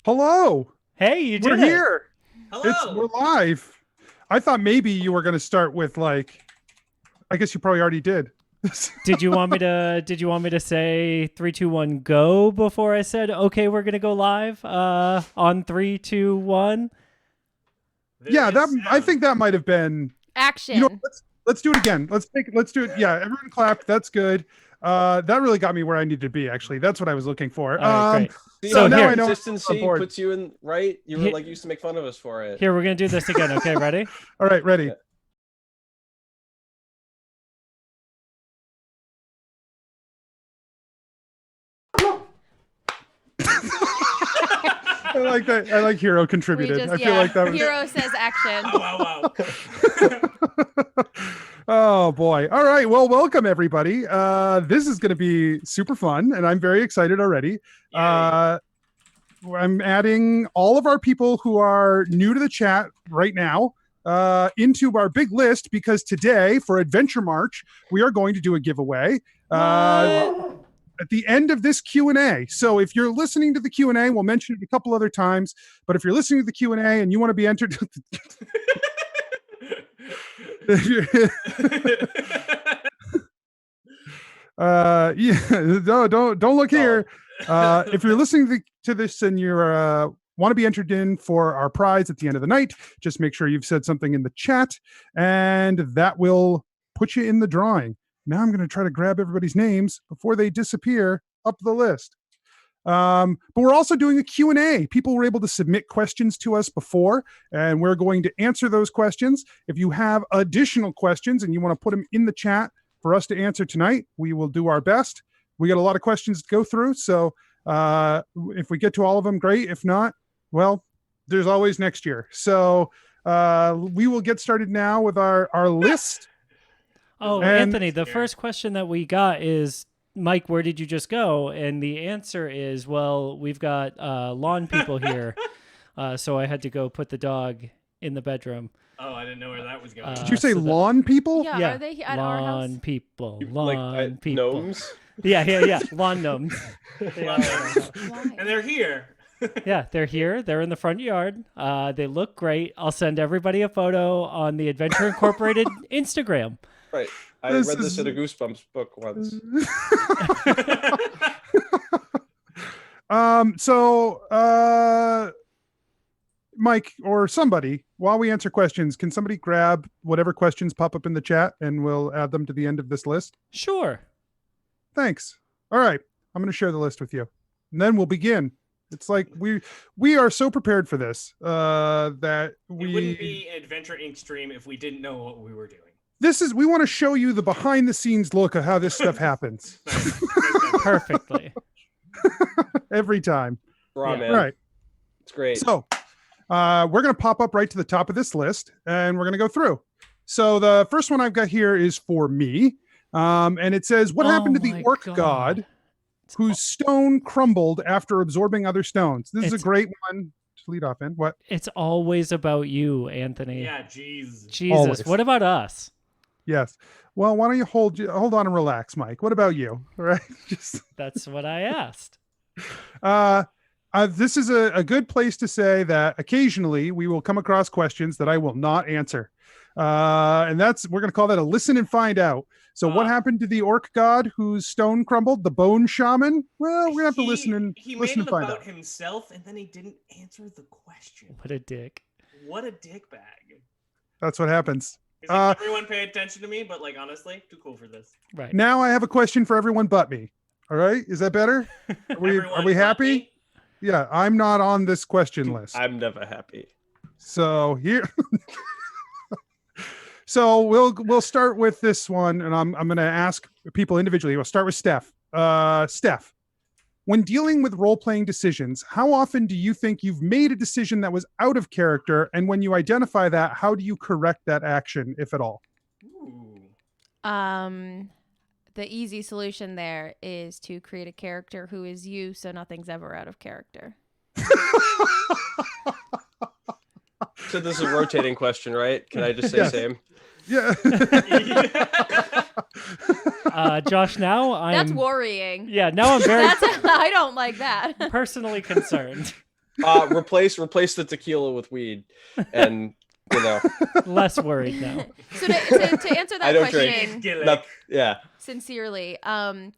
Hello. Hey, you We're did it. here. We're Hello. live. I thought maybe you were going to start with I guess you probably already did. Did you want me to say 3, 2, 1, go before I said okay, we're gonna go live? On 3, 2, 1. Yeah, I think that might have been. Action. You know, let's do it again. Let's do it. Yeah, everyone clap. That's good. That really got me where I needed to be. Actually, that's what I was looking for. All right, great. See So how now here- I know consistency I'm on board. puts you in right. You were Here- like used to make fun of us for it. Here, we're gonna do this again. Okay, ready? All right, ready. Yeah. I like that. I like Hero contributed. I feel like that was. Hero says action. Wow, wow. Oh boy. All right. Well, welcome everybody. This is going to be super fun and I'm very excited already. I'm adding all of our people who are new to the chat right now into our big list because today for Adventure March, we are going to do a giveaway at the end of this Q&A. So if you're listening to the Q&A, we'll mention it a couple other times, but if you're listening to the Q&A and you want to be entered yeah, no, don't look here. If you're listening to this and you're want to be entered in for our prize at the end of the night, just make sure you've said something in the chat and that will put you in the drawing. Now I'm going to try to grab everybody's names before they disappear up the list. But we're also doing a Q&A. People were able to submit questions to us before, and we're going to answer those questions. If you have additional questions and you want to put them in the chat for us to answer tonight, we will do our best. We got a lot of questions to go through, so if we get to all of them, great. If not, well, there's always next year. So we will get started now with our list. Oh, And- Anthony, the first question that we got is, Mike, where did you just go? And the answer is, well, we've got lawn people here, so I had to go put the dog in the bedroom. Oh, I didn't know where that was going. Did you say so the- lawn people? Yeah, are they at our lawn house? people, Like lawn people. gnomes. Yeah, lawn gnomes. They are. Why? And they're here. Yeah, they're here. They're in the front yard. They look great. I'll send everybody a photo on the Adventure Incorporated Instagram. Right. I This read is- this in a Goosebumps book once. Mike or somebody, while we answer questions, can somebody grab whatever questions pop up in the chat and we'll add them to the end of this list? Sure. Thanks. All right. I'm going to share the list with you and then we'll begin. It's like we are so prepared for this that It wouldn't be an Adventure Inc. stream if we didn't know what we were doing. we want to show you the behind the scenes look of how this stuff happens Perfectly. every time. Raw, Yeah. man. All right. It's great. So we're going to pop up right to the top of this list and we're going to go through. So the first one I've got here is for me. And it says, what happened to the my orc god whose stone crumbled after absorbing other stones? This is a It's- great one to lead off in. What? It's always about you, Anthony. Yeah, jeez. Jesus. Always. What about us? Yes. Well, why don't you hold on and relax, Mike? What about you? All right. Just That's what I asked. this is a good place to say that occasionally we will come across questions that I will not answer. And we're going to call that a listen and find out. So what happened to the orc god whose stone crumbled? The bone shaman? Well, we're going to have to listen and He listen made and it find about out. himself, and then he didn't answer the question. What a dick. What a dick bag. That's what happens. It's like everyone pay attention to me, but like honestly, too cool for this. Right. Now I have a question for everyone but me. All right. Is that better? Are we Everyone but happy? me? Yeah. I'm not on this question list. I'm never happy. So here. So we'll start with this one, and I'm going to ask people individually. We'll start with Steph. Steph, when dealing with role-playing decisions, how often do you think you've made a decision that was out of character? And when you identify that, how do you correct that action, if at all? Ooh. The easy solution there is to create a character who is you, so nothing's ever out of character. So this is a rotating question, right? Can I just say Yes. same? Yeah. Josh, now I'm That's worrying. Yeah, now I'm very That's I don't like that. personally concerned. Replace the tequila with weed, and Less worried now. So to answer I that don't drink. question Gillick. yeah. sincerely, I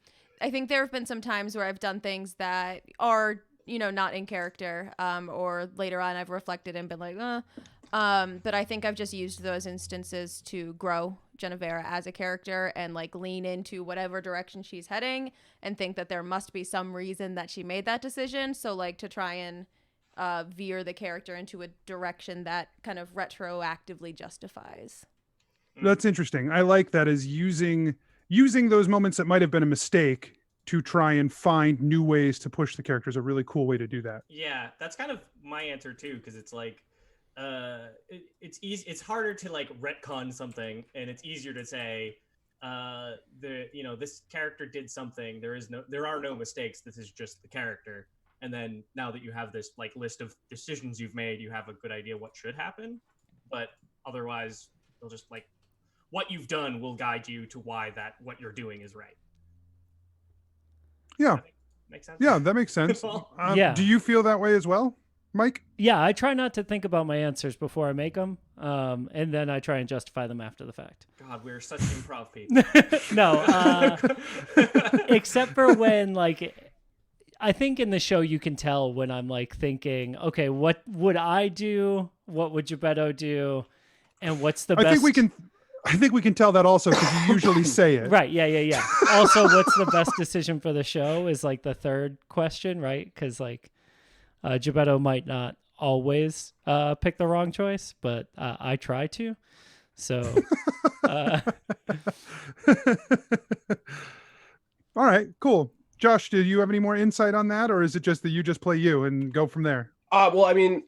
think there have been some times where I've done things that are, not in character, or later on I've reflected and been like, but I think I've just used those instances to grow Genevera as a character and like lean into whatever direction she's heading and think that there must be some reason that she made that decision. So like to try and veer the character into a direction that kind of retroactively justifies. That's interesting. I like that as using those moments that might have been a mistake to try and find new ways to push the character is a really cool way to do that. Yeah, that's kind of my answer too, because it's like, it's easy. It's harder to like retcon something, and it's easier to say, this character did something. There are no mistakes. This is just the character. And then now that you have this like list of decisions you've made, you have a good idea what should happen. But otherwise, they'll just like what you've done will guide you to why what you're doing is right. Yeah. Makes sense? Yeah, that makes sense. Yeah. Do you feel that way as well, Mike? Yeah, I try not to think about my answers before I make them, and then I try and justify them after the fact. God, we're such improv people. No, except for when like. I think in the show you can tell when I'm like thinking, okay, what would I do? What would Geppetto do? And what's the best? I think we can tell that also because you usually say it. Right. Yeah. Also, what's the best decision for the show is like the third question, right? Because like Geppetto might not always pick the wrong choice, but I try to. So. All right, cool. Josh, do you have any more insight on that, or is it just that you just play you and go from there? Well, I mean,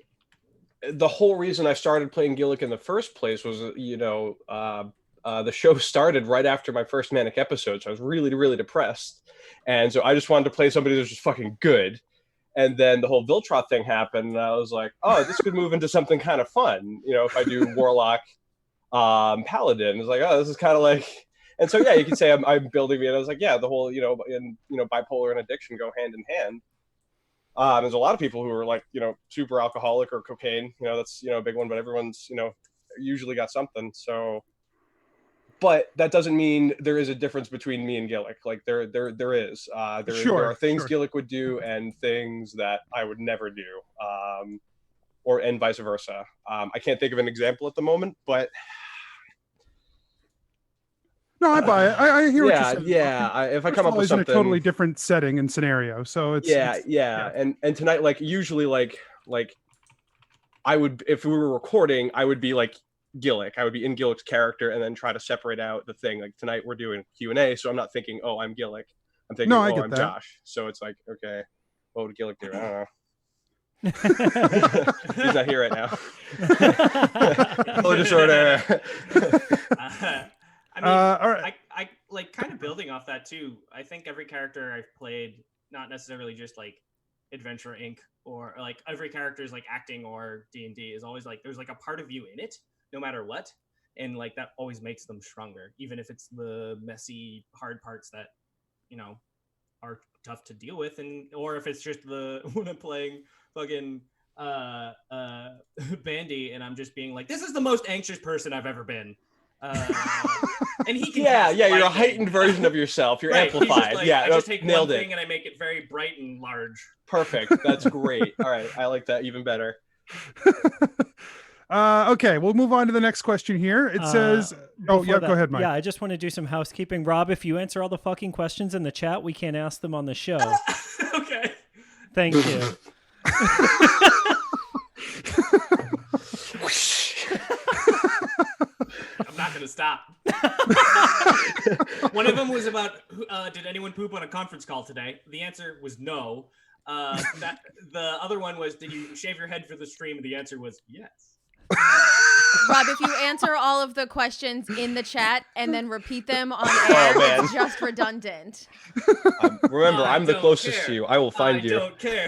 the whole reason I started playing Gillick in the first place was, the show started right after my first manic episode, so I was really, really depressed, and so I just wanted to play somebody that was just fucking good. And then the whole Viltroth thing happened, and I was like, oh, this could move into something kind of fun, if I do Warlock, Paladin. It's like, oh, this is kind of like. And so, yeah, you can say I'm building me. And I was like, yeah, the whole, bipolar and addiction go hand in hand. There's a lot of people who are like, super alcoholic or cocaine, that's, a big one, but everyone's, usually got something. So, but that doesn't mean there is a difference between me and Gillick. Like there is, there are things Gillick would do and things that I would never do, and vice versa. I can't think of an example at the moment, but no, I buy it. I hear what you're saying. Yeah. If I come up with something in a totally different setting and scenario, so it's yeah. And tonight, like usually, like I would, if we were recording, I would be like Gillick. I would be in Gillick's character and then try to separate out the thing. Like tonight, we're doing Q&A, so I'm not thinking, oh, I'm Gillick. I'm thinking, I'm Josh. So it's like, okay, what would Gillick do? I don't know. He's not here right now. Color disorder. I mean, all right. I like kind of building off that too. I think every character I've played, not necessarily just like Adventure Inc. or like every character is like acting or D&D is always like there's like a part of you in it, no matter what, and like that always makes them stronger, even if it's the messy, hard parts that are tough to deal with, and or if it's just when I'm playing fucking Bandy and I'm just being like, this is the most anxious person I've ever been. And he can you're a heightened version of yourself. You're amplified. Like, yeah, I just take nailed one it. thing and I make it very bright and large. Perfect. That's great. All right, I like that even better. Okay, we'll move on to the next question here. It says, go ahead, Mike. Yeah, I just want to do some housekeeping. Rob, if you answer all the fucking questions in the chat, we can't ask them on the show. Okay. Thank you. I'm not going to stop. One of them was about, did anyone poop on a conference call today? The answer was no. The other one was, did you shave your head for the stream? The answer was yes. Rob, if you answer all of the questions in the chat and then repeat them on air, it's just redundant. Remember, I'm the closest to you. I will find you. I don't care.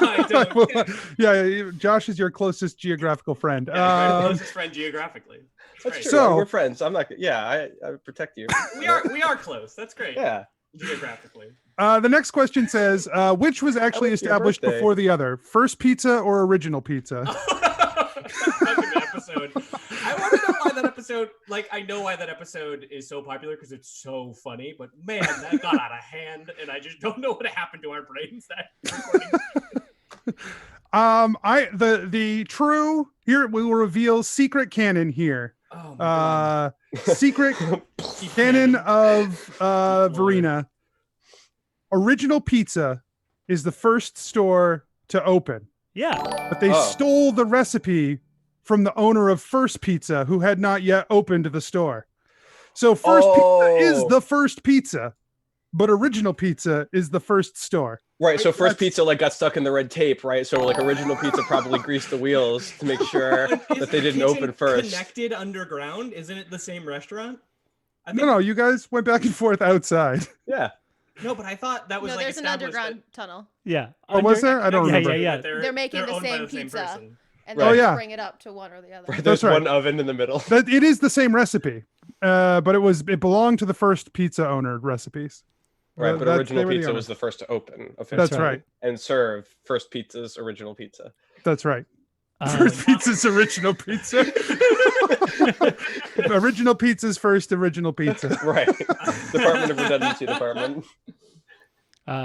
I don't care. Yeah, Josh is your closest geographical friend. Yeah, my closest friend geographically. That's Great. true. So we're friends. I'm not. Yeah, I protect you. We are close. That's great. Yeah. Geographically. The next question says, which was actually was your established birthday. before the other? First pizza or original pizza? That fucking episode. I want to know why that episode. Like, I know why that episode is so popular because it's so funny. But man, that got out of hand, and I just don't know what happened to our brains. The true here we will reveal secret canon here. Oh my god. Secret Keep canon canon. of Lord. Verena. Original Pizza is the first store to open, Yeah. but they Oh. stole the recipe from the owner of First Pizza, who had not yet opened the store. So First Pizza is Oh. the first pizza, but Original Pizza is the first store. Right, so That's- First Pizza like got stuck in the red tape, right? So like Original Pizza probably greased the wheels to make sure But is that they the didn't kitchen open first. Connected underground? Isn't it the same restaurant? I No, you guys went back and forth outside. Yeah. No, but I thought that was No, like there's an established underground tunnel, Yeah. Oh, was there? I don't Yeah, remember. yeah, that They're making the owned by same pizza. person. and Right. then Oh, yeah. bring it up to one or the other. Right, That's there's right. one oven in the middle. That it is the same recipe, but it belonged to the First Pizza owner recipes. Right, but They Original were the Pizza owner. was the first to open officially That's right. and serve First Pizza's Original Pizza. That's right. Um, First Pizza's Original Pizza. Original Pizza's first Original Pizza. Right. Department of Redundancy Department.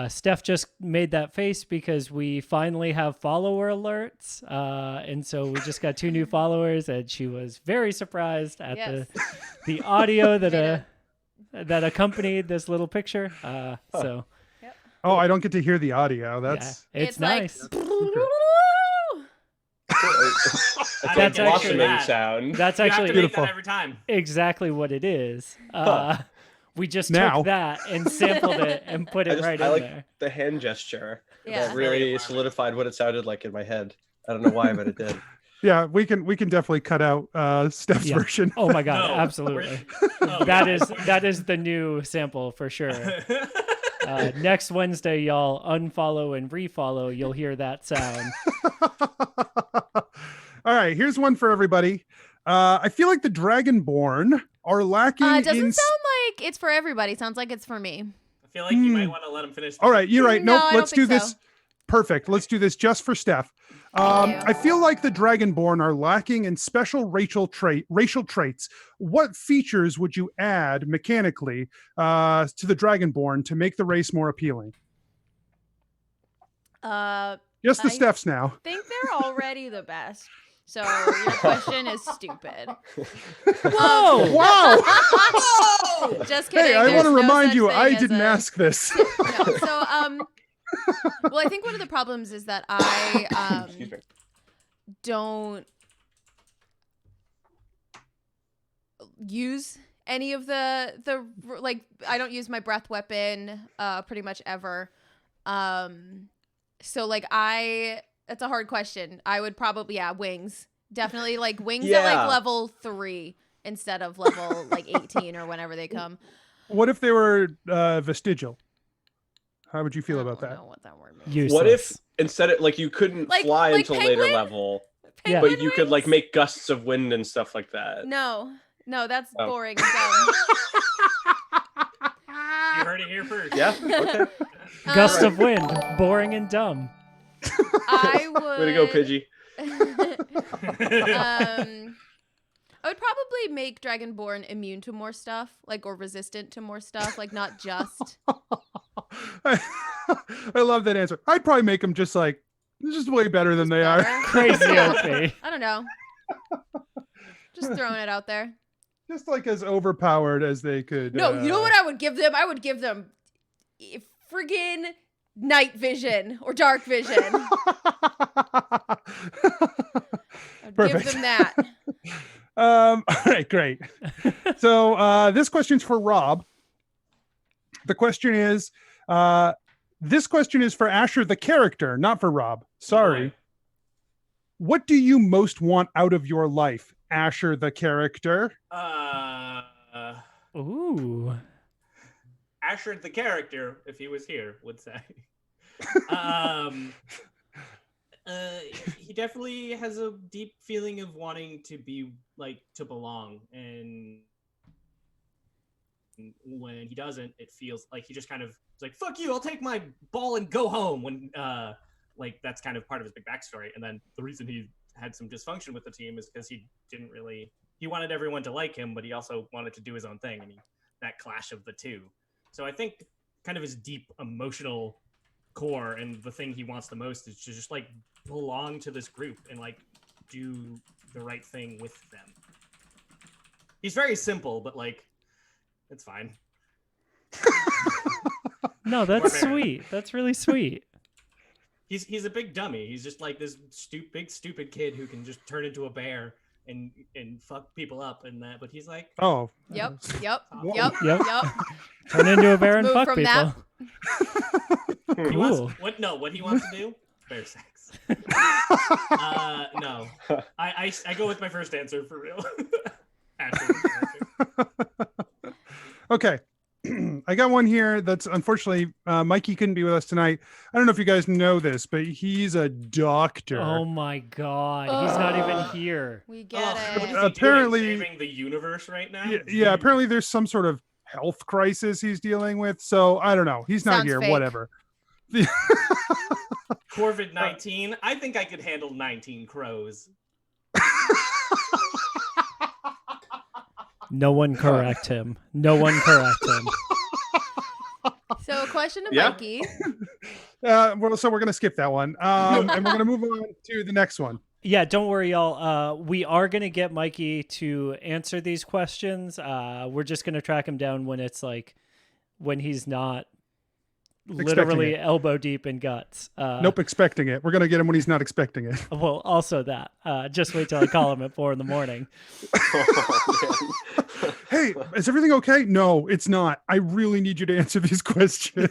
Steph just made that face because we finally have follower alerts. And so we just got 2 new followers, and she was very surprised at Yes. the audio Made that accompanied this little picture. So Oh, I don't get to hear the audio. That's yeah, it's It's like- nice. I That's didn't get actually- that. sound. That's You have actually to make Beautiful. that every time. exactly what it is. We just Now. took that and sampled it and put it right I in like there. the hand gesture. Yeah. That Very really elaborate. solidified what it sounded like in my head. I don't know why, but it did. yeah. We can definitely cut out Steph's Yeah. version. Oh my god, No, absolutely. Oh, That yeah. is the new sample for sure. Next Wednesday, y'all unfollow and refollow. You'll hear that sound. All right, here's one for everybody. I feel like the Dragonborn are lacking Doesn't in. sound like it's for everybody. Sounds like it's for me. I feel like you might want to let him finish. All right, you're right. No, Nope, I don't let's do think this. so. Perfect. Let's do this just for Steph. Thank you. I feel like the Dragonborn are lacking in special racial traits. What features would you add mechanically to the Dragonborn to make the race more appealing? Just the I- Stephs now. Think they're already the best. So your question is stupid. Whoa! Wow. Just kidding. Hey, I There's want to no remind such you, thing I as didn't a- ask this. No. So well, I think one of the problems is that I Excuse me. don't use any of the like I don't use my breath weapon pretty much ever. So like that's a hard question. I would probably wings. Definitely like wings at Yeah. like level 3 instead of level like 18 or whenever they come. What if they were vestigial? How would you feel I about don't that? know what that word means. Useless. What if instead of like you couldn't Like- fly like until later penguin? level, Yeah. but Penguin you could like wings? make gusts of wind and stuff like that? No, that's Oh. boring and dumb. You heard it here first. Yeah. Okay. Gust Um, of wind, boring and dumb. I would. Way to go, Pidgey. I would probably make Dragonborn immune to more stuff, like, or resistant to more stuff, like not just. I love that answer. I'd probably make them just way better than they are. better. Crazy Yeah. OP. I don't know. Just throwing it out there. Just like as overpowered as they could. No, you know what I would give them? I would give them friggin' night vision or dark vision. I'd give Perfect. them that. All right, great. So this question's for Rob. The question is, this question is for Asher the character, not for Rob. Sorry. What do you most want out of your life, Asher the character? Ooh. Asher, the character, if he was here, would say. He definitely has a deep feeling of wanting to be like to belong, and when he doesn't, it feels like he just kind of is like, fuck you, I'll take my ball and go home, when like that's kind of part of his big backstory. And then the reason he had some dysfunction with the team is because he wanted everyone to like him, but he also wanted to do his own thing, and that clash of the two. So I think kind of his deep emotional core and the thing he wants the most is to just like belong to this group and like do the right thing with them. He's very simple, but like it's fine. No, that's Barbarian. sweet. That's really sweet. He's a big dummy. He's just like this big stupid kid who can just turn into a bear and fuck people up and that. But he's like, Oh. Yep. Yep. Yep. Turn into a bear and Move fuck from people. that. he wants, Cool. what he wants to do? Bear sex. No. I go with my first answer for real. Ashley. Okay. I got one here that's unfortunately Mikey couldn't be with us tonight. I don't know if you guys know this, but he's a doctor. Oh my god, he's not even here. We get What is it. he doing? Apparently- Saving the universe right now. Yeah, apparently there's some sort of health crisis he's dealing with. So I don't know. He's not Sounds here. fake. Whatever. COVID-19. I think I could handle 19 crows. No one correct him. No one correct him. So a question to Yeah. Mikey. So we're gonna skip that one, and we're gonna move on to the next one. Yeah, don't worry, y'all. We are gonna get Mikey to answer these questions. We're just gonna track him down when it's like when he's not literally it. elbow deep in guts. Nope, expecting it. We're gonna get him when he's not expecting it. Well, also that. Just wait till I call him at 4 a.m. Oh, man. Hey, is everything okay? No, it's not. I really need you to answer these questions.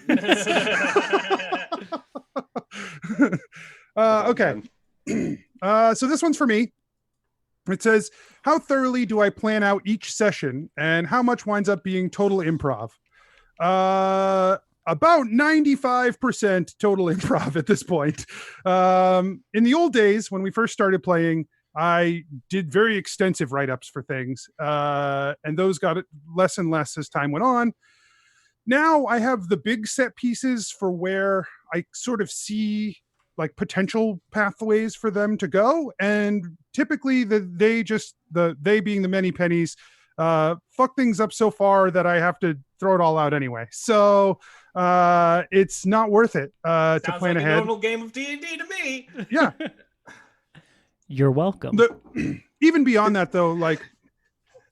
Okay. So this one's for me. It says, how thoroughly do I plan out each session and how much winds up being total improv? About 95% total improv at this point. In the old days, when we first started playing, I did very extensive write-ups for things, and those got less and less as time went on. Now I have the big set pieces for where I sort of see like potential pathways for them to go, and typically they being the many pennies fuck things up so far that I have to throw it all out anyway. So it's not worth it to Sounds plan like a ahead. normal game of D&D to me. Yeah. You're welcome. Even beyond that, though, like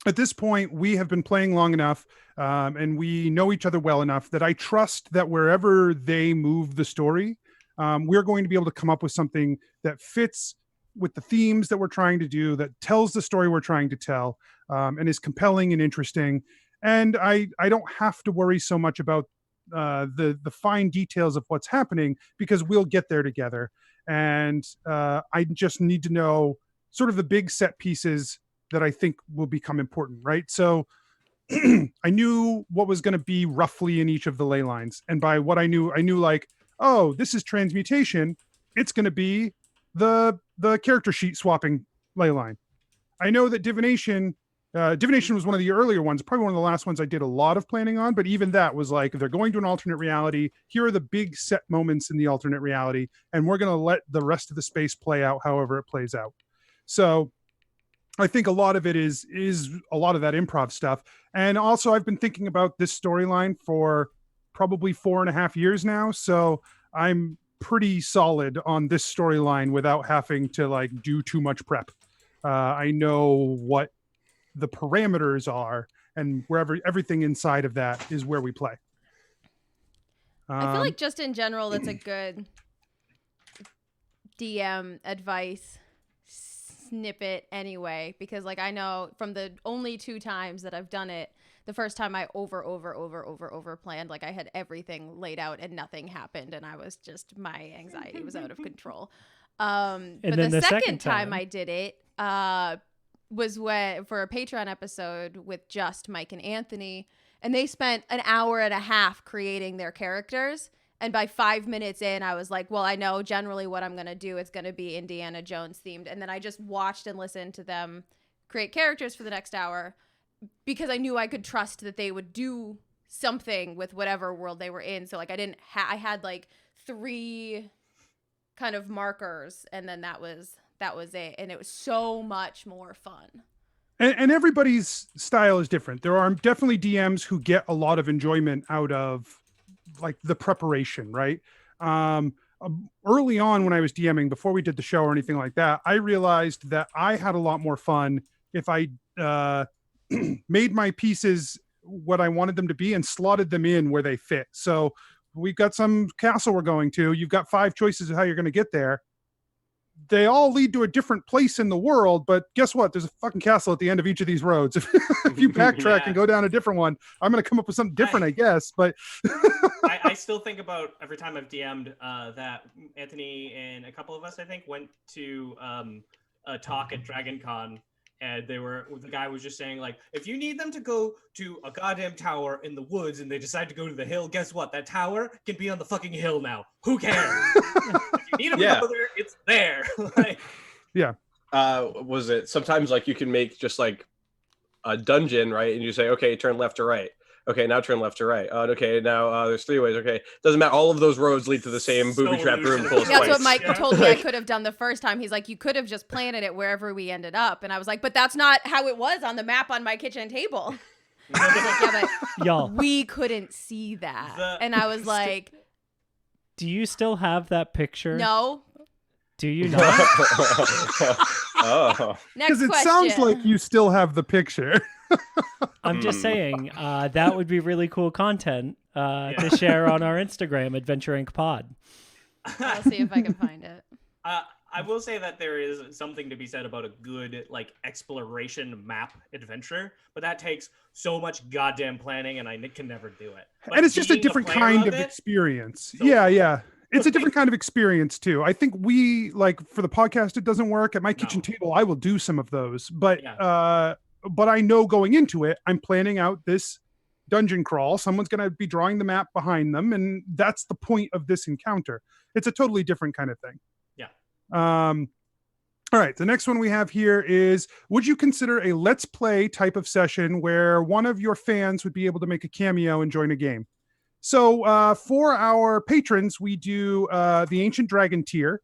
at this point, we have been playing long enough and we know each other well enough that I trust that wherever they move the story, we're going to be able to come up with something that fits with the themes that we're trying to do, that tells the story we're trying to tell, and is compelling and interesting. And I don't have to worry so much about the fine details of what's happening, because we'll get there together. And I just need to know sort of the big set pieces that I think will become important, right? So I knew what was going to be roughly in each of the ley lines. And by what I knew like, oh, this is transmutation. It's going to be the character sheet swapping ley line. I know that divination was one of the earlier ones, probably one of the last ones I did a lot of planning on, but even that was like, if they're going to an alternate reality, here are the big set moments in the alternate reality, and we're going to let the rest of the space play out however it plays out. So I think a lot of it is a lot of that improv stuff. And also I've been thinking about this storyline for probably 4.5 years now. So I'm pretty solid on this storyline without having to like do too much prep. I know what the parameters are, and wherever everything inside of that is where we play. I feel like just in general, that's a good DM advice snippet anyway, because like I know from the only 2 times that I've done it, the first time I over planned, like I had everything laid out and nothing happened, and I was just, my anxiety was out of control. But then the the second second time time I did it was for a Patreon episode with just Mike and Anthony, and they spent an hour and a half creating their characters. And by 5 minutes in, I was like, well, I know generally what I'm going to do. It's going to be Indiana Jones themed. And then I just watched and listened to them create characters for the next hour, because I knew I could trust that they would do something with whatever world they were in. So like I had like 3 kind of markers, and then that was it, and it was so much more fun. And everybody's style is different. There are definitely DMs who get a lot of enjoyment out of like the preparation, right? Early on when I was DMing, before we did the show or anything like that, I realized that I had a lot more fun if I made my pieces what I wanted them to be and slotted them in where they fit. So we've got some castle we're going to. You've got 5 choices of how you're going to get there. They all lead to a different place in the world, but guess what? There's a fucking castle at the end of each of these roads. If you backtrack and go down a different one, I'm going to come up with something different, I guess. But I still think about every time I've DM'd that Anthony and a couple of us, I think, went to a talk at Dragon Con, and the guy was just saying, like, if you need them to go to a goddamn tower in the woods and they decide to go to the hill, guess what? That tower can be on the fucking hill now. Who cares? If you need them to go there, it's there. Like, yeah. Was it sometimes like you can make just like a dungeon, right? And you say, okay, turn left or right. Okay, now turn left or right. Okay, now there's 3 ways. Okay, doesn't matter. All of those roads lead to the same booby trap room full of That's spikes. what Mike told me I could have done the first time. He's like, you could have just planted it wherever we ended up. And I was like, but that's not how it was on the map on my kitchen table. Yeah, but Y'all, we couldn't see that. And I was like, do you still have that picture? no. Do you not? Oh. Next Because it question. sounds like you still have the picture. I'm just saying that would be really cool content to share on our Instagram, Adventure Inc. Pod. I'll see if I can find it. I will say that there is something to be said about a good like exploration map adventure, but that takes so much goddamn planning, and I can never do it. But And it's just a being different player kind of it, experience. so Yeah, fun. yeah. It's a different kind of experience too. I think we like for the podcast, it doesn't work. At my kitchen No. table, I will do some of those, but Yeah. but I know going into it, I'm planning out this dungeon crawl. Someone's going to be drawing the map behind them, and that's the point of this encounter. It's a totally different kind of thing. Yeah. All right. The next one we have here is: would you consider a let's play type of session where one of your fans would be able to make a cameo and join a game? So for our patrons, we do the Ancient Dragon tier,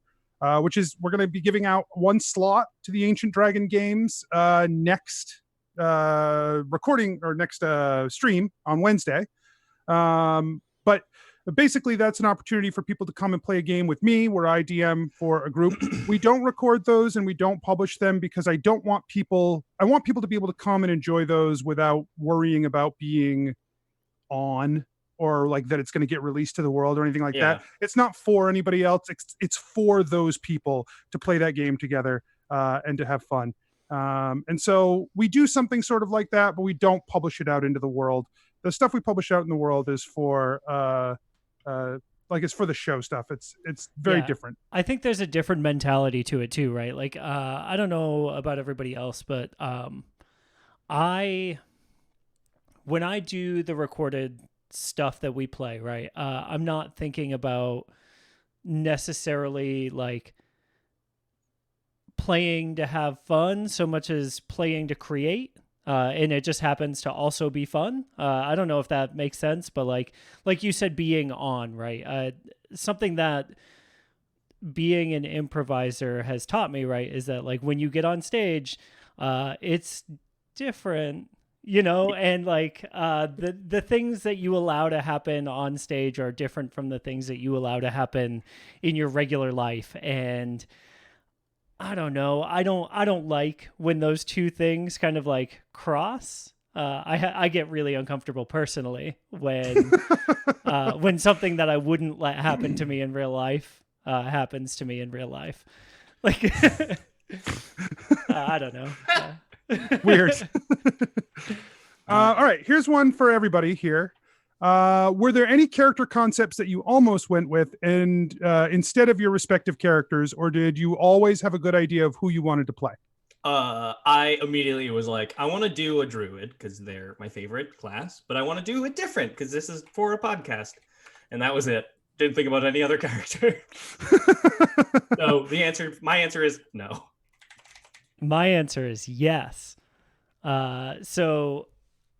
which is we're going to be giving out 1 slot to the Ancient Dragon games next recording or next stream on Wednesday. But basically, that's an opportunity for people to come and play a game with me where I DM for a group. We don't record those and we don't publish them because I want people to be able to come and enjoy those without worrying about being on or like that it's going to get released to the world or anything like that. It's not for anybody else. It's for those people to play that game together and to have fun. And so we do something sort of like that, but we don't publish it out into the world. The stuff we publish out in the world is for like it's for the show stuff. It's very different. I think there's a different mentality to it too, right? Like I don't know about everybody else, but when I do the recorded stuff that we play, right? I'm not thinking about necessarily like playing to have fun so much as playing to create. And it just happens to also be fun. I don't know if that makes sense, but like you said, being on, right? Something that being an improviser has taught me, right, is that like when you get on stage, it's different, you know, and like the things that you allow to happen on stage are different from the things that you allow to happen in your regular life. And I don't know. I don't like when those two things kind of like cross. I get really uncomfortable personally when something that I wouldn't let happen to me in real life happens to me in real life. Like I don't know. Weird. All right, here's one for everybody here. Were there any character concepts that you almost went with and instead of your respective characters, or did you always have a good idea of who you wanted to play? I immediately was like, I want to do a druid because they're my favorite class, but I want to do it different because this is for a podcast. And that was it. Didn't think about any other character. So my answer is no. My answer is yes. So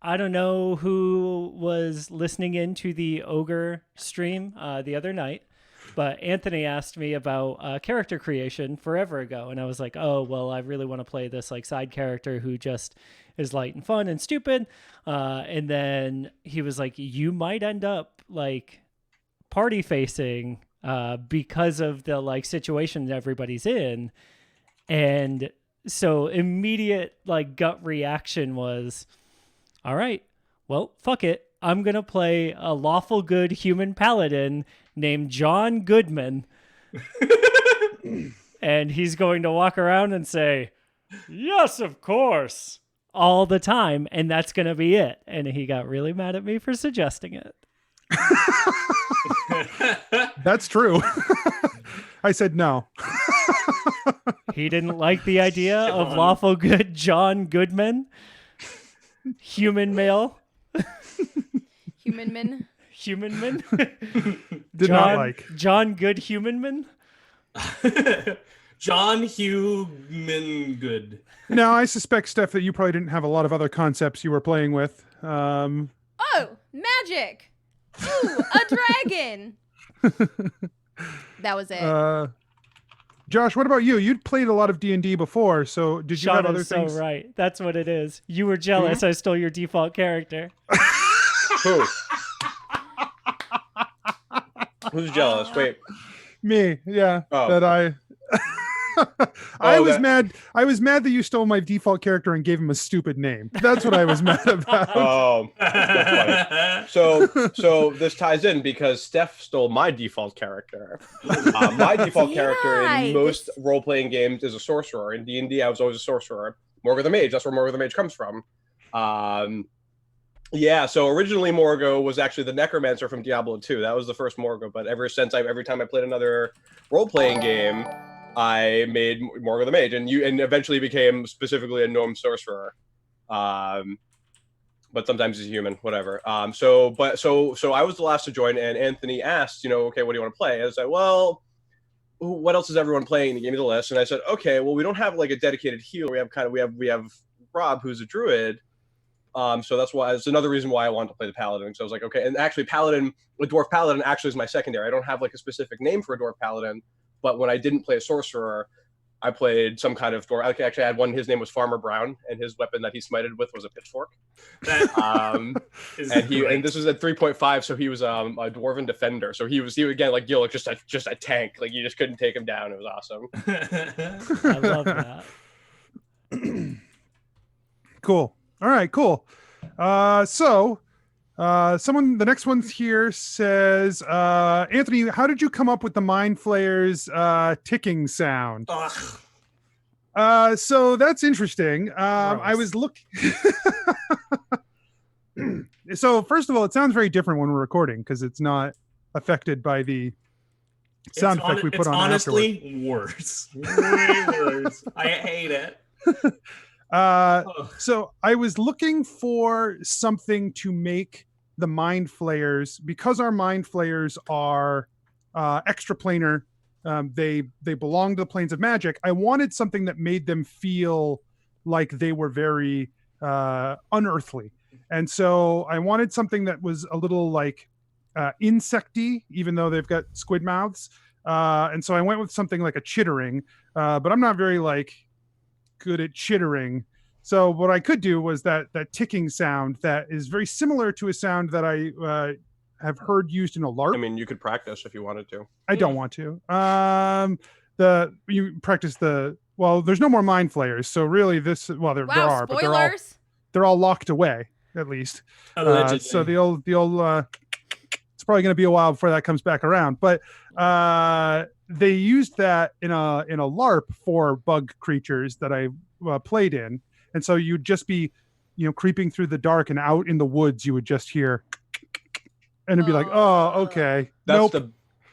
I don't know who was listening into the ogre stream the other night, but Anthony asked me about character creation forever ago, and I was like, oh well, I really want to play this like side character who just is light and fun and stupid. And then he was like, you might end up like party facing because of the like situation that everybody's in. And so immediate like gut reaction was, all right, well, fuck it. I'm going to play a lawful good human paladin named John Goodman. And he's going to walk around and say, yes, of course, all the time. And that's going to be it. And he got really mad at me for suggesting it. That's true. I said no. He didn't like the idea of lawful good John Goodman. Human male. Human man. Human man. Did not like. John Good Human man. John Human Good. Now, I suspect, Steph, that you probably didn't have a lot of other concepts you were playing with. Oh, magic. Ooh, a dragon. That was it. Josh, what about you? You'd played a lot of D&D before, so did you Sean have other is things? So right. That's what it is. You were jealous I stole your default character. Who? Who's jealous? Wait. Me, yeah. Oh. That I I was that- mad. I was mad that you stole my default character and gave him a stupid name. That's what I was mad about. Oh, that's funny. So this ties in because Steph stole my default character. My default character Yeah, in most role-playing games is a sorcerer. In D&D, I was always a sorcerer. Morgo the Mage. That's where Morgo the Mage comes from. Yeah. So originally, Morgo was actually the Necromancer from Diablo 2. That was the first Morgo. But ever since every time I played another role-playing game, I made Morgo the Mage, and eventually became specifically a gnome sorcerer. But sometimes he's human, whatever. So I was the last to join, and Anthony asked, okay, what do you want to play? And I said, well, what else is everyone playing? And he gave me the list, and I said, okay, well, we don't have like a dedicated healer. We have Rob, who's a druid. So it's another reason why I wanted to play the paladin. So I was like, okay, and actually, the dwarf paladin actually is my secondary. I don't have like a specific name for a dwarf paladin. But when I didn't play a sorcerer, I played some kind of dwarf. Actually, I had one. His name was Farmer Brown, and his weapon that he smited with was a pitchfork. And this was at 3.5, so he was a dwarven defender. So he was again like Gillick, just a tank. Like you just couldn't take him down. It was awesome. I love that. Cool. All right, cool. The next one here says, Anthony, how did you come up with the Mind Flayer's ticking sound? So that's interesting. I was looking. So first of all, it sounds very different when we're recording because it's not affected by the sound effect we put on. It's honestly afterward. worse. Way worse. I hate it. So I was looking for something to make the Mind Flayers, because our Mind Flayers are extraplanar. They belong to the planes of magic. I wanted something that made them feel like they were very unearthly, and so I wanted something that was a little like insecty, even though they've got squid mouths. And so I went with something like a chittering, but I'm not very like good at chittering. So what I could do was that ticking sound that is very similar to a sound that I have heard used in a LARP. I mean, you could practice if you wanted to. I don't want to. You practice there's no more Mind Flayers, so really there are, but they're all locked away at least. So the old it's probably going to be a while before that comes back around, but they used that in a LARP for bug creatures that I played in. And so you'd just be, creeping through the dark, and out in the woods, you would just hear, and it'd be like, oh, okay. That's the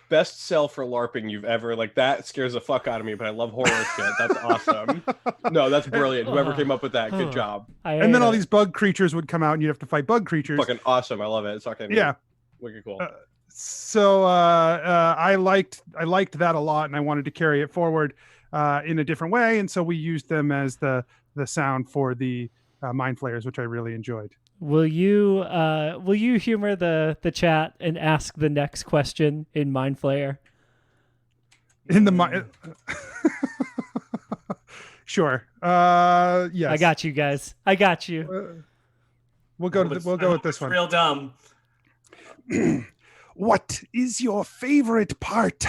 best sell for LARPing you've ever, like, that scares the fuck out of me, but I love horror shit. That's awesome. No, that's brilliant. Whoever came up with that, good job. And then all these bug creatures would come out, and you'd have to fight bug creatures. Fucking awesome. I love it. It's fucking wicked cool. So I liked that a lot, and I wanted to carry it forward in a different way. And so we used them as the sound for the mind flayers, which I really enjoyed. Will you humor the chat and ask the next question in Mind Flayer? In the mind. Sure. Yes. I got you guys. I got you. We'll go with this one. Real dumb. What is your favorite part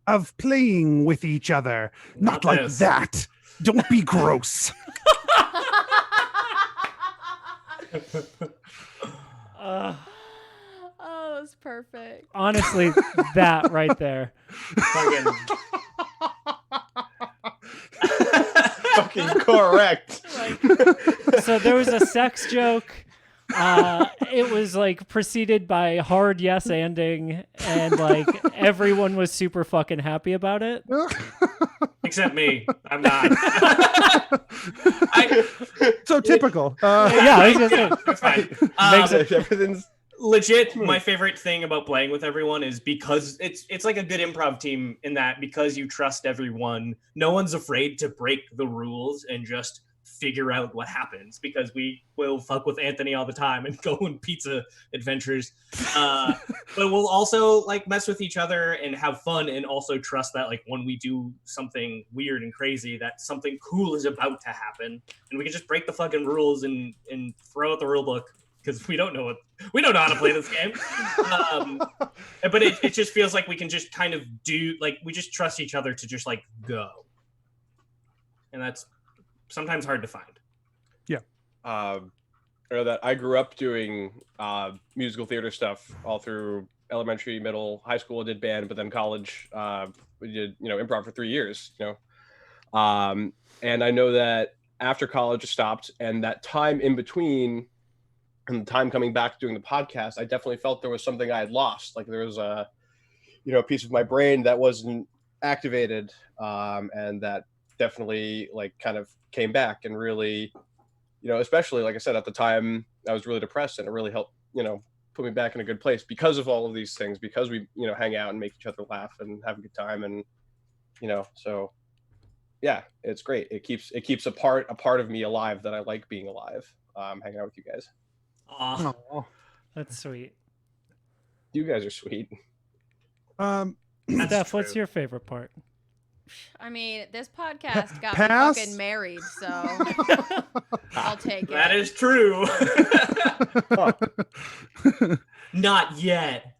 of playing with each other? Not like this. that. Don't be gross. Oh, that's perfect. Honestly, that right there. Fucking Fucking correct. So there was a sex joke. It was like preceded by hard yes anding, and like everyone was super fucking happy about it. except me. I'm not. So typical. Yeah, I was gonna say, It's fine. Makes it- Everything's Legit, my favorite thing about playing with everyone is because it's like a good improv team in that because you trust everyone, no one's afraid to break the rules and just figure out what happens, because we will fuck with Anthony all the time and go on pizza adventures. But we'll also like mess with each other and have fun, and also trust that like when we do something weird and crazy, that something cool is about to happen, and we can just break the fucking rules and throw out the rule book. Because we don't know how to play this game, but it just feels like we can just kind of do like we just trust each other to just like go, and that's sometimes hard to find. I know that I grew up doing musical theater stuff all through elementary, middle, high school. I did band, but then college, we did improv for 3 years. And I know that after college, I stopped, and that time in between. And the time coming back doing the podcast, I definitely felt there was something I had lost. Like there was a piece of my brain that wasn't activated, and that definitely like kind of came back and really, especially like I said at the time, I was really depressed, and it really helped, put me back in a good place because of all of these things. Because we, hang out and make each other laugh and have a good time, and so yeah, it's great. It keeps a part of me alive that I like being alive. Hanging out with you guys. Aw. Oh. that's sweet. You guys are sweet. Steph, That's what's true. your favorite part? I mean, this podcast got Pass? me fucking married, so I'll take it. That is true. Not yet.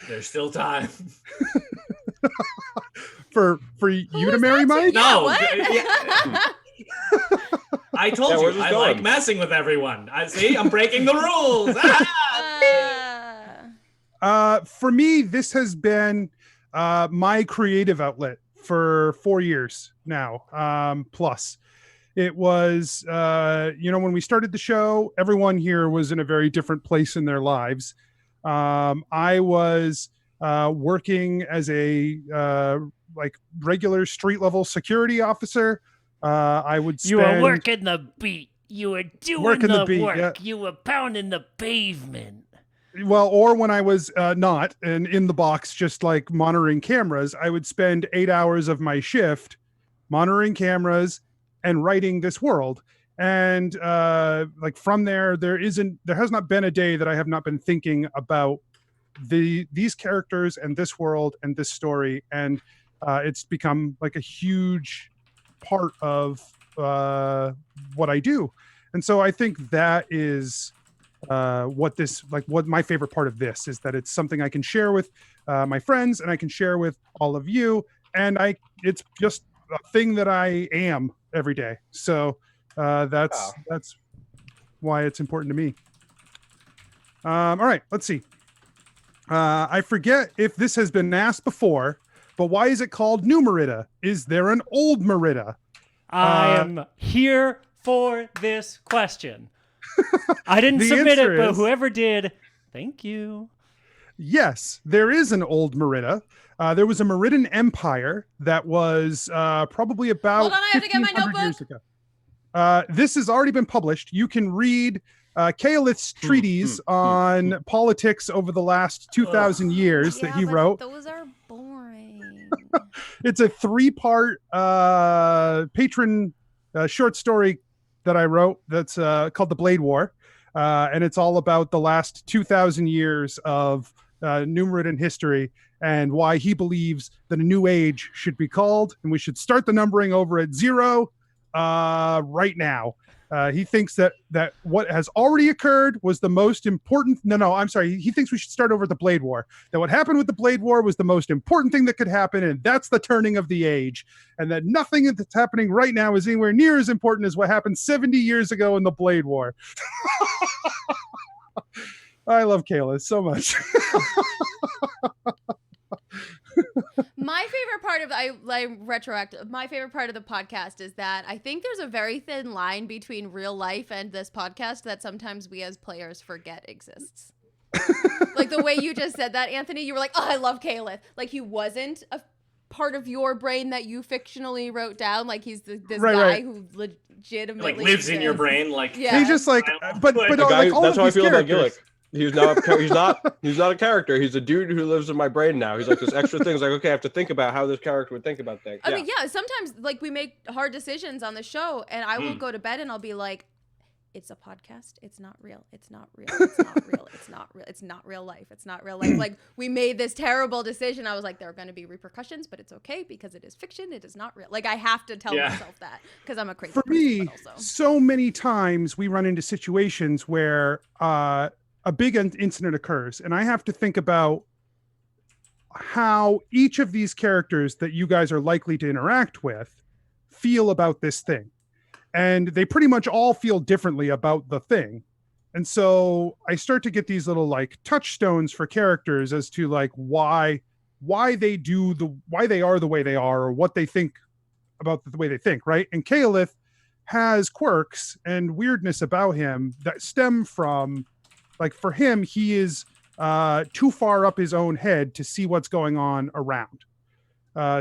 There's still time. for you to marry Mike? Yeah, No, what? yeah. I told Yeah, we're you, just I going. like messing with everyone. I'm breaking the rules. For me, this has been my creative outlet for 4 years now, plus. It was, when we started the show, everyone here was in a very different place in their lives. I was working as a regular street level security officer. I would spend... You were working the beat. You were doing Working the the beat, work. yeah. You were pounding the pavement. Well, or when I was not and in the box, just like monitoring cameras, I would spend 8 hours of my shift monitoring cameras and writing this world. And from there has not been a day that I have not been thinking about these characters and this world and this story. And it's become like a huge part of what I do. And so I think that is what my favorite part of this is, that it's something I can share with my friends, and I can share with all of you, and it's just a thing that I am every day. So that's why it's important to me. All right, let's see. I forget if this has been asked before, but why is it called New Merida? Is there an Old Merida? I am here for this question. I didn't The submit answer it, but is- whoever did, thank you. Yes, there is an Old Merida. There was a Meridan Empire that was probably about Hold on, I have to get my 1500 years notebook. ago. This has already been published. You can read Caelith's treatise on politics over the last 2,000 years that he but wrote. Those are boring. It's a 3-part patron short story that I wrote that's called The Blade War. And it's all about the last 2,000 years of Numeridan history and why he believes that a new age should be called. And we should start the numbering over at 0 right now. He thinks that what has already occurred was the most important. No, I'm sorry. He thinks we should start over the Blade War. That what happened with the Blade War was the most important thing that could happen, and that's the turning of the age. And that nothing that's happening right now is anywhere near as important as what happened 70 years ago in the Blade War. I love Kayla so much. My favorite part of my favorite part of the podcast is that I think there's a very thin line between real life and this podcast that sometimes we as players forget exists. Like the way you just said that, Anthony, you were like, "Oh, I love Caleb." Like he wasn't a part of your brain that you fictionally wrote down. Like he's this guy who legitimately like lives in your brain. Like he's just like, but the guy, like all that's of how I these feel about characters. Gillick. He's not a character. He's a dude who lives in my brain now. He's like this extra thing. It's like, okay, I have to think about how this character would think about things. I mean, yeah, sometimes like we make hard decisions on the show and I will go to bed and I'll be like, it's a podcast. It's not real. It's not real. It's not real. It's not real. It's not real life. It's not real life. Like we made this terrible decision. I was like, there are going to be repercussions, but it's okay because it is fiction. It is not real. Like I have to tell myself that because I'm a crazy For person, me, but also. so many times we run into situations where a big incident occurs, and I have to think about how each of these characters that you guys are likely to interact with feel about this thing. And they pretty much all feel differently about the thing. And so I start to get these little like touchstones for characters as to like why they are the way they are, or what they think about the way they think, right? And Kaelith has quirks and weirdness about him that stem from, like, for him, he is too far up his own head to see what's going on around.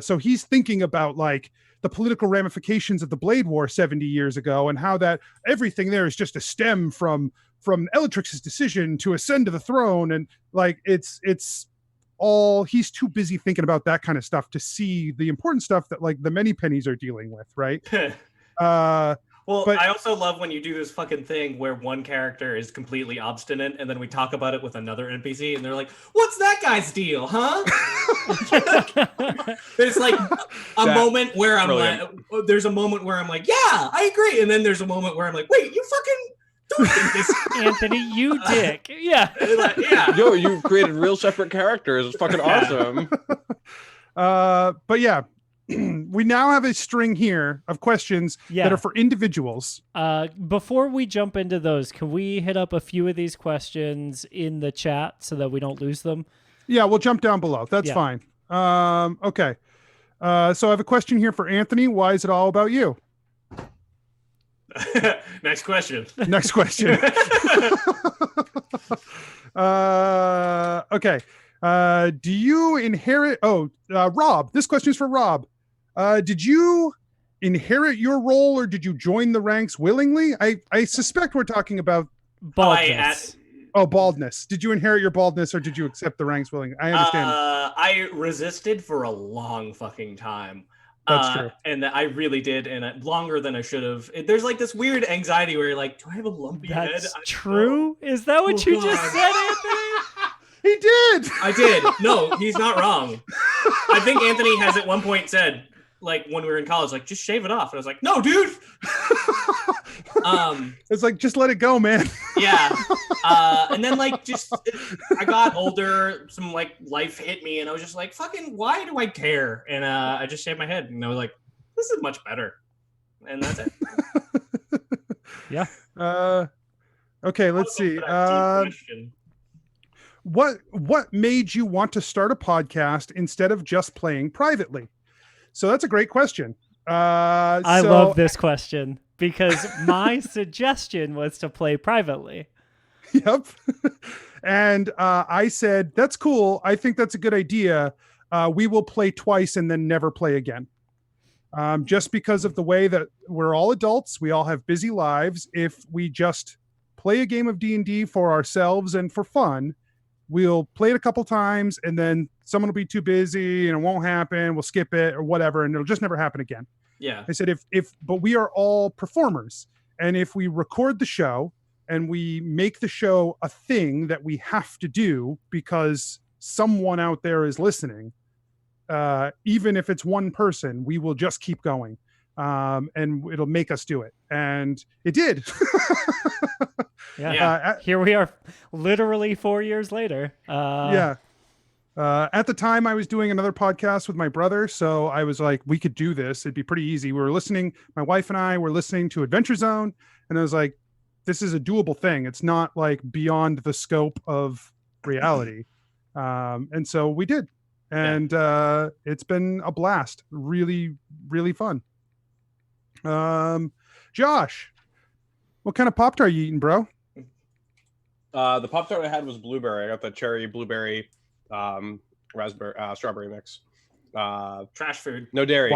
So he's thinking about like the political ramifications of the Blade War 70 years ago and how that everything there is just a stem from Elatrix's decision to ascend to the throne. And like, it's all, he's too busy thinking about that kind of stuff to see the important stuff that like the many pennies are dealing with. Right. Well, but I also love when you do this fucking thing where one character is completely obstinate and then we talk about it with another NPC and they're like, what's that guy's deal, huh? There's like a moment where I'm like, there's a moment where I'm like, yeah, I agree. And then there's a moment where I'm like, wait, you fucking don't think this. Anthony, you dick. Yeah. Like, yeah. Yo, you've created real separate characters. It's fucking awesome. But yeah. We now have a string here of questions that are for individuals. Before we jump into those, can we hit up a few of these questions in the chat so that we don't lose them? Yeah, we'll jump down below. That's fine. Okay. So I have a question here for Anthony. Why is it all about you? Next question. Next question. Okay. Do you inherit... Rob. This question is for Rob. Did you inherit your role or did you join the ranks willingly? I suspect we're talking about baldness. Baldness. Did you inherit your baldness or did you accept the ranks willingly? I understand. I resisted for a long fucking time. That's true. And I really did, and longer than I should have. There's like this weird anxiety where you're like, do I have a lumpy head? That's true? Is that what you just said, Anthony? He did. I did. No, he's not wrong. I think Anthony has at one point said, like when we were in college, like just shave it off. And I was like, no, dude. It's like, just let it go, man. Yeah. And then like I got older, some like life hit me, and I was just like, fucking, why do I care? And I just shaved my head, and I was like, this is much better. And that's it. Yeah. Okay, let's see. What made you want to start a podcast instead of just playing privately? So that's a great question. I love this question because my suggestion was to play privately. Yep. And I said, that's cool. I think that's a good idea. We will play twice and then never play again. Just because of the way that we're all adults, we all have busy lives. If we just play a game of D&D for ourselves and for fun, we'll play it a couple times and then someone will be too busy and it won't happen. We'll skip it or whatever, and it'll just never happen again. Yeah. I said, but we are all performers, and if we record the show and we make the show a thing that we have to do because someone out there is listening, even if it's one person, we will just keep going. And it'll make us do it. And it did. Yeah. Here we are literally 4 years later. Yeah. At the time I was doing another podcast with my brother. So I was like, we could do this. It'd be pretty easy. We were listening. My wife and I were listening to Adventure Zone. And I was like, this is a doable thing. It's not like beyond the scope of reality. And so we did. And it's been a blast. Really, really fun. Josh, what kind of Pop-Tart are you eating, bro? The Pop-Tart I had was blueberry. I got the cherry blueberry raspberry strawberry mix. Trash food. No dairy.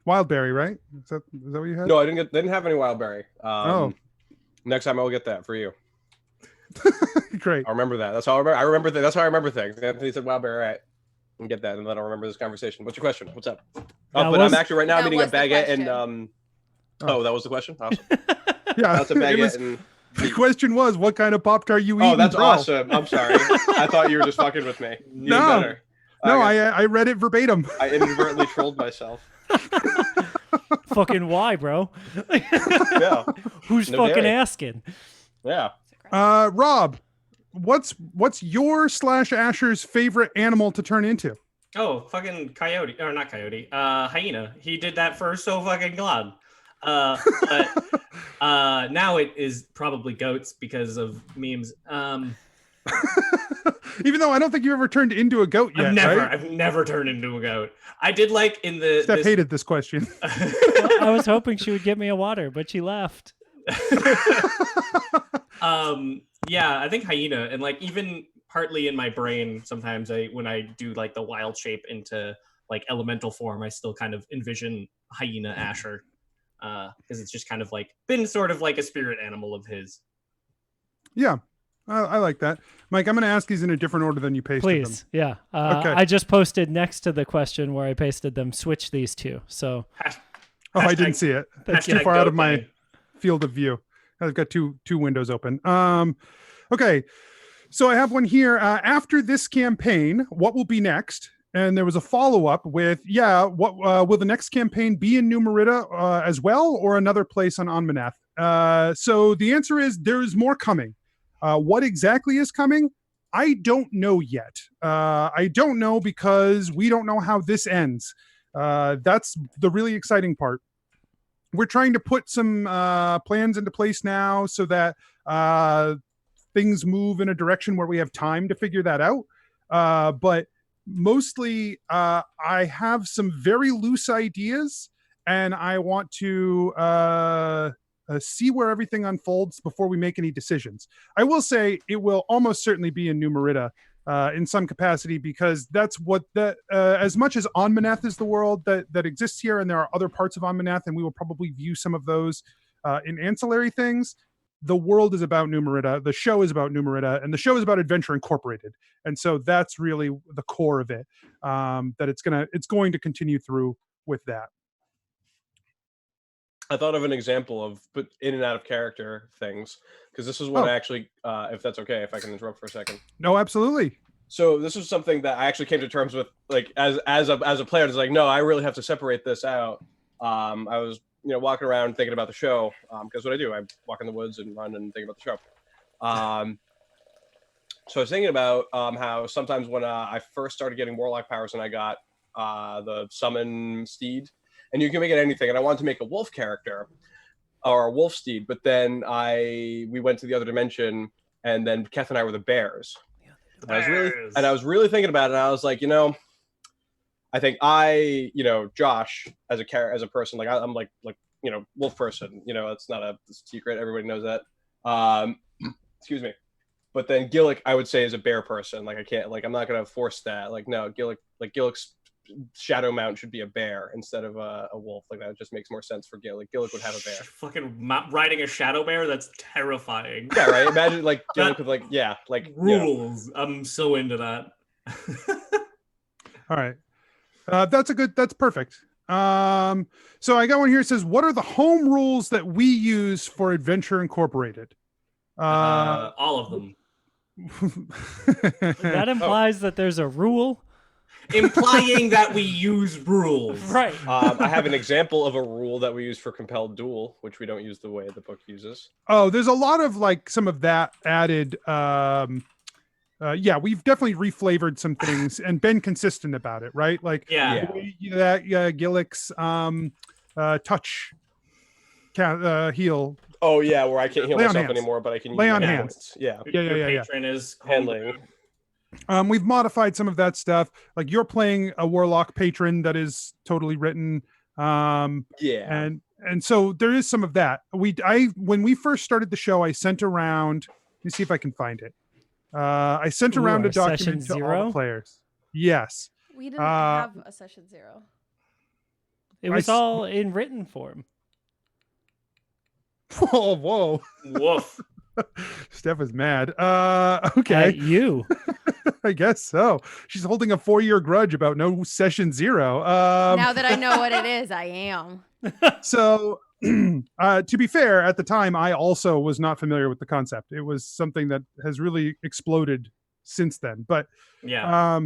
Wild berry, right? Is that what you had? No, I didn't have any wild berry. Next time I will get that for you. Great. I remember that. That's how I remember. That's how I remember things. Anthony said wild berry. All right. And get that, and then I'll remember this conversation. What's your question? What's up? But I'm actually right now That eating a was the baguette question. and Oh, that was the question. Awesome. Yeah, That's a baguette and. the question was, what kind of Pop-Tart are you eating? Oh, that's bro? awesome. I'm sorry. I thought you were just fucking with me. Even No. better. No, I read it verbatim. I inadvertently trolled myself. Fucking why, bro? Yeah. Who's No fucking dairy. asking? Yeah. Rob, what's your / Asher's favorite animal to turn into? Oh, fucking coyote, or not coyote, hyena. He did that for so fucking glad. But now it is probably goats because of memes. Even though I don't think you ever turned into a goat yet, right? I've never turned into a goat. I did like in the. Steph hated this question. Well, I was hoping she would get me a water, but she left. Yeah, I think hyena, and like even partly in my brain, sometimes when I do like the wild shape into like elemental form, I still kind of envision hyena Asher, because it's just kind of like been sort of like a spirit animal of his. Yeah, I like that. Mike, I'm going to ask these in a different order than you pasted Please, them. yeah. Okay. I just posted next to the question where I pasted them. Switch these two. So Oh, I didn't see it. It's too Hashtag far out of goat my day. field of view. I've got two windows open. Okay, so I have one here. After this campaign, what will be next? And there was a follow-up with, what will the next campaign be in New Merida as well, or another place on Anmanath? So the answer is there is more coming. What exactly is coming? I don't know yet. I don't know because we don't know how this ends. That's the really exciting part. We're trying to put some plans into place now so that things move in a direction where we have time to figure that out. But mostly, I have some very loose ideas, and I want to see where everything unfolds before we make any decisions. I will say it will almost certainly be in New Merida in some capacity, because that's what as much as Anmanath is the world that exists here, and there are other parts of Anmanath, and we will probably view some of those in ancillary things. The world is about New Merida. The show is about New Merida, and the show is about Adventure Incorporated. And so that's really the core of it. That it's going to continue through with that. I thought of an example of put in and out of character things, because this is what I actually, if that's okay, if I can interrupt for a second. No, absolutely. So this is something that I actually came to terms with, like as a player. It's like, no, I really have to separate this out. I was walking around thinking about the show, because what I do, I walk in the woods and run and think about the show. So I was thinking about how sometimes when I first started getting warlock powers and I got the summon steed, and you can make it anything, and I wanted to make a wolf character or a wolf steed, but then we went to the other dimension, and then Keth and I were the bears. I was really thinking about it, and I was like, I think Josh as a person, like I'm like wolf person, it's not a secret, everybody knows that. Excuse me. But then Gillick, I would say, is a bear person. Like I can't, like I'm not gonna force that. Like no, Gillick's shadow mount should be a bear instead of a wolf. Like that just makes more sense for Gillick. Gillick would have a bear. Fucking riding a shadow bear? That's terrifying. Yeah, right. Imagine like Gillick with rules. I'm so into that. All right. That's perfect. So I got one here. It says, what are the home rules that we use for Adventure Incorporated? All of them. That implies that there's a rule. Implying that we use rules. Right. I have an example of a rule that we use for compelled duel, which we don't use the way the book uses. Oh, there's a lot of like some of that added. Yeah, we've definitely reflavored some things and been consistent about it, right? Like Yeah. the way that Gillick's touch heal. Oh yeah, where I can't heal Lay on myself hands. anymore, but I can Lay use on my hands. points. Yeah. Your patron is Handling. We've modified some of that stuff. Like you're playing a warlock patron that is totally written. Yeah. And so there is some of that. When we first started the show, I sent around. Let me see if I can find it. I sent around our a document session to all zero? the players. Yes. We didn't have a session 0. It was I s- all in written form. Whoa. Woof. Steph is mad. Okay. At you. I guess so. She's holding a 4-year grudge about no session 0. Now that I know what it is, I am. So to be fair, at the time, I also was not familiar with the concept. It was something that has really exploded since then. But Yeah.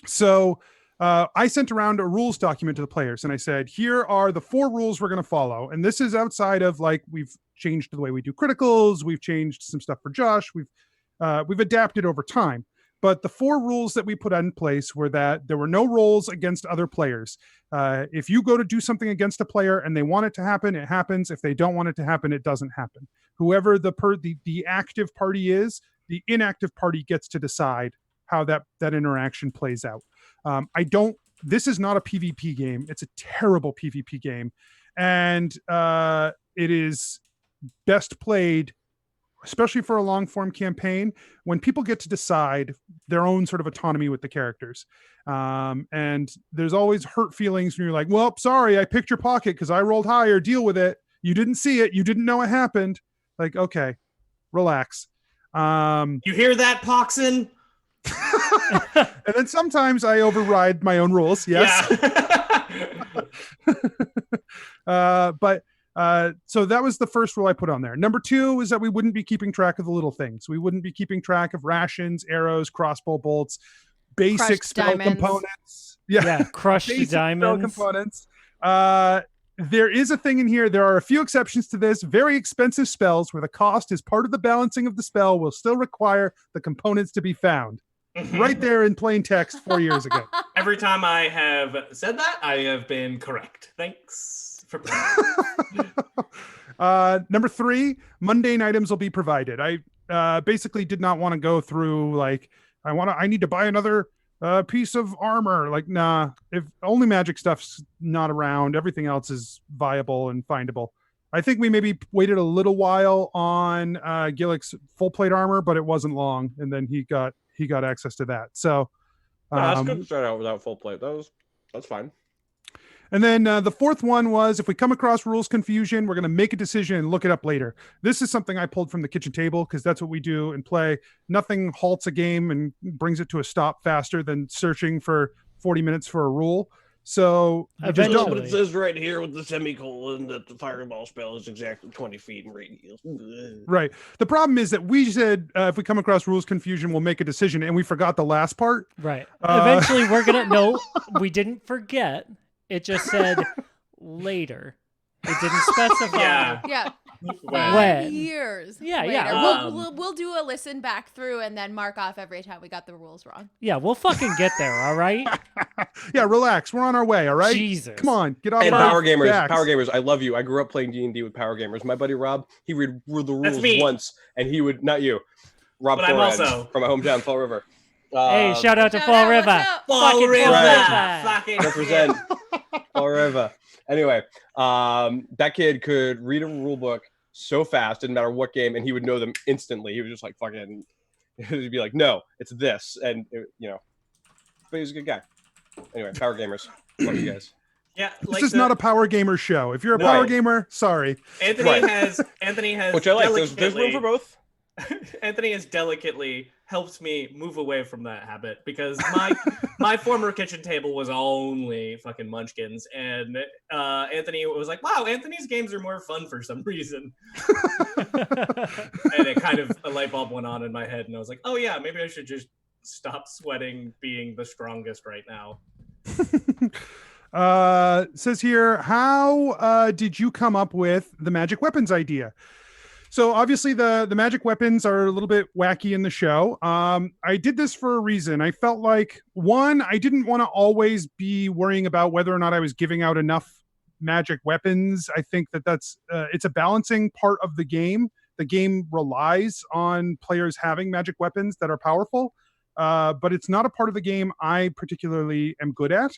so I sent around a rules document to the players and I said, here are the 4 rules we're going to follow. And this is outside of like, we've changed the way we do criticals. We've changed some stuff for Josh. We've adapted over time. But the 4 rules that we put in place were that there were no rolls against other players. If you go to do something against a player and they want it to happen, it happens. If they don't want it to happen, it doesn't happen. Whoever the active party is, the inactive party gets to decide how that interaction plays out. This is not a PvP game. It's a terrible PvP game. And it is best played, especially for a long form campaign, when people get to decide their own sort of autonomy with the characters. And there's always hurt feelings when you're like, well, sorry, I picked your pocket because I rolled higher, deal with it. You didn't see it. You didn't know it happened. Like, okay, relax. You hear that, Poxon? And then sometimes I override my own rules. Yes. Yeah. So that was the first rule I put on there. Number 2 is that we wouldn't be keeping track of the little things. We wouldn't be keeping track of rations, arrows, crossbow bolts, basic Crushed spell diamonds. components. Yeah, crushed Basic spell diamonds. components. There is a thing in here. There are a few exceptions to this. Very expensive spells where the cost is part of the balancing of the spell will still require the components to be found. Right there in plain text 4 years ago. Every time I have said that, I have been correct. Thanks for Number 3, mundane items will be provided. I basically did not want to go through like I need to buy another piece of armor. Like, nah, if only magic stuff's not around, everything else is viable and findable. I think we maybe waited a little while on Gillick's full plate armor, but it wasn't long, and then he got access to that. So That's good to start out without full plate. That's fine. And then the 4th one was, if we come across rules confusion, we're going to make a decision and look it up later. This is something I pulled from the kitchen table because that's what we do in play. Nothing halts a game and brings it to a stop faster than searching for 40 minutes for a rule. So you just don't. Eventually. But it says right here with the semicolon that the fireball spell is exactly 20 feet in radius. Right. The problem is that we said if we come across rules confusion, we'll make a decision, and we forgot the last part. Right. Eventually, we're gonna. No, we didn't forget. It just said later. It didn't specify. Yeah. Yeah. When? Years. Yeah, later. yeah. We'll do a listen back through and then mark off every time we got the rules wrong. Yeah, we'll fucking get there. All right. Yeah, relax. We're on our way. All right. Jesus. Come on, get off And our Power Gamers, backs. Power Gamers, I love you. I grew up playing D&D with Power Gamers. My buddy Rob, he read the That's rules me. once, and he would, not you, Rob But I'm Flores also- from my hometown, Fall River. Hey, shout out to Shout Fall out, River. what's up? Fall Fucking River. Fall Right. River. Fucking represent Fall River. Anyway, that kid could read a rule book so fast, didn't matter what game, and he would know them instantly. He was just like fucking, he'd be like, no, it's this, and but he was a good guy. Anyway, Power Gamers, love you guys. Yeah, This is not a Power Gamer show. If you're a No. Power Gamer, sorry. Anthony Right. has Which I like. There's room delicately- for both. Anthony has delicately helped me move away from that habit because my former kitchen table was only fucking Munchkins, and Anthony was like, "Wow, Anthony's games are more fun for some reason." And it kind of a light bulb went on in my head, and I was like, "Oh yeah, maybe I should just stop sweating being the strongest right now." Says here, how did you come up with the magic weapons idea? So obviously the magic weapons are a little bit wacky in the show. I did this for a reason. I felt like, one, I didn't want to always be worrying about whether or not I was giving out enough magic weapons. I think that that's it's a balancing part of the game. The game relies on players having magic weapons that are powerful, but it's not a part of the game I particularly am good at.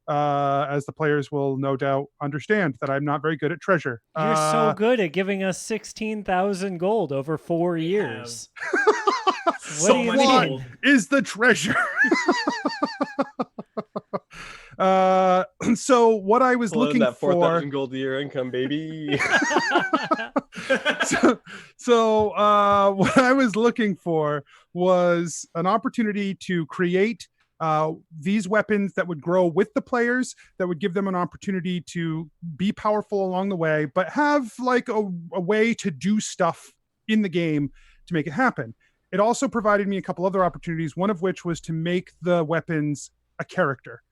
As the players will no doubt understand that I'm not very good at treasure. You're so good at giving us 16,000 gold over 4 years. What So do you much mean? gold. Is the treasure. So what I was Pulling looking that for, 4,000 gold a year income, baby. so what I was looking for was an opportunity to create these weapons that would grow with the players, that would give them an opportunity to be powerful along the way, but have like a way to do stuff in the game to make it happen. It also provided me a couple other opportunities, one of which was to make the weapons a character,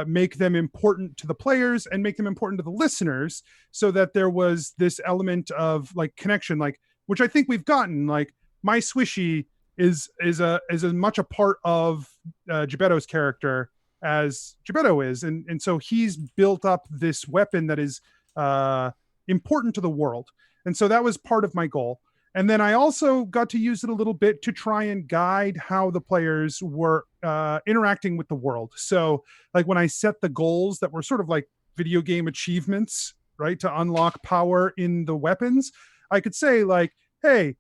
make them important to the players and make them important to the listeners, so that there was this element of like connection, like, which I think we've gotten. Like, my Swishy is as much a part of Gebetto's character as Gebetto is, and so he's built up this weapon that is important to the world, and so that was part of my goal. And then I also got to use it a little bit to try and guide how the players were interacting with the world. So like when I set the goals that were sort of like video game achievements, right, to unlock power in the weapons, I could say like, hey,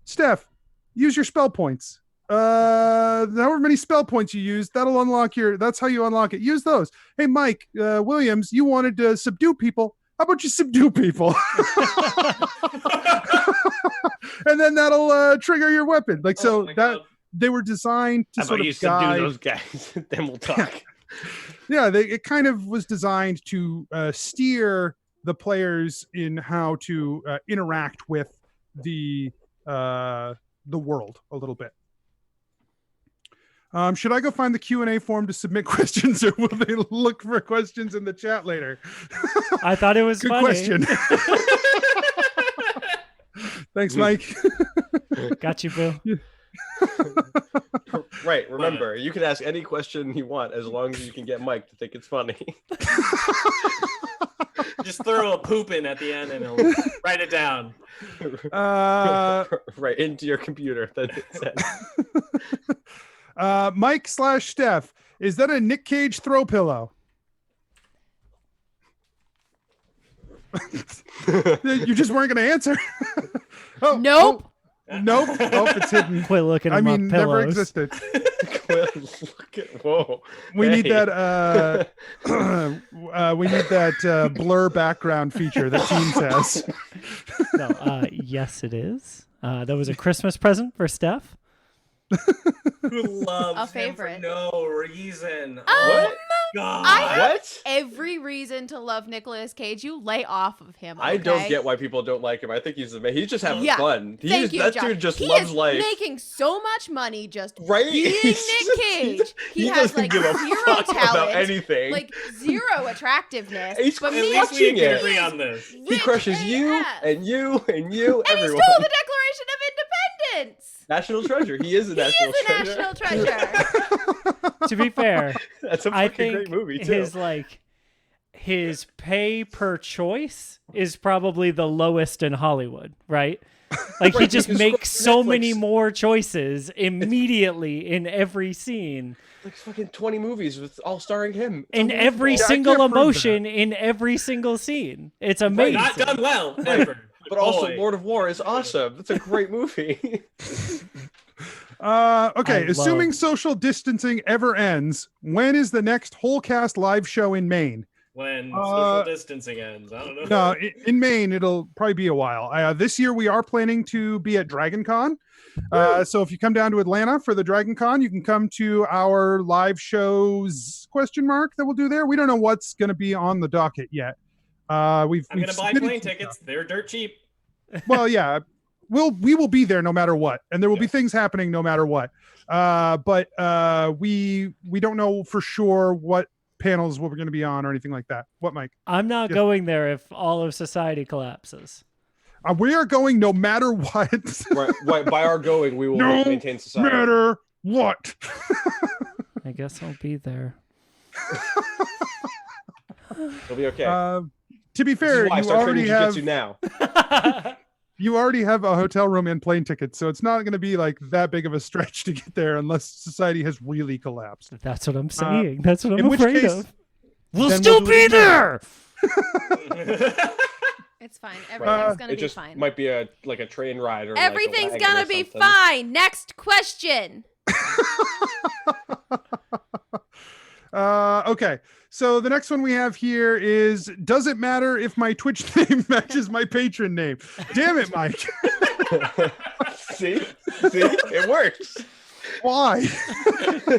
Steph, use your spell points. However many spell points you use, that'll unlock that's how you unlock it. Use those. Hey, Mike Williams, you wanted to subdue people. How about you subdue people? And then that'll trigger your weapon. Like, so my that God. they were designed to How sort about you of subdue guide. those guys? Then we'll talk. Yeah, it kind of was designed to steer the players in how to interact with the world a little bit. Should I go find the Q&A form to submit questions, or will they look for questions in the chat later? I thought it was Good funny. question. Thanks, Mike. Got you, Boo. Right. Remember, you can ask any question you want as long as you can get Mike to think it's funny. Just throw a poop in at the end and he'll write it down. Right into your computer. Then it says. Mike/Steph, is that a Nick Cage throw pillow? You just weren't going to answer. Nope. Nope. Oh, it's hidden. Quit looking I him mean, up never pillows. existed. Look at, whoa. We need Hey. that. We need that blur background feature that Teams has. No, yes, it is. That was a Christmas present for Steph. Who loves A him favorite. for no reason? What? God. I have What? every reason to love Nicolas Cage. You lay off of him. I don't okay? get why people don't like him. I think he's amazing. He's just having Yeah. fun. Thank you, That Josh. dude just he loves is life. making so much money just Right? being Nick Cage. He has doesn't like give a zero fuck about talent, anything. like zero attractiveness. He's but At man, least we crushing can it. agree on this. He crushes you AF. and you and you, And he everyone. stole the Declaration of Independence. National treasure. He is a He national is a treasure. national treasure. To be fair, That's a I fucking think great movie too. his pay per choice is probably the lowest in Hollywood, right? Like he Right, just because makes so Netflix- many more choices immediately in every scene, Like fucking 20 movies with all starring him. It's in every unbelievable. I single can't prove emotion, in every single scene. It's amazing. Not done well, ever. But also, Boy. Lord of War is awesome. That's a great movie. Okay, I assuming love- social distancing ever ends, when is the next whole cast live show in Maine? when social distancing ends. I don't know. No, in Maine, it'll probably be a while. This year, we are planning to be at Dragon Con. So if you come down to Atlanta for the Dragon Con, you can come to our live shows ? That we'll do there. We don't know what's going to be on the docket yet. I'm going to buy plane tickets. They're dirt cheap. Well, yeah, we will be there no matter what, and there will be things happening no matter what. But we don't know for sure what panels we're going to be on or anything like that. What, Mike? I'm not going there if all of society collapses. We are going no matter what. Right. By our going, we will maintain society. No matter what. I guess I'll be there. It'll be okay. To be fair, you already have now. You already have a hotel room and plane tickets, so it's not going to be like that big of a stretch to get there unless society has really collapsed. That's what I'm saying. That's what I'm in which afraid case, of. We'll still be there. It's fine. Everything's gonna it be just fine. might be a train ride or Everything's like a wagon gonna or be something. fine. Next question. Okay, so the next one we have here is: does it matter if my Twitch name matches my patron name? Damn it, Mike! See, it works. Why?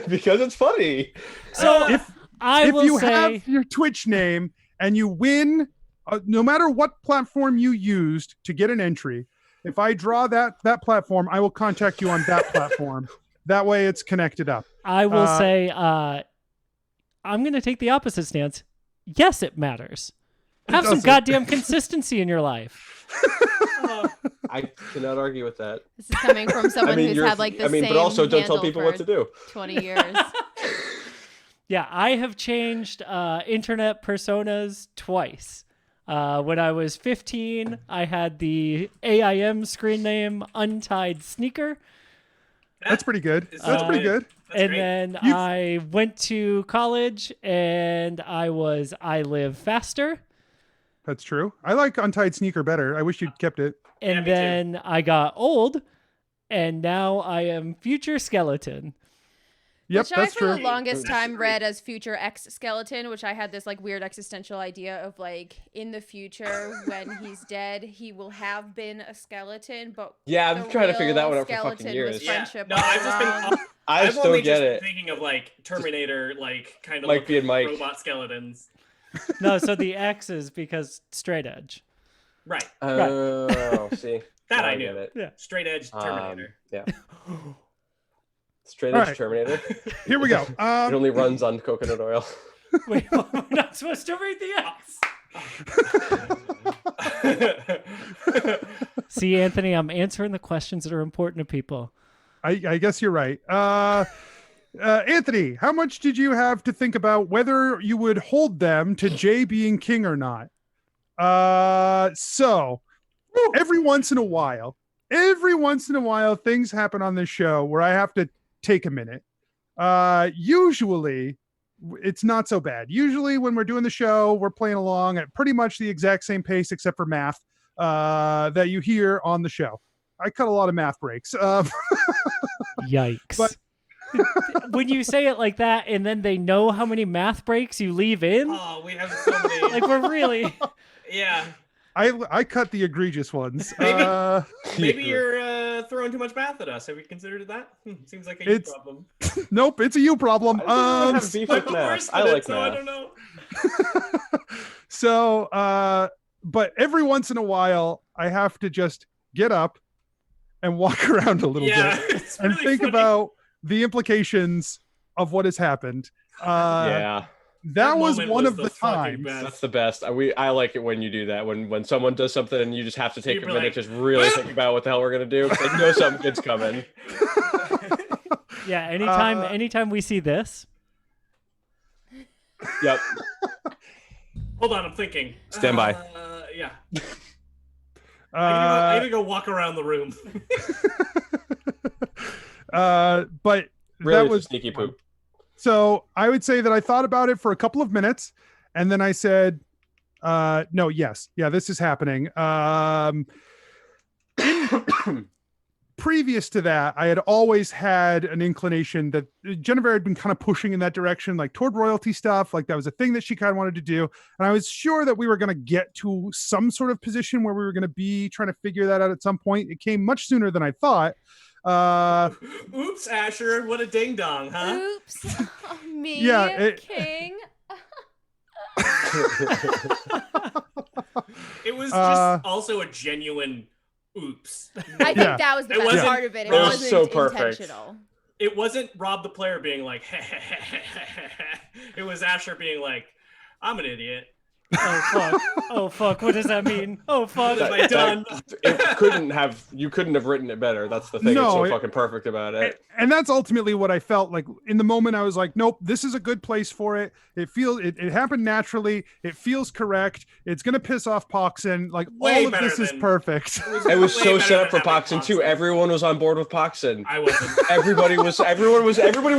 Because it's funny. So if I will you say, have your Twitch name and you win, no matter what platform you used to get an entry, if I draw that platform, I will contact you on that platform. That way, it's connected up. I will say, I'm going to take the opposite stance. Yes, it matters. Have some goddamn consistency in your life. I cannot argue with that. This is coming from someone who's had like the same but also don't tell handle people for what to do. 20 years. Yeah, I have changed internet personas twice. When I was 15, I had the AIM screen name Untied Sneaker. That's pretty good. That's pretty good. And then I went to college and I Live Faster. That's true. I like Untied Sneaker better. I wish you'd kept it. And then I got old and now I am Future Skeleton. Yep, which I, that's for true. the longest time, read as Future X Skeleton, which I had this like weird existential idea of like in the future when he's dead, he will have been a skeleton. But yeah, I'm trying to figure that one out for fucking years. Friendship no, I've just been. I still only get just it. Thinking of like Terminator, like kind of Mike like being Mike. robot skeletons. No, so the X is because straight edge. Right. Oh, see. That Now I knew. get it. Yeah. Straight edge Terminator. Yeah. Straight edge right. Terminator. Here we go. It only runs on coconut oil. Wait, we're not supposed to read the X. See, Anthony, I'm answering the questions that are important to people. I guess you're right. Anthony, how much did you have to think about whether you would hold them to Jay being king or not? So every once in a while, things happen on this show where I have to take a minute. Usually it's not so bad. Usually when we're doing the show, we're playing along at pretty much the exact same pace, except for math, that you hear on the show. I cut a lot of math breaks. Yikes. But when you say it like that and then they know how many math breaks you leave in, Oh, we have so many. like we're really... Yeah. I cut the egregious ones. Maybe you're throwing too much math at us. Have you considered that? Seems like a you It's- problem. Nope, it's a you problem. I have beef with I'm math. worse I than like it, so I math. don't know. So, but every once in a while, I have to just get up and walk around a little Yeah, bit it's and really think funny. about the implications of what has happened. Yeah, That was moment one was of the the fucking times. best. that's the best. I like it when you do that. When someone does something and you just have to take You'd a be minute, like, just really think about what the hell we're gonna do. 'Cause I know something good's coming. Yeah, anytime we see this, Yep. Hold on, I'm thinking. Stand by. Yeah. I Uh, need to go walk around the room. but Really, that it's a was sneaky poop. So I would say that I thought about it for a couple of minutes, and then I said, "No, yes, yeah, this is happening." previous to that, I had always had an inclination that Jennifer had been kind of pushing in that direction, like toward royalty stuff. Like that was a thing that she kind of wanted to do. And I was sure that we were going to get to some sort of position where we were going to be trying to figure that out at some point. It came much sooner than I thought. Oops, Asher, what a ding dong, huh? Oops. Me, Yeah, King. It was just also a genuine oops. I think Yeah. that was the It best wasn't- part of it. It it was wasn't so perfect. intentional. It wasn't Rob the player being like, it was Asher being like, I'm an idiot. Oh fuck! Oh fuck! What does that mean? Oh fuck! What have I done? You couldn't have written it better. That's the thing. No, it's so it- fucking perfect about it. And that's ultimately what I felt like in the moment. I was like, nope, this is a good place for it. It happened naturally. It feels correct. It's going to piss off Poxon. Like Way all of better this is than- perfect. It was way so better set up than for having Poxon too. Poxon. Everyone was on board with Poxon. I wasn't. Everybody was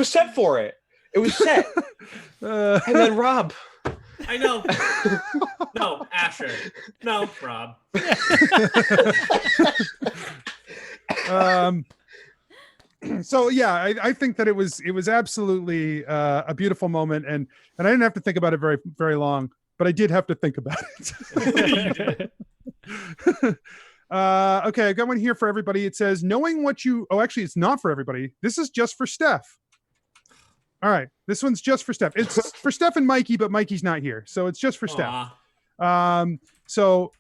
set for it. It was set. And then Rob. I know. No, Asher. No, Rob. So yeah, I think that it was absolutely a beautiful moment, and I didn't have to think about it very, very long, but I did have to think about it. Okay, I got one here for everybody. It says, knowing what you, oh, actually it's not for everybody. This is just for Steph. All right, this one's just for Steph. It's for Steph and Mikey, but Mikey's not here, so it's just for Steph. Aw. So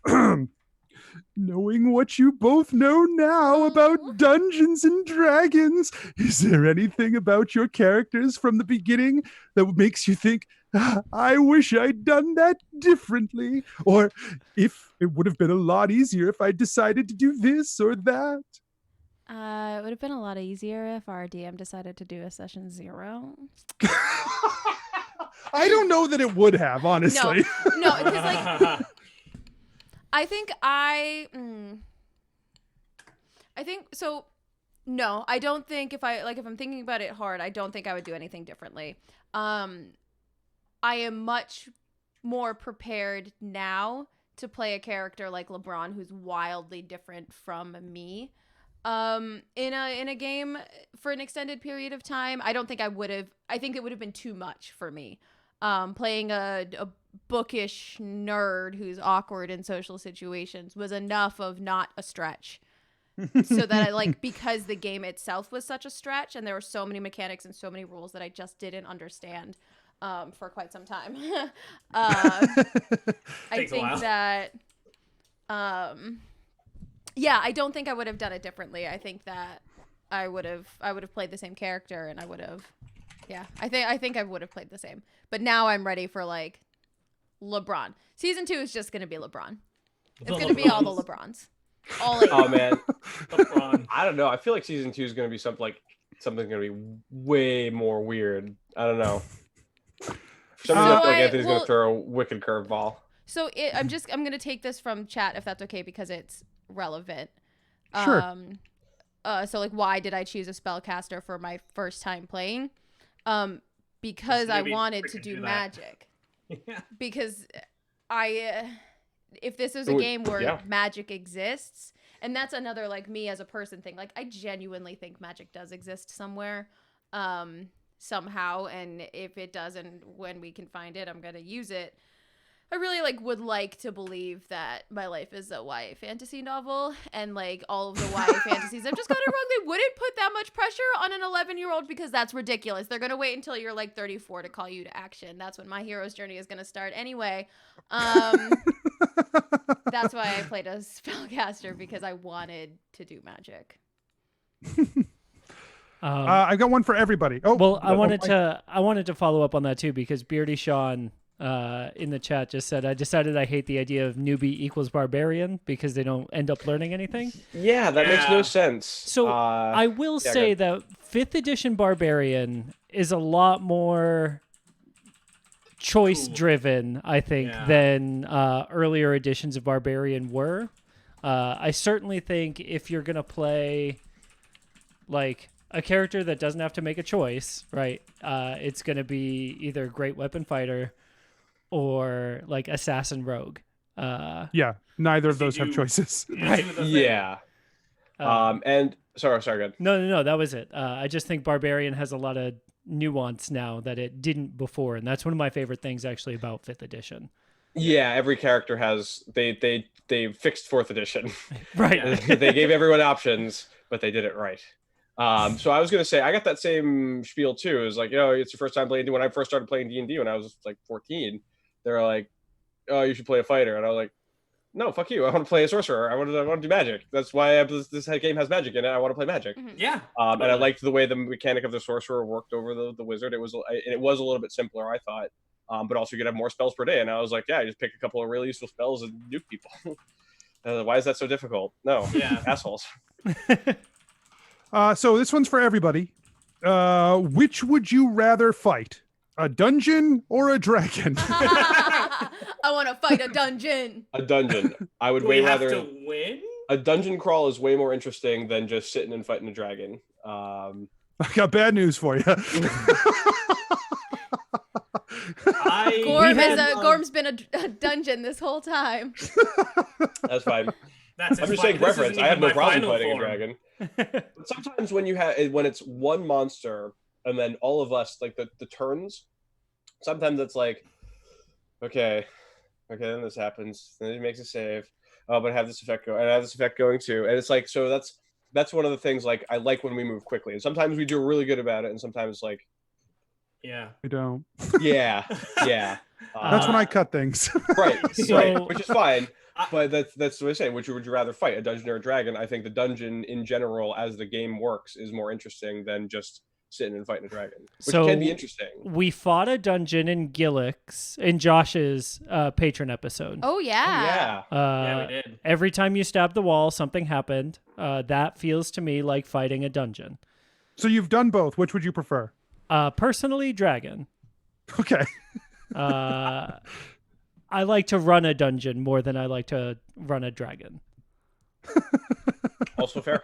knowing what you both know now about Dungeons and Dragons, is there anything about your characters from the beginning that makes you think, I wish I'd done that differently? Or if it would have been a lot easier if I decided to do this or that? It would have been a lot easier if our DM decided to do a session 0. I don't know that it would have, honestly. No, because like I think so. No, I don't think if I'm thinking about it hard, I don't think I would do anything differently. I am much more prepared now to play a character like LeBron, who's wildly different from me. In a game for an extended period of time, I don't think I would have. I think it would have been too much for me. Playing a bookish nerd who's awkward in social situations was enough of not a stretch. So that because the game itself was such a stretch and there were so many mechanics and so many rules that I just didn't understand for quite some time. I Takes a think while. that yeah, I don't think I would have done it differently. I think that I would have played the same character, and I would have, yeah. I think I would have played the same. But now I'm ready for like LeBron. Season 2 is just gonna be LeBron. It's gonna be all the LeBrons. All 8. Oh man, LeBron. I don't know. I feel like season 2 is going to be something's going to be way more weird. I don't know. For some reason, I feel like Anthony's going to throw a wicked curveball. So I'm gonna take this from chat if that's okay because it's relevant. Sure. So like, why did I choose a spellcaster for my first time playing? Because I Maybe wanted we to could do do that. magic. Yeah. Because if this is a It would- game where yeah. magic exists, and that's another like me as a person thing. Like I genuinely think magic does exist somewhere, somehow, and if it doesn't, when we can find it, I'm gonna use it. I really would like to believe that my life is a YA fantasy novel, and like all of the YA fantasies I've just got it wrong. They wouldn't put that much pressure on an 11-year-old because that's ridiculous. They're gonna wait until you're like 34 to call you to action. That's when my hero's journey is gonna start anyway. That's why I played a spellcaster, because I wanted to do magic. I got one for everybody. Oh, Well, I wanted Mike. to follow up on that too, because Beardy Sean in the chat just said, I decided I hate the idea of newbie equals barbarian because they don't end up learning anything. Yeah, that makes no Yeah. sense. So I will yeah, say that 5th edition barbarian is a lot more choice driven, I think, Yeah. than earlier editions of barbarian were. I certainly think if you're going to play like a character that doesn't have to make a choice, right? It's going to be either great weapon fighter or like assassin rogue. Yeah, neither of If you those have do- choices. You do the thing. Yeah. And sorry, good. No, that was it. I just think Barbarian has a lot of nuance now that it didn't before, and that's one of my favorite things actually about 5th edition. Yeah, every character has they fixed 4th edition. Right. They gave everyone options, but they did it right. So I was gonna say I got that same spiel too. It was like, it's your first time playing. When I first started playing D&D when I was like 14, they were like, oh, you should play a fighter, and I was like, no, fuck you. I want to play a sorcerer. I want to do magic. That's why this game has magic in it. I want to play magic. Yeah. And I liked the way the mechanic of the sorcerer worked over the wizard. It was a little bit simpler, I thought. But also you could have more spells per day. And I was like, yeah, you just pick a couple of really useful spells and nuke people. Why is that so difficult? No, Yeah. assholes. So this one's for everybody. Which would you rather fight? A dungeon or a dragon? I want to fight a dungeon. A dungeon. I would Do way we have rather. to win? A dungeon crawl is way more interesting than just sitting and fighting a dragon. I got bad news for you. Gorm's been a dungeon this whole time. That's fine. That's I'm just fine. saying This reference. isn't I have even no my problem final fighting form. a dragon. But sometimes when it's one monster and then all of us, like the turns, sometimes it's like, okay, then this happens. Then he makes a save. Oh, but I have this effect go, and I have this effect going too. And it's like, so that's one of the things like I like when we move quickly. And sometimes we do really good about it, and sometimes like, Yeah. I don't. yeah. That's when I cut things. Right, So- which is fine. But that's what I say. Which would you rather fight, a dungeon or a dragon? I think the dungeon in general, as the game works, is more interesting than just sitting and fighting a dragon, which So- can be interesting. We fought a dungeon in Gillick's in Josh's patron episode. Oh yeah. Yeah, we did. Every time you stabbed the wall, something happened. That feels to me like fighting a dungeon. So you've done both. Which would you prefer? Personally, dragon. Okay. I like to run a dungeon more than I like to run a dragon. Also fair.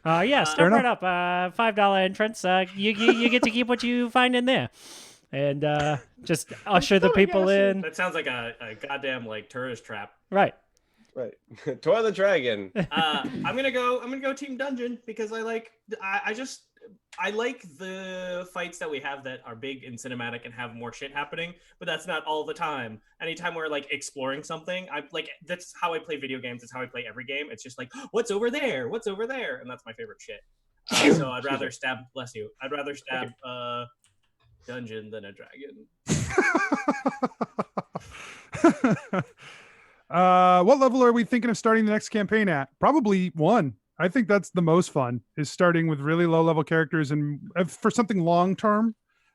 Yeah, start right up. $5 entrance. You get to keep what you find in there, and just usher the people in. That sounds like a goddamn like tourist trap. Right. Right. Toy the dragon. I'm gonna go Team Dungeon because I like the fights that we have that are big and cinematic and have more shit happening, but that's not all the time. Anytime we're like exploring something, I like that's how I play video games. It's how I play every game. It's just like, what's over there? What's over there? And that's my favorite shit. So I'd rather stab. Bless you. I'd rather stab dungeon than a dragon. What level are we thinking of starting the next campaign at? Probably 1. I think that's the most fun, is starting with really low level characters, and for something long term.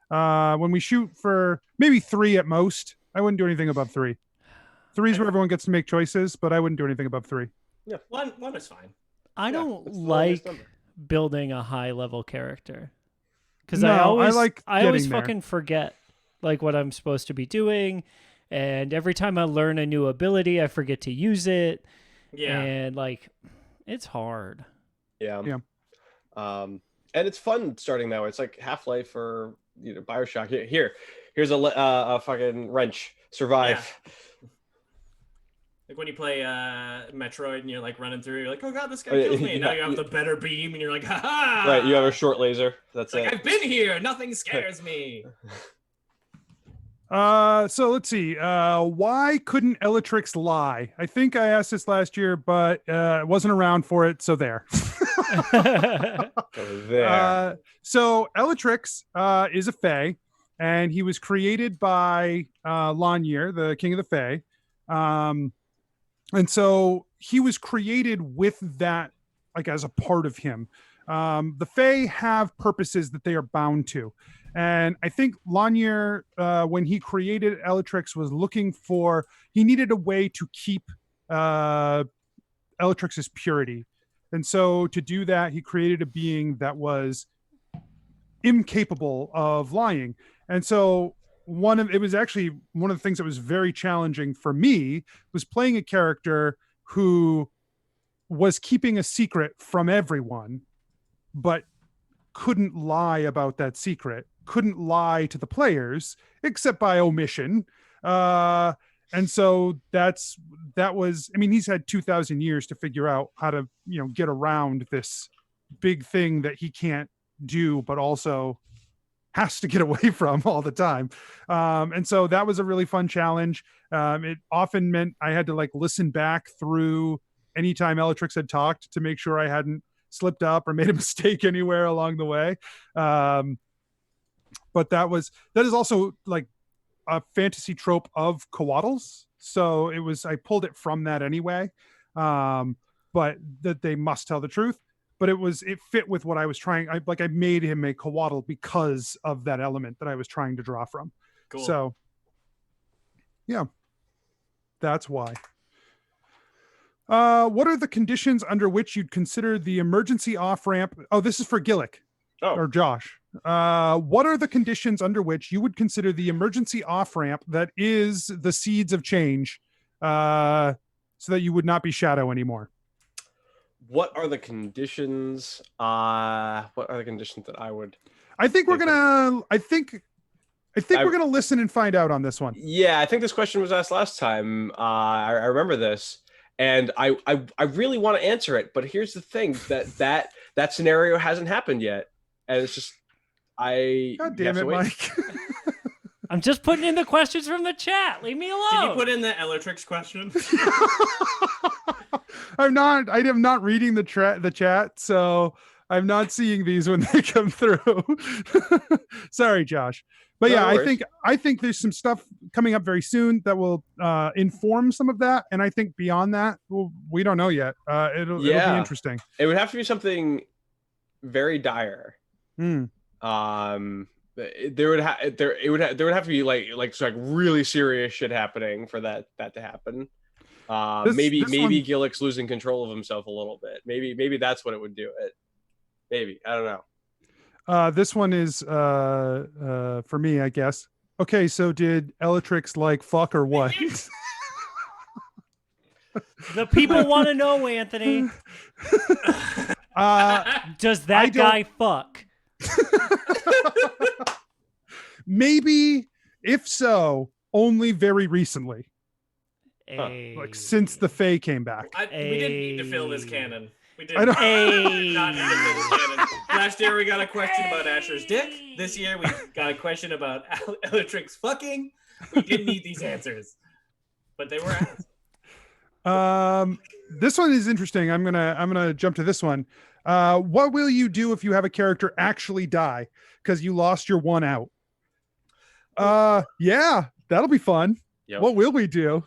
When we shoot for maybe 3 at most, I wouldn't do anything above 3. 3 is where everyone gets to make choices, but I wouldn't do anything above 3. Yeah, one is fine. I Yeah, don't it's the lowest like number. building a high level character because No, I always like I always getting there. fucking forget like what I'm supposed to be doing, and every time I learn a new ability, I forget to use it. Yeah. And like, it's hard. Yeah. Yeah. And it's fun starting that way. It's like Half-Life or BioShock. Here's a fucking wrench. Survive. Like when you play Metroid and you're like running through, you're like, oh god, this guy Oh, yeah, kills me. And now yeah. you have the better beam and you're like, ha ha. Right. You have a short laser. That's It's like, it. I've been here. Nothing scares me. So let's see. Why couldn't Elatrix lie? I think I asked this last year, but wasn't around for it. So there. Over there. So Elatrix is a Fae, and he was created by Lanier, the king of the Fae. And so he was created with that, like, as a part of him. The Fae have purposes that they are bound to. And I think Lanier, when he created Elatrix, was looking for, he needed a way to keep Elatrix's purity. And so to do that, he created a being that was incapable of lying. And so it was actually one of the things that was very challenging for me was playing a character who was keeping a secret from everyone, but couldn't lie about that secret, couldn't lie to the players except by omission. And so that's that was, I mean, he's had 2,000 years to figure out how to, get around this big thing that he can't do, but also has to get away from all the time. And so that was a really fun challenge. It often meant I had to like listen back through anytime Elatrix had talked to make sure I hadn't slipped up or made a mistake anywhere along the way. But that is also like a fantasy trope of coatls. So I pulled it from that anyway. But that they must tell the truth. But it fit with what I was trying. I made him a coatl because of that element that I was trying to draw from. Cool. So yeah, that's why. What are the conditions under which you'd consider the emergency off-ramp? Oh, this is for Gillick or Josh. What are the conditions under which you would consider the emergency off-ramp that is the seeds of change, so that you would not be Shadow anymore? What are the conditions? What are the conditions that I would? I think we're gonna. I think we're gonna listen and find out on this one. Yeah, I think this question was asked last time. I remember this, and I really want to answer it, but here's the thing: that scenario hasn't happened yet, and it's just God damn it, Mike. I'm just putting in the questions from the chat. Leave me alone. Did you put in the Elatrix question? I am not reading the chat, so I'm not seeing these when they come through. Sorry, Josh. But No yeah, worries. I think there's some stuff coming up very soon that will inform some of that, and I think beyond that, we don't know yet. It'll be interesting. It would have to be something very dire. Hmm. There would have to be like really serious shit happening for that to happen. Maybe Gillick's losing control of himself a little bit. Maybe that's what it would do it. Maybe, I don't know. This one is for me, I guess. Okay, so did Elatrix like fuck or what? The people want to know, Anthony. Does that guy fuck? Maybe, if so, only very recently. Like since the Fae came back. We didn't need to fill this canon. We did I not don't- need to fill this canon. Last year we got a question about Asher's dick. This year we got a question about Elatrix fucking. We didn't need these answers, but they were asked. This one is interesting. I'm gonna jump to this one. What will you do if you have a character actually die because you lost your one out? Yeah, that'll be fun. Yep. What will we do?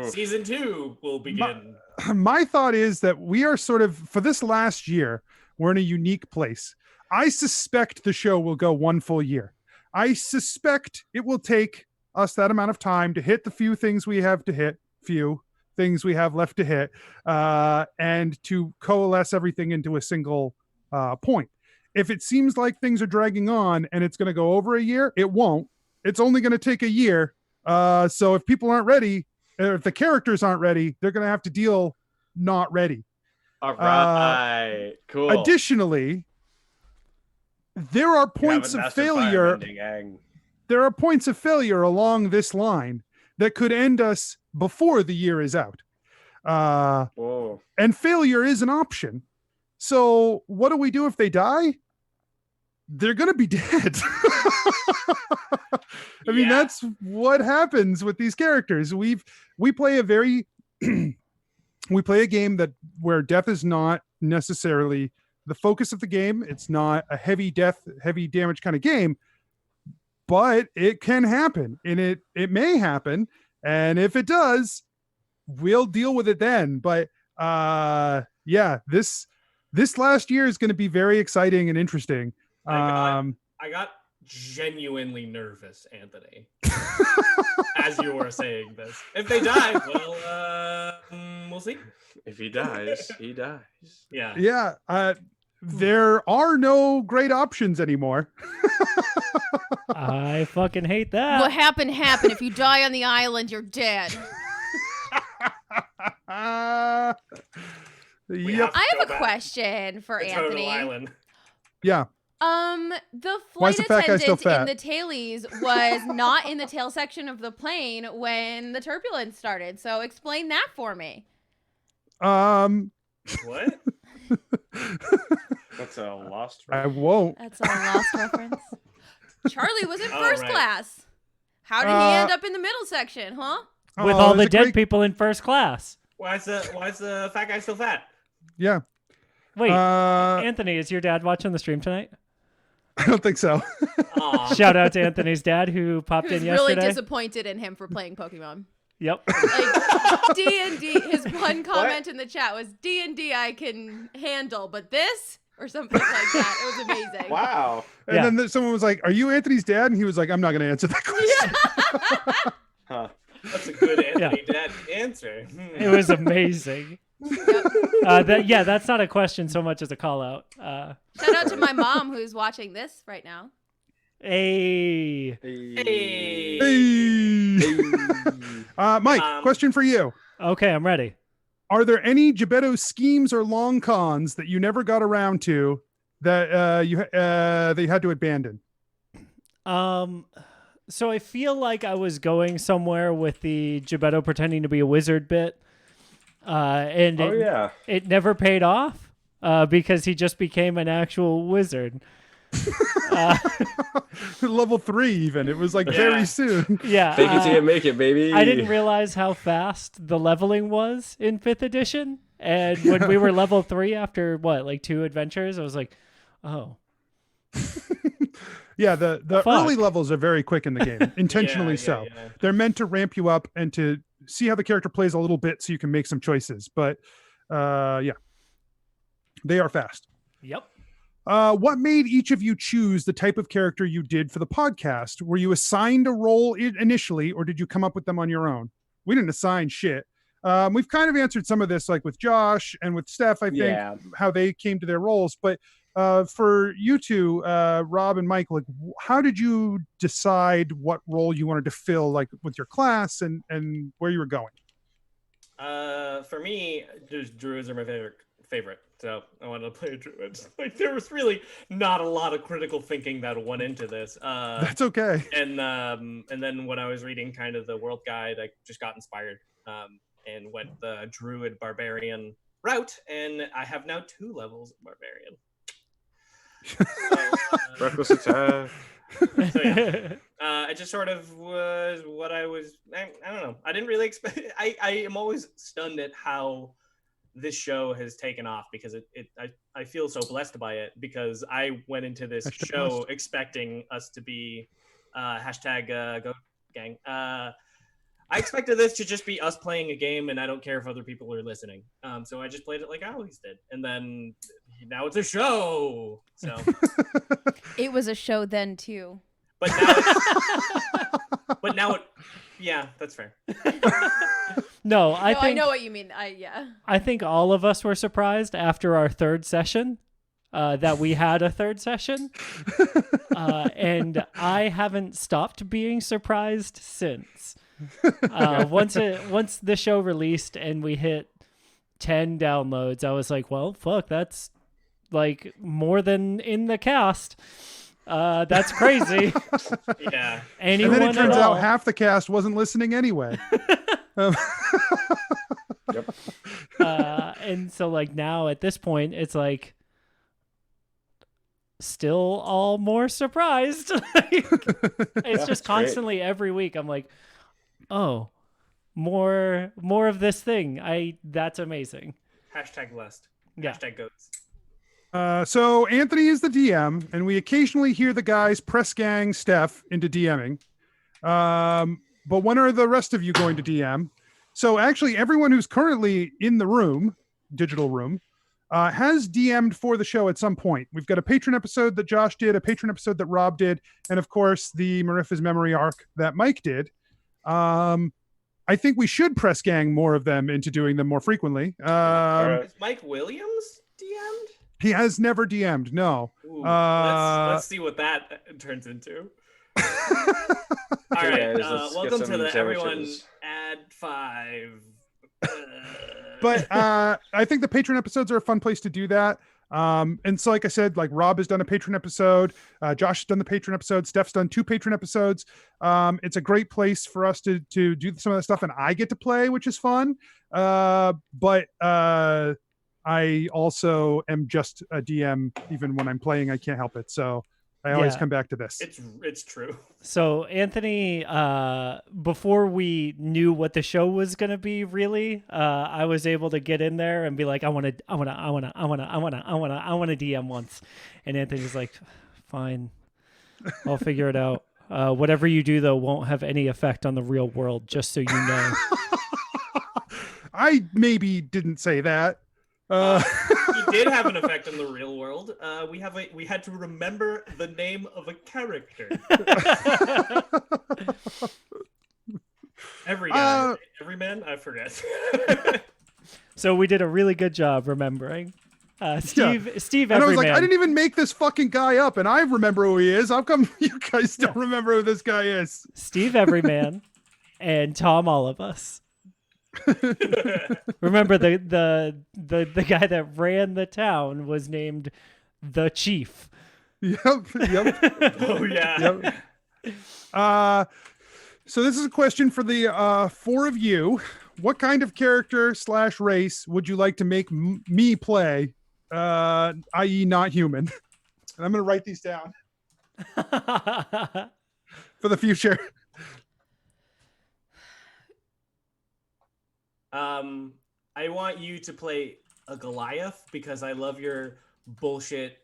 Season 2 will begin. My thought is that we are sort of, for this last year, we're in a unique place. I suspect the show will go one full year. I suspect it will take us that amount of time to hit the few things we have to hit, left to hit, and to coalesce everything into a single point. If it seems like things are dragging on and it's going to go over a year, it won't. It's only going to take a year. So if people aren't ready, or if the characters aren't ready, they're going to have to deal not ready. All right, cool. Additionally, there are points of failure. There are points of failure along this line that could end us before the year is out. Whoa. And failure is an option. So what do we do if they die? They're going to be dead. I mean, that's what happens with these characters. We play a very we play a game where death is not necessarily the focus of the game. It's not a heavy damage kind of game, but it can happen, and it may happen. And if it does, we'll deal with it then. But yeah, this last year is going to be very exciting and interesting. I got genuinely nervous, Anthony, as you were saying this. If they die, well, we'll see. If he dies, he dies. Yeah. Yeah. There are no great options anymore. I fucking hate that. What happened. If you die on the island, you're dead. We Yep. have to I go have a back question for to Total Anthony. Island. Yeah. The Why is flight the fat guy still attendant in fat? the tailies was not in the tail section of the plane when the turbulence started. So explain that for me. What? That's a lost. I won't. That's a lost reference. Charlie was in Oh, first right. class. How did he end up in the middle section, huh? With Oh, all the there's a dead great- people in first class. Why is the fat guy still fat? Yeah. Wait, Uh, Anthony, is your dad watching the stream tonight? I don't think so. Aw. Shout out to Anthony's dad who popped Who's in really yesterday. disappointed in him for playing Pokemon. Yep. Like D&D, his one comment in the chat was D&D I can handle, but this or something like that. It was amazing. Wow. And Yeah. then someone was like, "Are you Anthony's dad?" And he was like, "I'm not going to answer that question." Huh. That's a good Anthony Dad answer. It was amazing. That's not a question so much as a call out. Shout out to my mom who's watching this right now. Hey. Hey. Hey. Mike, question for you. Okay, I'm ready. Are there any Gebetto schemes or long cons that you never got around to that you had to abandon? So I feel like I was going somewhere with the Gebetto pretending to be a wizard bit. And Oh yeah. it never paid off because he just became an actual wizard. Level 3 even. It was like Yeah. very soon. Yeah. Fake it till you make it, baby. I didn't realize how fast the leveling was in 5th edition. And when we were level 3 after like 2 adventures, I was like, oh. Yeah, the Fuck. early levels are very quick in the game, intentionally Yeah, so. yeah. They're meant to ramp you up and to see how the character plays a little bit so you can make some choices. But yeah, they are fast. Yep. What made each of you choose the type of character you did for the podcast? Were you assigned a role initially, or did you come up with them on your own? We didn't assign shit. We've kind of answered some of this, like with Josh and with Steph, I think, Yeah. how they came to their roles. But for you two, Rob and Mike, like, how did you decide what role you wanted to fill, like with your class and where you were going? For me, just druids are my favorite. So I wanted to play a druid. Like there was really not a lot of critical thinking that went into this. That's okay. And then when I was reading kind of the world guide, I just got inspired and went the druid barbarian route, and I have now 2 levels of barbarian. So, Reckless attack. so yeah, it just sort of was what I was. I don't know. I didn't really expect. I am always stunned at how this show has taken off because I feel so blessed by it because I went into this Hashtag show blessed. expecting us to be hashtag Go Gang. I expected this to just be us playing a game, and I don't care if other people are listening. So I just played it like I always did, and then now it's a show. So, It was a show then too. but now it, yeah, that's fair. No, I know what you mean. I think all of us were surprised after our 3rd session that we had a 3rd session. And I haven't stopped being surprised since. Once the show released and we hit 10 downloads, I was like, well, fuck, that's like more than in the cast. That's crazy. Yeah. Anyone And then it turns at all. out half the cast wasn't listening anyway. And so like now at this point, it's like still all more surprised. It's just constantly every week. I'm like, oh, more of this thing. That's amazing. Hashtag blessed. Yeah. Hashtag goats. So Anthony is the DM, and we occasionally hear the guys press gang Steph into DMing. But when are the rest of you going to DM? So actually, everyone who's currently in the room, digital room, has DM'd for the show at some point. We've got a patron episode that Josh did, a patron episode that Rob did, and of course the Marifa's Memory arc that Mike did. I think we should press gang more of them into doing them more frequently. Is Mike Williams DM'd? He has never DM'd, no. Ooh, let's see what that turns into. All right, Yeah, let's get welcome to some the everyone sandwiches. add 5 But I think the Patreon episodes are a fun place to do that. And so, like I said, like Rob has done a Patreon episode, Josh has done the Patreon episode, Steph's done 2 Patreon episodes. It's a great place for us to do some of that stuff, and I get to play, which is fun. But I also am just a DM. Even when I'm playing, I can't help it. So I always Yeah. come back to this. It's true. So Anthony, before we knew what the show was gonna be, really, I was able to get in there and be like, I want to DM once, and Anthony's like, fine, I'll figure it out. Whatever you do though won't have any effect on the real world, just so you know. I maybe didn't say that. He did have an effect on the real world. We had to remember the name of a character. Every man, I forget. So we did a really good job remembering. Steve And I was Everyman. like, I didn't even make this fucking guy up, and I remember who he is. How come you guys don't remember who this guy is? Steve Everyman and Tom All of Us. Remember the guy that ran the town was named the Chief. Yep. Oh yeah. Yep. So this is a question for the 4 of you. What kind of character / race would you like to make me play, i.e. not human? And I'm going to write these down for the future. I want you to play a Goliath because I love your bullshit.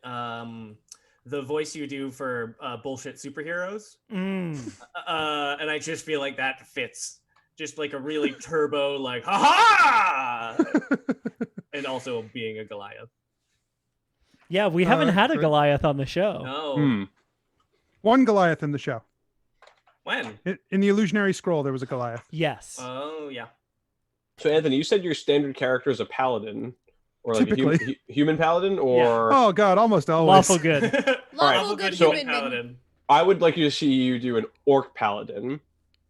The voice you do for bullshit superheroes, and I just feel like that fits. Just like a really turbo, like ha ha, and also being a Goliath. Yeah, we haven't had a great. Goliath on the show. No, One Goliath in the show. when? In the Illusionary Scroll, there was a Goliath. Yes. Oh yeah. So Anthony, you said your standard character is a paladin, or like a Typically. human paladin, or Oh God, almost always. Lawful good. Lawful good so- human. paladin. I would like you to see you do an orc paladin.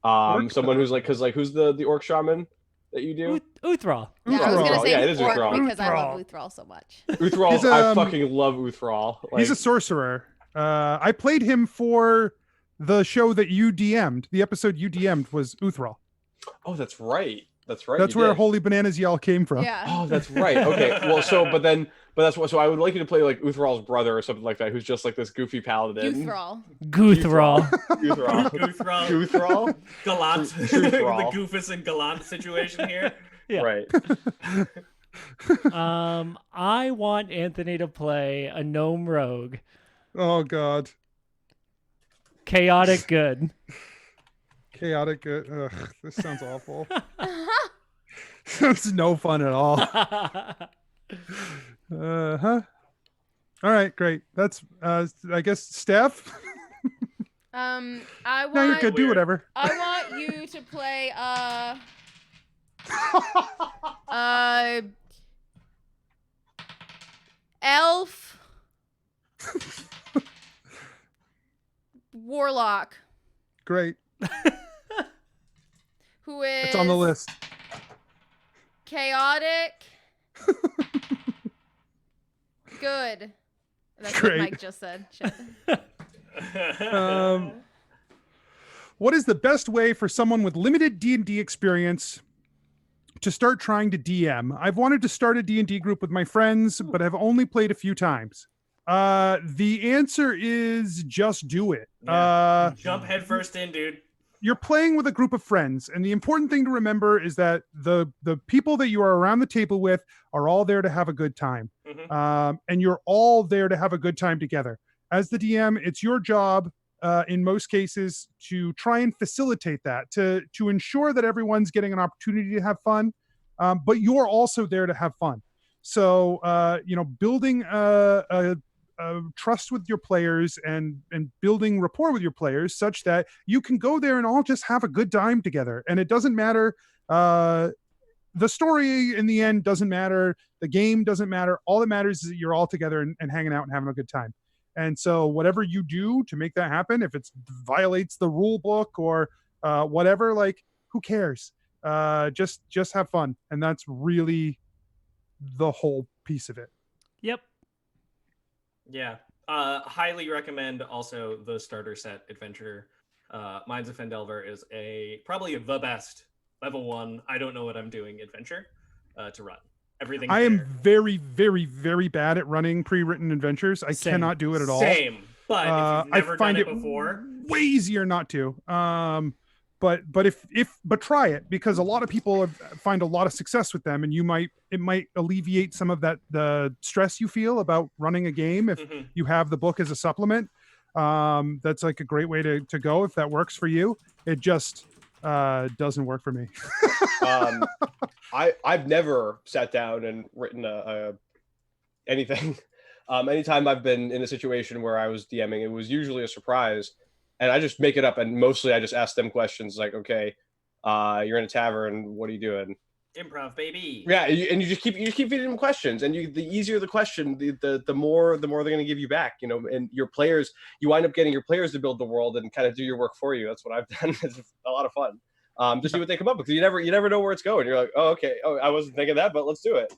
Someone who's like, because like, who's the orc shaman that you do? Uthral. Yeah, I was gonna Uthral. say Yeah, it is orc Uthral. because I love Uthral so much. Uthral, He's, I fucking love Uthral. Like, He's a sorcerer. I played him for the show that you DM'd. The episode you DM'd was Uthral. oh, that's right. That's right. That's you where did. Holy Bananas Y'all came from. Yeah. Oh, that's right. Okay. Well, but that's what. So I would like you to play like Uthral's brother or something like that, who's just like this goofy paladin. Uthral. Guthral. Uthral. Guthral. Uthral. Gallant. the Truthral. Goofus and Gallant situation here. Yeah. Right. I want Anthony to play a gnome rogue. Oh God. Chaotic good. Chaotic. Ugh, this sounds awful. Sounds no fun at all. Huh. All right, great. That's I guess Steph. I want. No, you're good. Do Weird. whatever. I want you to play elf warlock Great. who is It's on the list. chaotic good. That's Great. what Mike just said. Shit. What is the best way for someone with limited D&D experience to start trying to DM? I've wanted to start a D&D group with my friends, but have only played a few times. The answer is just do it. Yeah. Jump headfirst in, dude. You're playing with a group of friends, and the important thing to remember is that the people that you are around the table with are all there to have a good time. And you're all there to have a good time together. As the DM, it's your job in most cases to try and facilitate that, to ensure that everyone's getting an opportunity to have fun, but you're also there to have fun. So building a trust with your players and building rapport with your players such that you can go there and all just have a good time together. And it doesn't matter. The story in the end doesn't matter. The game doesn't matter. All that matters is that you're all together and hanging out and having a good time. And so whatever you do to make that happen, if it violates the rule book or whatever, like, who cares? just have fun, and that's really the whole piece of it. Yep. Yeah. Highly recommend also the starter set adventure. Mines of Fendelver is probably the best level 1. I don't know what I'm doing adventure to run. Everything. I am very, very, very bad at running pre-written adventures. I Same. cannot do it at all. Same. But if you've never I find done it it before, way easier not to. But try it, because a lot of people find a lot of success with them, and it might alleviate some of the stress you feel about running a game if Mhm. you have the book as a supplement. That's like a great way to go if that works for you. It just doesn't work for me. I've never sat down and written anything. Anytime I've been in a situation where I was DMing, it was usually a surprise, and I just make it up. And mostly, I just ask them questions like, "Okay, you're in a tavern. What are you doing?" improv, baby. Yeah, and you just keep feeding them questions, and the easier the question, the more they're going to give you back. You know, and your players, you wind up getting your players to build the world and kind of do your work for you. That's what I've done. It's a lot of fun. To see what they come up with, because you never know where it's going. You're like, oh, okay, I wasn't thinking that, but let's do it.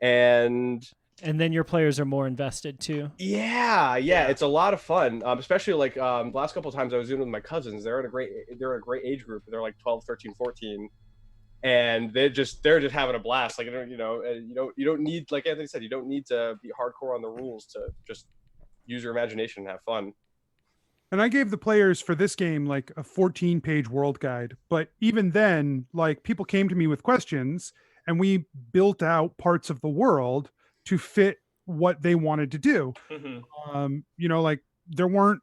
And then your players are more invested too. yeah, it's a lot of fun. Especially like the last couple of times I was doing it with my cousins. They're in a great age group. They're like 12, 13, 14. And they're just having a blast. Like, you don't need, like Anthony said, you don't need to be hardcore on the rules to just use your imagination and have fun. And I gave the players for this game like a 14-page world guide. But even then, like, people came to me with questions, and we built out parts of the world to fit what they wanted to do. Mm-hmm. Like, there weren't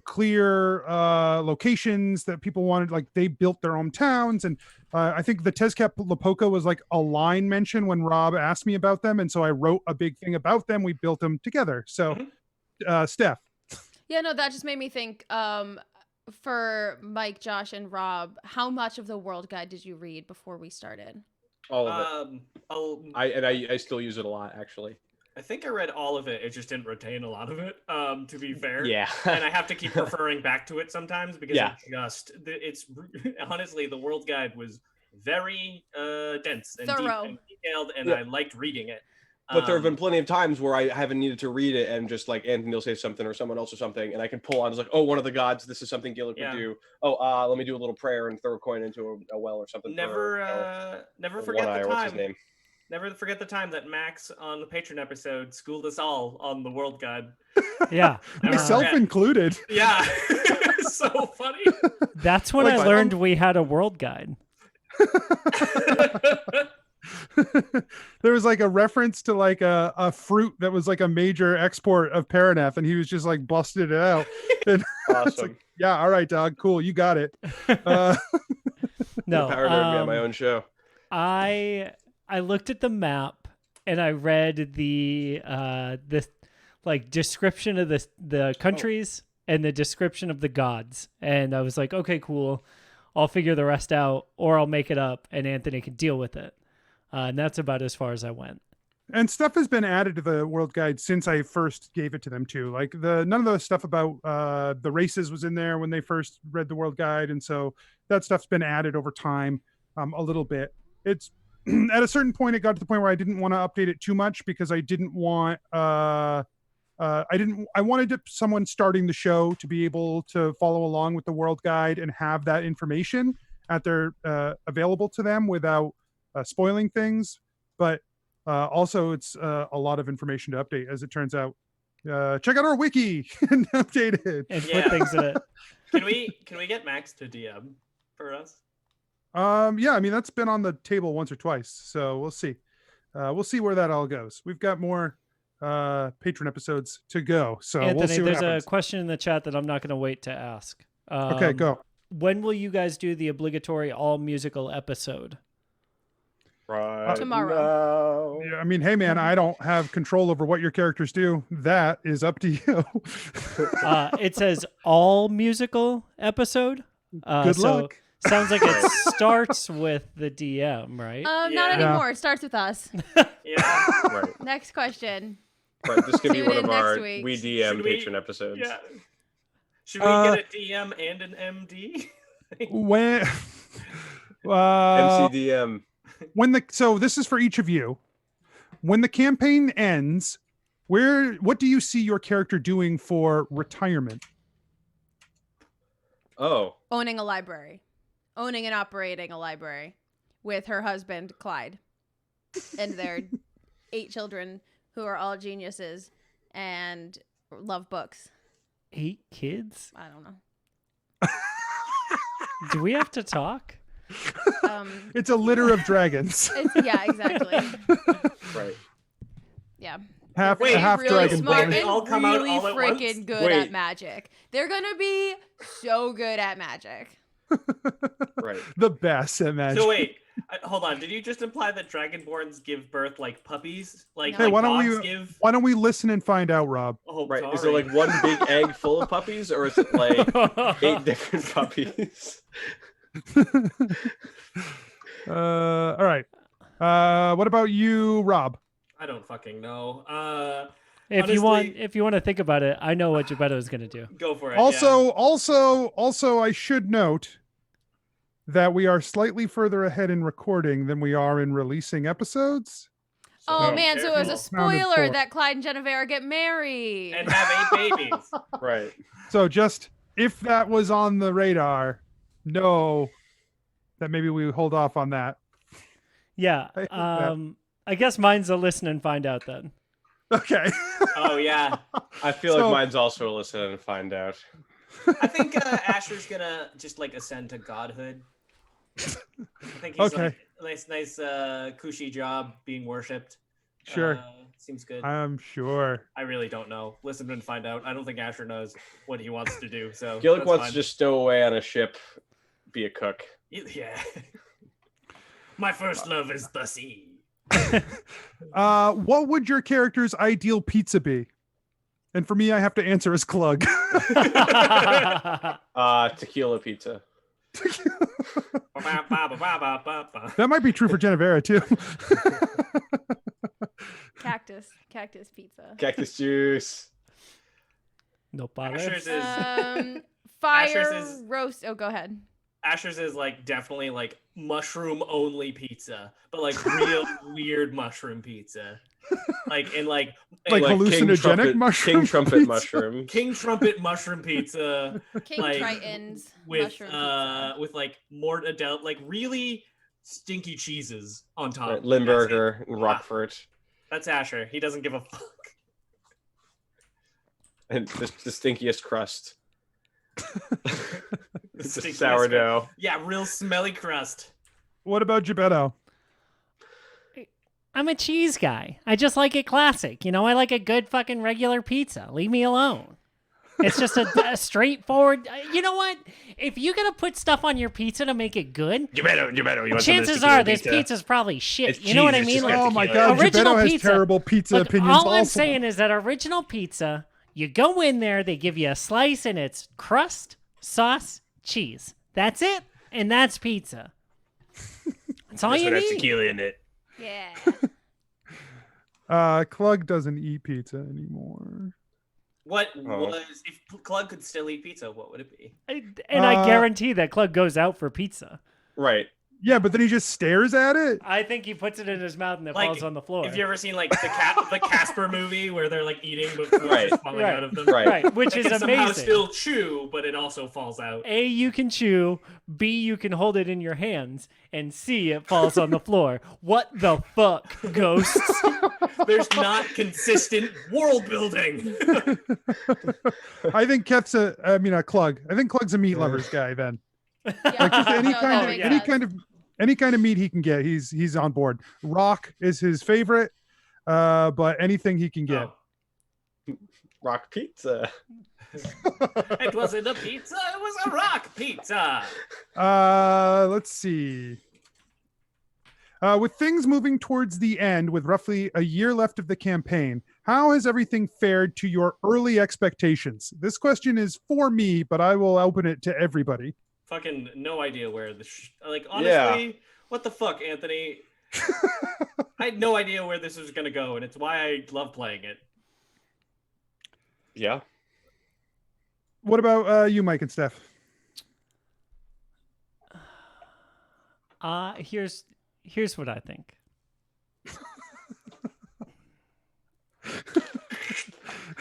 clear locations that people wanted. Like, they built their own towns. And I think the Tezcap Lapoka was like a line mention when Rob asked me about them. And so I wrote a big thing about them. We built them together. So, Steph. Yeah, no, that just made me think, for Mike, Josh, and Rob, how much of the world guide did you read before we started? All of it. I still use it a lot, actually. I think I read all of it. It just didn't retain a lot of it, to be fair. Yeah. And I have to keep referring back to it sometimes because Yeah. it's honestly, the world guide was very dense and Thorough. deep and detailed, and Yeah. I liked reading it. But there have been plenty of times where I haven't needed to read it, and just like Anthony will say something or someone else or something, and I can pull on. It's like, oh, one of the gods. This is something Gillick would do. Oh, let me do a little prayer and throw a coin into a well or something. Never forget One-Eye, the or what's his time. name? Never forget the time that Max on the Patreon episode schooled us all on the world guide. Yeah. Myself included. Yeah. It's so funny. That's when I learned we had a world guide. There was like a reference to like a fruit that was like a major export of Paraneth, and he was just like busted it out. And Awesome. like, yeah, all right, dog, cool, you got it. No, Power nerd me on my own show. I looked at the map and I read the like description of the countries and the description of the gods, and I was like, okay, cool, I'll figure the rest out, or I'll make it up, and Anthony can deal with it. And that's about as far as I went. And stuff has been added to the world guide since I first gave it to them too. Like none of the stuff about the races was in there when they first read the world guide, and so that stuff's been added over time a little bit. It's at a certain point it got to the point where I didn't want to update it too much because I didn't want I wanted someone starting the show to be able to follow along with the world guide and have that information at their available to them without spoiling things. But also it's a lot of information to update, as it turns out. Check out our wiki and update it and put things in it. Can we get Max to DM for us? Yeah, I mean, that's been on the table once or twice, so we'll see where that all goes. We've got more patron episodes to go, so Anthony, we'll see what there's happens. a question in the chat that I'm not going to wait to ask. Okay, go. When will you guys do the obligatory all musical episode? Right Tomorrow. now. Yeah, I mean, hey man, I don't have control over what your characters do. That is up to you. It says all musical episode. Good luck. Sounds like it starts with the DM, right? Not Yeah. anymore. It starts with us. Yeah. Right. Next question. Right. This could be Tune one in of next our week. We DM Should we- patron episodes. Yeah. Should we get a DM and an MD? when MCDM. So this is for each of you. When the campaign ends, what do you see your character doing for retirement? Oh. Owning a library. Owning and operating a library with her husband, Clyde, and their 8 children who are all geniuses and love books. 8 kids? I don't know. Do we have to talk? It's a litter of dragons. Yeah, exactly. Right. Yeah. half Wait, half really dragon smart born. They and all come out really all at once? freaking good Wait. at magic. They're gonna be so good at magic. Right. The best at magic. So wait, hold on. Did you just imply that dragonborns give birth like puppies? Like, No. Hey, like why don't dogs we give? why don't we listen and find out, Rob? Oh, Right. Is it sorry. like one big egg full of puppies, or is it like 8 different puppies? All right. What about you, Rob? I don't fucking know. If Honestly- you want to think about it, I know what Gebetto is going to do. Go for it. Also, I should note that we are slightly further ahead in recording than we are in releasing episodes. Oh be man, so it was a careful. Counted spoiler for. that Clyde and Genevieve get married. And have 8 babies. Right. So just if that was on the radar, know that maybe we hold off on that. Yeah. I think that- I guess mine's a listen and find out then. Okay. Oh yeah. I feel So- like mine's also a listen and find out. I think Asher's gonna just like ascend to godhood. I think he's Okay. like nice cushy job being worshipped. Sure. Seems good. I'm sure. I really don't know. Listen and find out. I don't think Asher knows what he wants to do. So Gillick that's wants fine. to just stow away on a ship, be a cook. Yeah. My first love is the sea. What would your character's ideal pizza be? And for me, I have to answer as Clug. Tequila pizza. That might be true for Genevera too. Cactus pizza. Cactus juice. No Asher's pares. is Fire Asher's is- roast. Oh, go ahead. Asher's is like definitely like mushroom only pizza, but like real weird mushroom pizza. Like in like Like like hallucinogenic mushroom King trumpet pizza? mushroom. King Trumpet mushroom pizza King Like, Triton's with mushroom pizza. with like mortadella, like really stinky cheeses on top. Right, Limburger and Rockford. That's Asher. He doesn't give a fuck. And the stinkiest crust. It's a Stinkiest sourdough. Yeah, real smelly crust. What about Gebetto? I'm a cheese guy. I just like it classic. You know, I like a good fucking regular pizza. Leave me alone. It's just a straightforward. You know what? If you're gonna put stuff on your pizza to make it good, You want chances are this pizza's probably shit. It's You know what I cheese, mean? it's Like, just Oh my tequila. God, Original Gebetto has pizza. terrible pizza look, opinions. all I'm also. saying is that original pizza, you go in there, they give you a slice, and it's crust, sauce, cheese. That's it, and that's pizza. That's all you need. in it. Yeah. Clug doesn't eat pizza anymore. What Oh. was if Clug could still eat pizza? What would it be? And I guarantee that Clug goes out for pizza. Right. Yeah, but then he just stares at it. I think he puts it in his mouth and it Like, falls on the floor. Have you ever seen like the Casper movie where they're like eating but food's Right. just falling Right. out of them? Right. Right, which They is can somehow amazing. still chew, but it also falls out. A, you can chew. B, you can hold it in your hands. And C, it falls on the floor. What the fuck, ghosts? There's not consistent world building. I think Clug. I think Clug's a meat lovers guy. Then Yeah. like just any No, that kind of makes sense. any kind of meat he can get, he's on board. Rock is his favorite, but anything he can get. Oh. Rock pizza. It wasn't a pizza, it was a rock pizza. Let's see. With things moving towards the end, with roughly a year left of the campaign, how has everything fared to your early expectations? This question is for me, but I will open it to everybody. Fucking no idea where like honestly, what the fuck, Anthony? I had no idea where this was gonna go, and it's why I love playing it. Yeah. What about you, Mike and Steph? Here's what I think.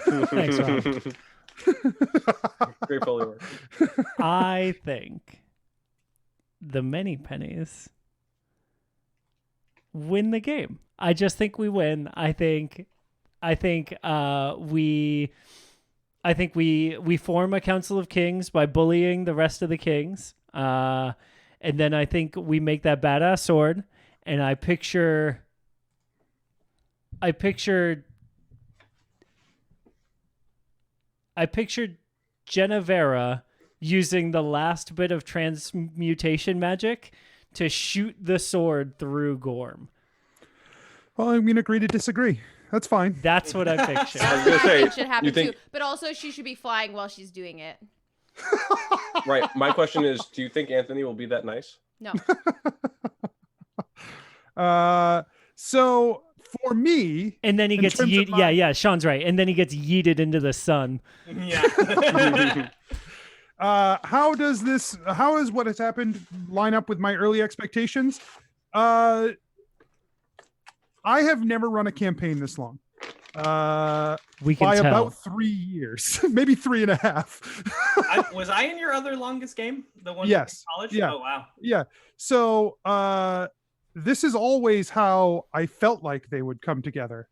Thanks, Rob. Great Foley work. I think the Many Pennies win the game. I just think we win. I think we form a Council of Kings by bullying the rest of the kings. And then I think we make that badass sword, and I pictured Genevera using the last bit of transmutation magic to shoot the sword through Gorm. Well, I'm going to agree to disagree. That's fine. That's what I pictured. I was gonna say, It should happen you think- too. But also, she should be flying while she's doing it. Right. My question is, do you think Anthony will be that nice? No. So for me, And then he In gets terms of yeeted. my- Yeah, Sean's right. And then he gets yeeted into the sun. Yeah. how is what has happened line up with my early expectations? I have never run a campaign this long. We can By tell. about 3 years, maybe 3.5. Was I in your other longest game? The one Yes. in college? Yeah. Oh wow. Yeah. So this is always how I felt like they would come together.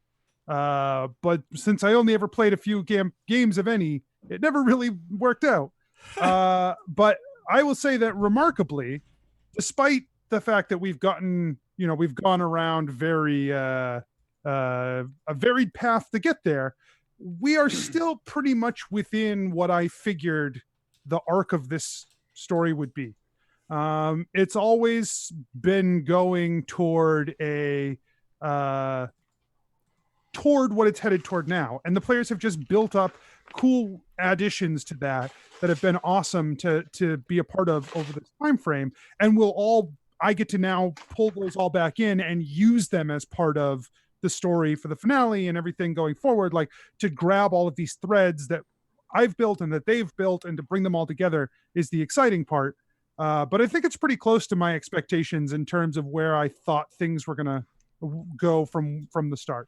But since I only ever played a few games of any, it never really worked out. But I will say that remarkably, despite the fact that we've gone around a varied path to get there, we are still pretty much within what I figured the arc of this story would be. It's always been going toward toward what it's headed toward now, and the players have just built up cool additions to that have been awesome to be a part of over this time frame, and I get to now pull those all back in and use them as part of the story for the finale and everything going forward, like to grab all of these threads that I've built and that they've built and to bring them all together is the exciting part. But I think it's pretty close to my expectations in terms of where I thought things were going to go from the start.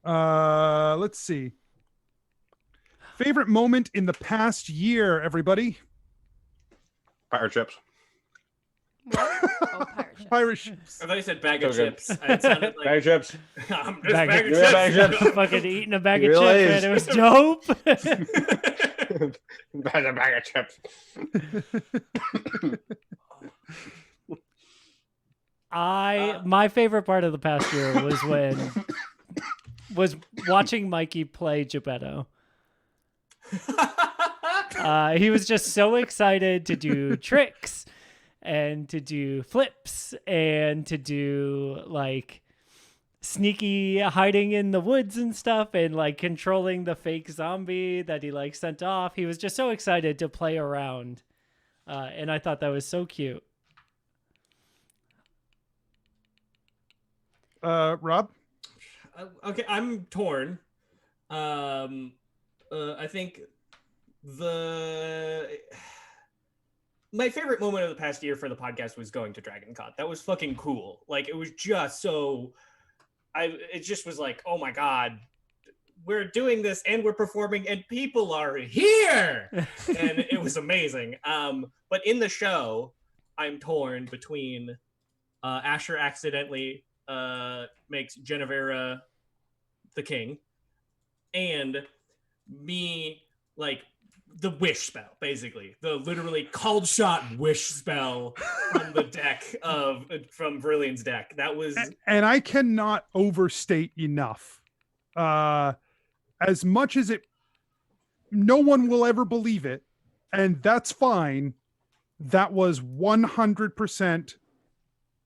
Let's see. Favorite moment in the past year, everybody? Pirate ships. What? Oh, pirate ships. Pirate ships. I thought you said bag of So good. chips. It sounded like Pirate ships. I'm just Bag bag of- of Yeah, bag of chips. chips. Fucking eating a bag It of really chips, is. man. It was dope. That's a bag of chips. My favorite part of the past year was watching Mikey play Geppetto. He was just so excited to do tricks and to do flips and to do like sneaky hiding in the woods and stuff and like controlling the fake zombie that he like sent off. He was just so excited to play around. And I thought that was so cute. Rob? Okay, I'm torn. I think my favorite moment of the past year for the podcast was going to DragonCon. That was fucking cool. Like, it was just so it just was like, oh my god, we're doing this and we're performing and people are here. And it was amazing. But in the show, I'm torn between Asher accidentally makes Genevera the king, and me, like, the wish spell, basically the literally called shot wish spell from the deck from Verlion's deck. That was, And I cannot overstate enough, as much as no one will ever believe it, and that's fine. That was 100%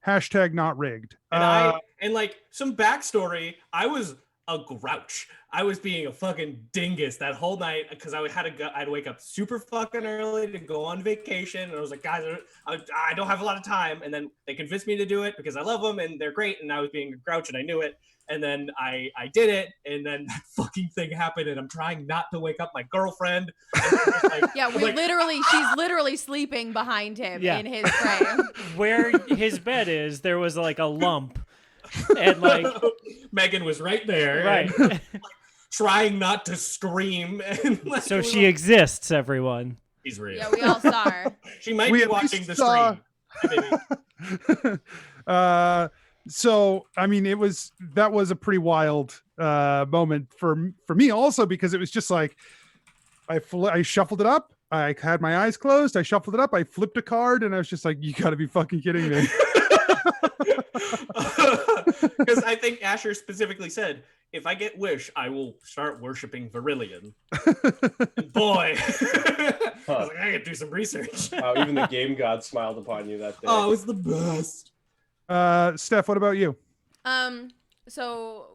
hashtag not rigged. and like some backstory. I was a grouch. I was being a fucking dingus that whole night because I'd wake up super fucking early to go on vacation, and I was like, guys, I don't have a lot of time. And then they convinced me to do it because I love them and they're great, and I was being a grouch and I knew it. And then I did it, and then that fucking thing happened, and I'm trying not to wake up my girlfriend. Yeah, she's literally sleeping behind him in his frame. Where his bed is, there was like a lump. And like Megan was right there, right, and, trying not to scream. And so she exists, everyone. She's real. Yeah, we all saw her. She might be watching the stream. So I mean, that was a pretty wild moment for me also, because it was just like I shuffled it up. I had my eyes closed. I shuffled it up. I flipped a card, and I was just like, "You got to be fucking kidding me!" Because I think Asher specifically said, if I get Wish, I will start worshiping Virillion. Boy, I was like, I gotta do some research. Wow, even the game god smiled upon you that day. Oh, it was the best. Steph, what about you? So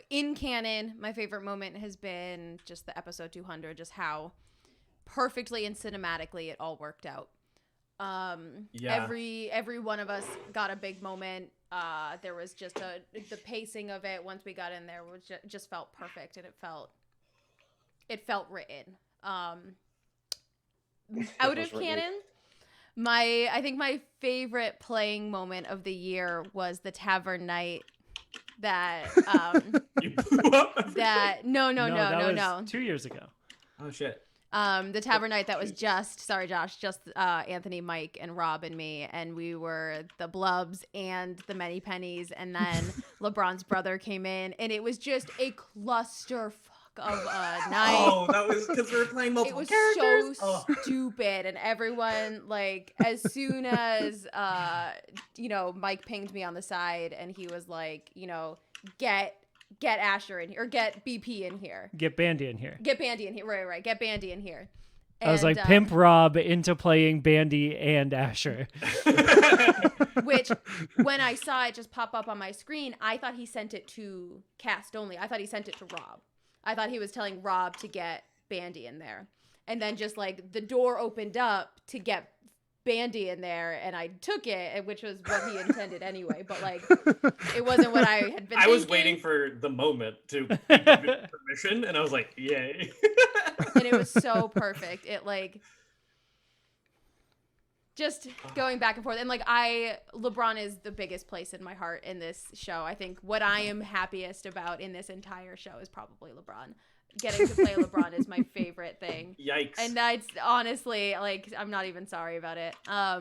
in canon, my favorite moment has been just the episode 200, just how perfectly and cinematically it all worked out. Every one of us got a big moment. There was just the pacing of it once we got in there was just felt perfect, and it felt written. Out of canon, I think my favorite playing moment of the year was the Tavern Night. That You blew up that no 2 years ago. Oh shit. The Tavern Night that was just Anthony, Mike, and Rob and me, and we were the Blubs and the Many Pennies, and then LeBron's brother came in, and it was just a clusterfuck of a night. Oh, that was because we were playing multiple characters. It was so stupid, and everyone, like, as soon as Mike pinged me on the side, and he was like, get Asher in here, or get BP in here. Get Bandy in here. Get Bandy in here. Right. Get Bandy in here. I was like, pimp Rob into playing Bandy and Asher. Which, when I saw it just pop up on my screen, I thought he sent it to cast only. I thought he sent it to Rob. I thought he was telling Rob to get Bandy in there. And then just like the door opened up to get Bandy in there, and I took it, which was what he intended anyway, but like it wasn't what I had been thinking. Was waiting for the moment to give permission, and I was like, yay. And it was so perfect. It like just going back and forth, and like LeBron is the biggest place in my heart in this show. I think what I am happiest about in this entire show is probably LeBron. Getting to play LeBron is my favorite thing. Yikes. And that's honestly, like, I'm not even sorry about it. I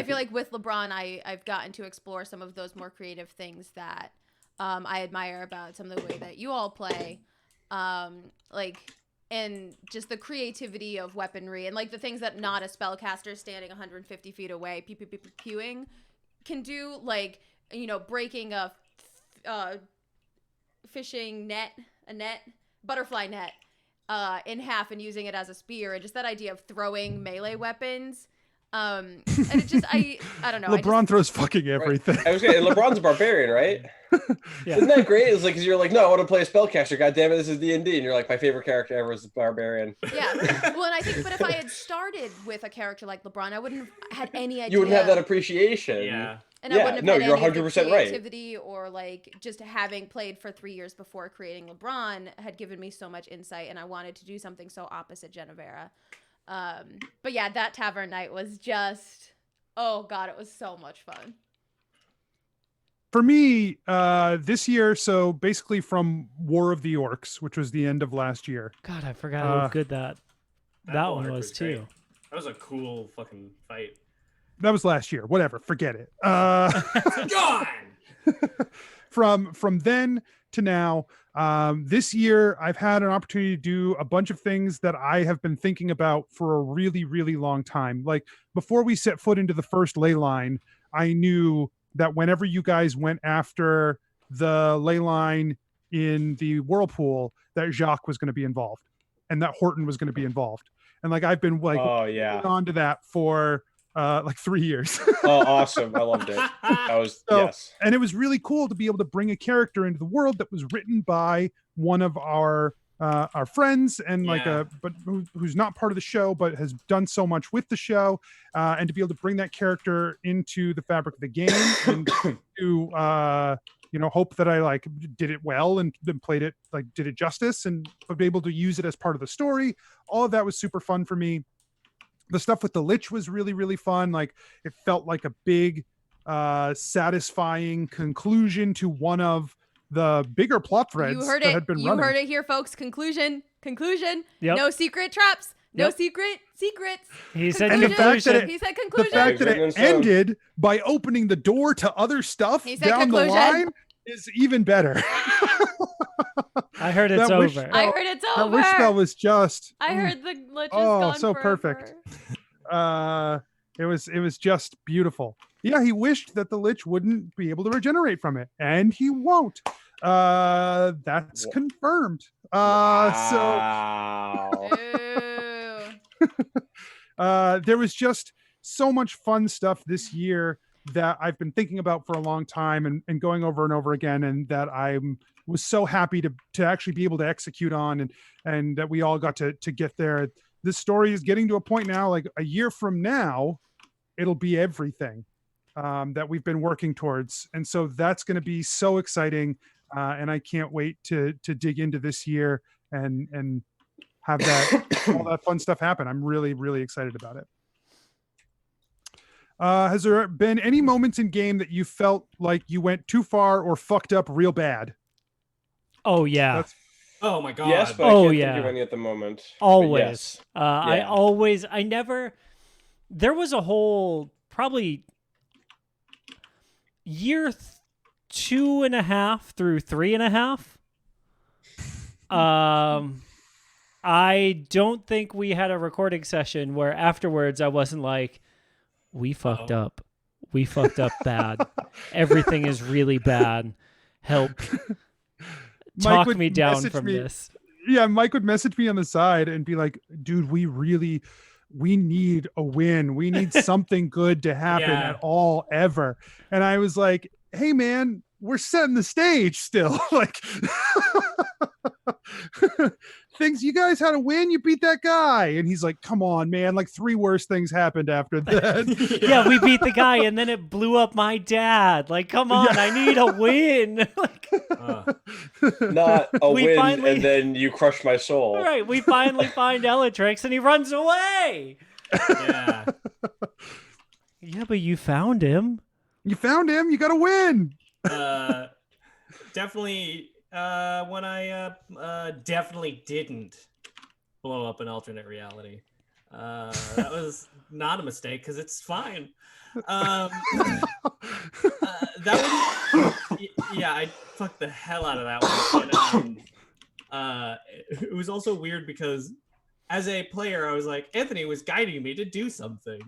feel like with LeBron, I've gotten to explore some of those more creative things that I admire about some of the way that you all play. And just the creativity of weaponry, and like the things that not a spellcaster standing 150 feet away pewing can do, like, breaking a fishing butterfly net in half and using it as a spear, and just that idea of throwing melee weapons. And it just I don't know. LeBron throws fucking everything. Right. LeBron's a barbarian, right? Yeah. Isn't that great? It's like, because you're like, no, I want to play a spellcaster. God damn it, this is D&D, and you're like, my favorite character ever is a barbarian. Yeah. Well, and I think, but if I had started with a character like LeBron, I wouldn't have had any idea. You wouldn't have that appreciation. Yeah. And I wouldn't have had you're any of the 100% right. creativity, or like just having played for 3 years before creating LeBron had given me so much insight, and I wanted to do something so opposite Genevera. But yeah, that Tavern Night was just, oh God, it was so much fun. For me, this year, so basically from War of the Orcs, which was the end of last year. God, I forgot how good that one arc was great. too. That was a cool fucking fight. That was last year. Whatever, forget it. Gone. From then to now, this year I've had an opportunity to do a bunch of things that I have been thinking about for a really, really long time. Like, before we set foot into the first ley line, I knew that whenever you guys went after the ley line in the whirlpool, that Jacques was going to be involved, and that Horton was going to be involved. And like, I've been like, oh yeah, on to that for like 3 years. Oh, awesome! I loved it. That was So- yes. And it was really cool to be able to bring a character into the world that was written by one of our friends and Yeah. who's not part of the show but has done so much with the show, and to be able to bring that character into the fabric of the game and to hope that I like did it well and then played it like did it justice and be able to use it as part of the story. All of that was super fun for me. The stuff with the Lich was really, really fun. Like it felt like a big, satisfying conclusion to one of the bigger plot threads You heard that it. had been You running. heard it here, folks. Conclusion. Yep. No secret traps. No Yep. secrets. He said And the fact that conclusion. it- He said The conclusion. fact that Written in it stone. ended by opening the door to other stuff He said down the conclusion. line is even better. I heard it's That wish- over. I heard it's That over. wish spell was just I heard the glitch is Oh, gone so forever. perfect. It was just beautiful. Yeah, he wished that the Lich wouldn't be able to regenerate from it, and he won't. That's Wha- confirmed. Wow. Ooh. There was just so much fun stuff this year that I've been thinking about for a long time and going over and over again, and that was so happy to actually be able to execute on, and that we all got to get there. This story is getting to a point now, like a year from now, it'll be everything that we've been working towards, and so that's going to be so exciting, and I can't wait to dig into this year and have all that fun stuff happen. I'm really, really excited about it. Has there been any moments in game that you felt like you went too far or fucked up real bad? Oh yeah. That's- Oh my god. Yes, but Oh, I can't yeah. think of any at the moment. But Always. yes. I never, there was a whole probably year 2.5 through 3.5. I don't think we had a recording session where afterwards I wasn't like, we fucked up. We fucked up bad. Everything is really bad. Help. Mike Talk would me down message from me- this. Yeah, Mike would message me on the side and be like, dude, we need a win. We need something good to happen Yeah. at all ever. And I was like, hey man, we're setting the stage still. Like things, you guys had a win, you beat that guy. And he's like, come on, man, like 3 worse things happened after that. Yeah, we beat the guy and then it blew up my dad. Like, come on, Yeah. I need a win. Like, Not a We win, finally- and then you crush my soul. all right, we finally find Elatrix and he runs away. Yeah. Yeah, but you found him. You found him, you got to win. Definitely when I definitely didn't blow up an alternate reality. That was not a mistake because it's fine. That one, yeah, I fucked the hell out of that one. And, it was also weird because as a player, I was like, Anthony was guiding me to do something,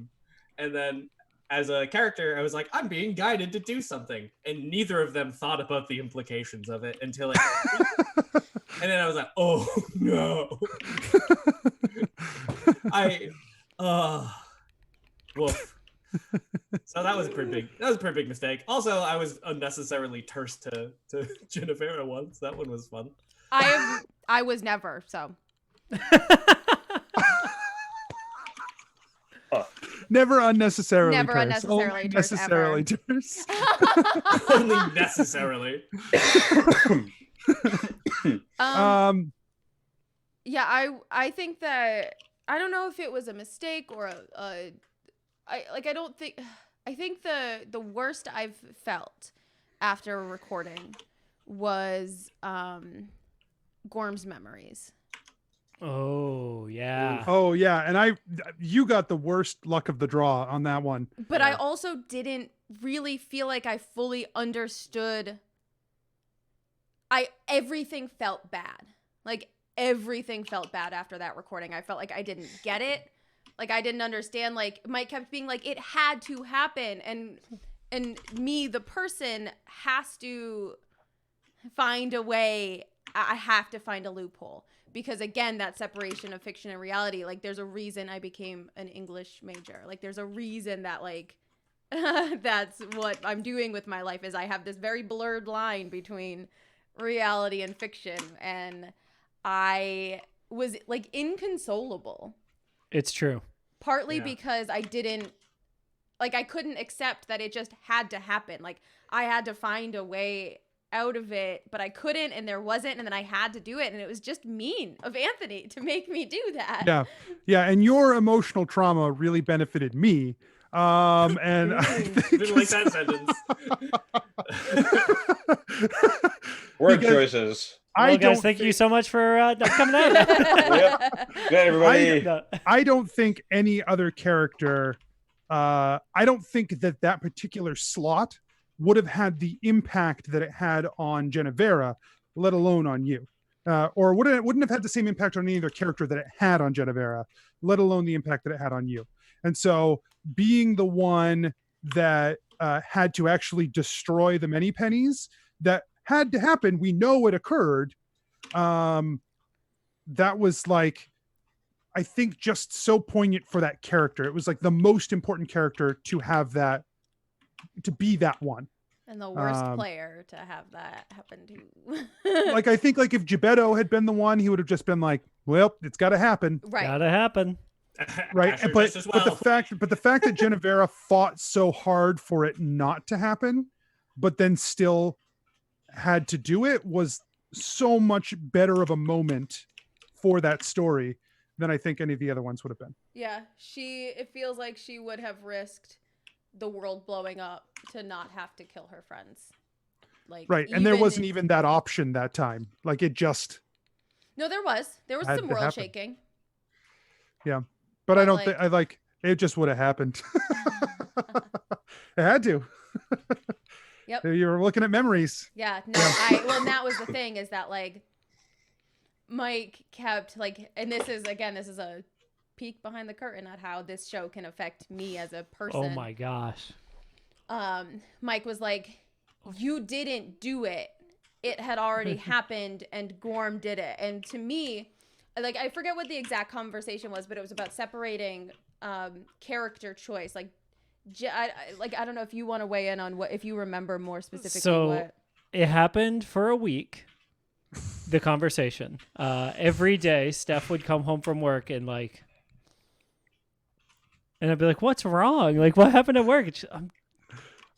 and then as a character, I was like, I'm being guided to do something, and neither of them thought about the implications of it until it. And then I was like, oh no. Woof. So that was a pretty big mistake. Also, I was unnecessarily terse to Genevera once. That one was fun. I was never, so. Never unnecessarily Never terse. unnecessarily Only terse, necessarily ever. terse. Only necessarily. Yeah, I think that I don't know if it was a mistake or I think the worst I've felt after recording was Gorm's Memories. Oh, yeah. Oh yeah, and you got the worst luck of the draw on that one. But I Yeah. also didn't really feel like I fully understood. Everything felt bad. Like everything felt bad after that recording. I felt like I didn't get it. Like I didn't understand. Like Mike kept being like, it had to happen, and me, the person, has to find a way. I have to find a loophole because again, that separation of fiction and reality, like there's a reason I became an English major. Like there's a reason that like that's what I'm doing with my life, is I have this very blurred line between reality and fiction, and I was like inconsolable. It's true. Partly Yeah. because I couldn't accept that it just had to happen. Like I had to find a way out of it, but I couldn't, and there wasn't, and then I had to do it, and it was just mean of Anthony to make me do that. Yeah, and your emotional trauma really benefited me. And I think Didn't like that sentence. Word Because choices. I Well, guys, don't thank you think- so much for coming out. Yep. Good night, everybody. No. I don't think any other character, I don't think that particular slot would have had the impact that it had on Genevera, let alone on you. Or wouldn't have had the same impact on any other character that it had on Genevera, let alone the impact that it had on you. And so being the one that had to actually destroy the many pennies, that had to happen, we know it occurred. That was like, I think, just so poignant for that character. It was like the most important character to have that, to be that one. And the worst player to have that happen to. Like, I think like if Gebetto had been the one, he would have just been like, well, it's got to happen. Right. Gotta happen. Right. Asher But, just as but well. the fact that Genevera fought so hard for it not to happen, but then still had to do it, was so much better of a moment for that story than I think any of the other ones would have been. Yeah, it feels like she would have risked the world blowing up to not have to kill her friends. Like, Right. And there wasn't even that option that time. Like, it just, No, there was had some to world happen. shaking. but I But, don't like- think, I like, it just would have happened. It had to. Yep. You're looking at memories. Yeah, no, and that was the thing, is that like Mike kept like, and this is a peek behind the curtain at how this show can affect me as a person. Oh my gosh. Mike was like, you didn't do it. It had already happened and Gorm did it. And to me, like, I forget what the exact conversation was, but it was about separating character choice. Like, I don't know if you want to weigh in on what, if you remember more specifically So what. it happened for a week. The conversation. Every day, Steph would come home from work and like, and I'd be like, "What's wrong? Like, what happened at work?" And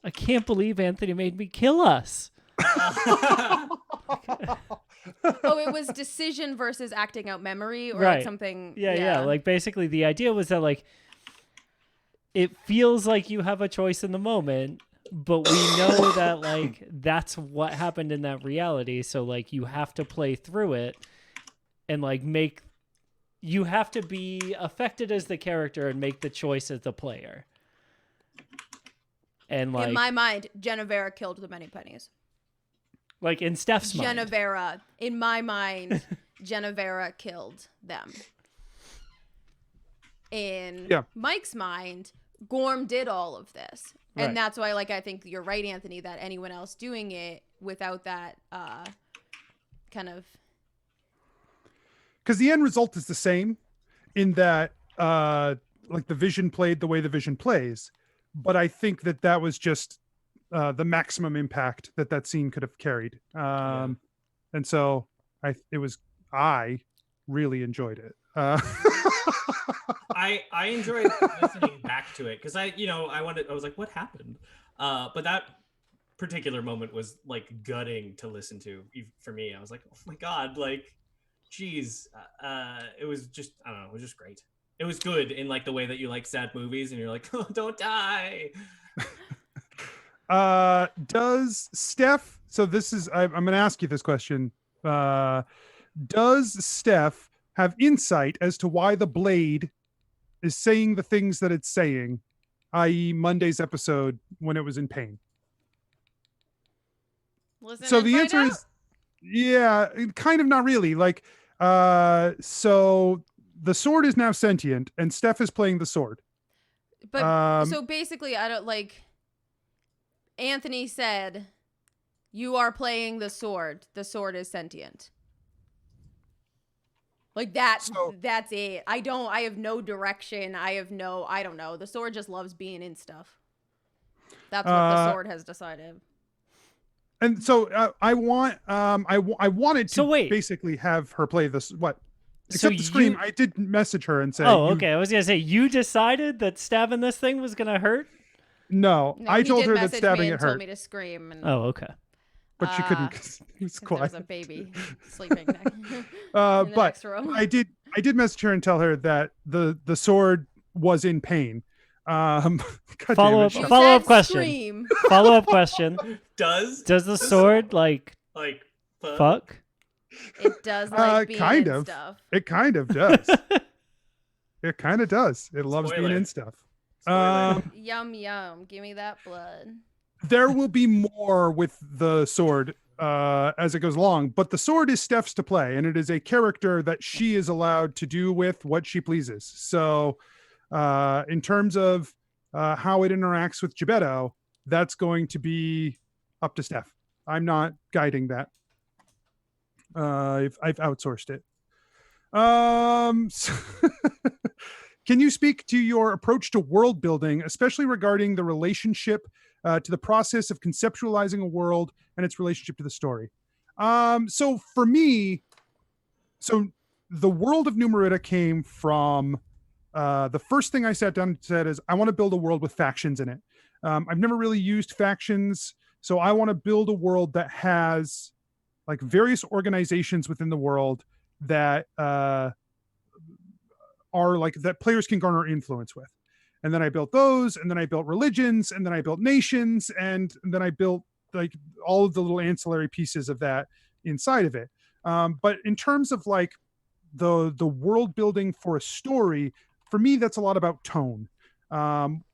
I can't believe Anthony made me kill us. Oh, it was decision versus acting out memory, or Right. like something. Yeah. Like basically, the idea was that like, it feels like you have a choice in the moment, but we know that like that's what happened in that reality. So like you have to play through it and like you have to be affected as the character and make the choice as the player. And like in my mind, Genevera killed the many pennies. like in Steph's mind. Genevera, in my mind, Genevera killed them. In Yeah. Mike's mind, Gorm did all of this. And Right. that's why, like, I think you're right, Anthony, that anyone else doing it without that kind of. Because the end result is the same in that like the Vision played the way the Vision plays, but I think that was just the maximum impact that scene could have carried. And so I really enjoyed it. I enjoyed listening back to it because I was like, what happened? But that particular moment was like gutting to listen to for me. I was like, oh my God, like, geez. It was just, I don't know, it was just great. It was good in like the way that you like sad movies and you're like, oh, don't die. Does Steph, so this is, I'm going to ask you this question. Does Steph have insight as to why the blade is saying the things that it's saying, i.e. Monday's episode when it was in pain? Listen So and the find answer out. is, yeah, kind of not really. Like, so the sword is now sentient and Steph is playing the sword. But so basically, I don't like. Anthony said, "You are playing the sword. The sword is sentient." Like that. So- That's it. I have no direction. I don't know. The sword just loves being in stuff. That's what the sword has decided. And so I wanted to So wait. basically have her play this. What? So Except the scream. you- I did message her and say, Oh, you- okay. I was gonna say you decided that stabbing this thing was gonna hurt. No, No, I he told did her that message stabbing me it and told hurt, me to scream. And, Oh, okay. but she couldn't. 'Cause it was there quiet. was a baby sleeping in the But next room. I did message her and tell her that the sword was in pain. God damn Follow it, up- Sean. You follow-up said question. Scream. Follow up question: Does Does the sword like fuck? It does like being kind in of. stuff. It kind of does. It kind of does. It loves being Spoiler. in stuff. Spoiler. Yum yum. Give me that blood. There will be more with the sword as it goes along, but the sword is Steph's to play, and it is a character that she is allowed to do with what she pleases. So, in terms of how it interacts with Gebetto, that's going to be up to Steph. I'm not guiding that. I've outsourced it. Can you speak to your approach to world building, especially regarding the relationship to the process of conceptualizing a world and its relationship to the story? So for me, the world of Numerita came from the first thing I sat down and said is I want to build a world with factions in it. I've never really used factions, so I want to build a world that has like various organizations within the world that are like that players can garner influence with. And then I built those, and then I built religions, and then I built nations, and then I built like all of the little ancillary pieces of that inside of it. But in terms of like the world building for a story, for me, that's a lot about tone.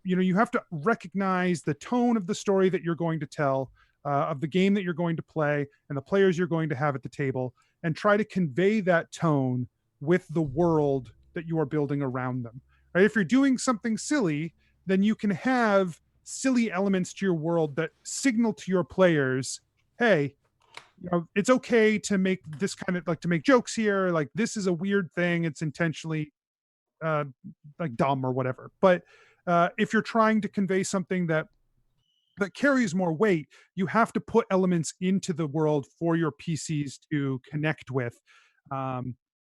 You have to recognize the tone of the story that you're going to tell, of the game that you're going to play, and the players you're going to have at the table, and try to convey that tone with the world that you are building around them. Right? If you're doing something silly, then you can have silly elements to your world that signal to your players, hey, it's okay to make this kind of like to make jokes here. Like this is a weird thing. It's intentionally like dumb or whatever. But if you're trying to convey something that carries more weight, you have to put elements into the world for your PCs to connect with.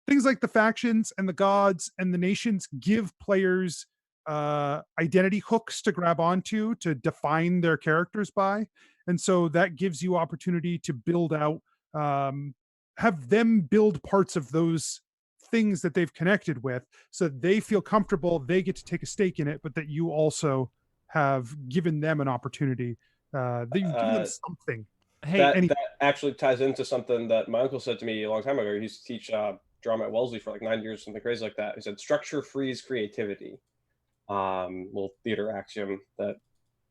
Things like the factions and the gods and the nations give players identity hooks to grab onto to define their characters by. And so that gives you opportunity to build out, have them build parts of those things that they've connected with so that they feel comfortable, they get to take a stake in it, but that you also have given them an opportunity, that you've given them something. Hey, that actually ties into something that my uncle said to me a long time ago. He used to teach drama at Wellesley for like 9 years, something crazy like that. He said, structure frees creativity. Little theater axiom that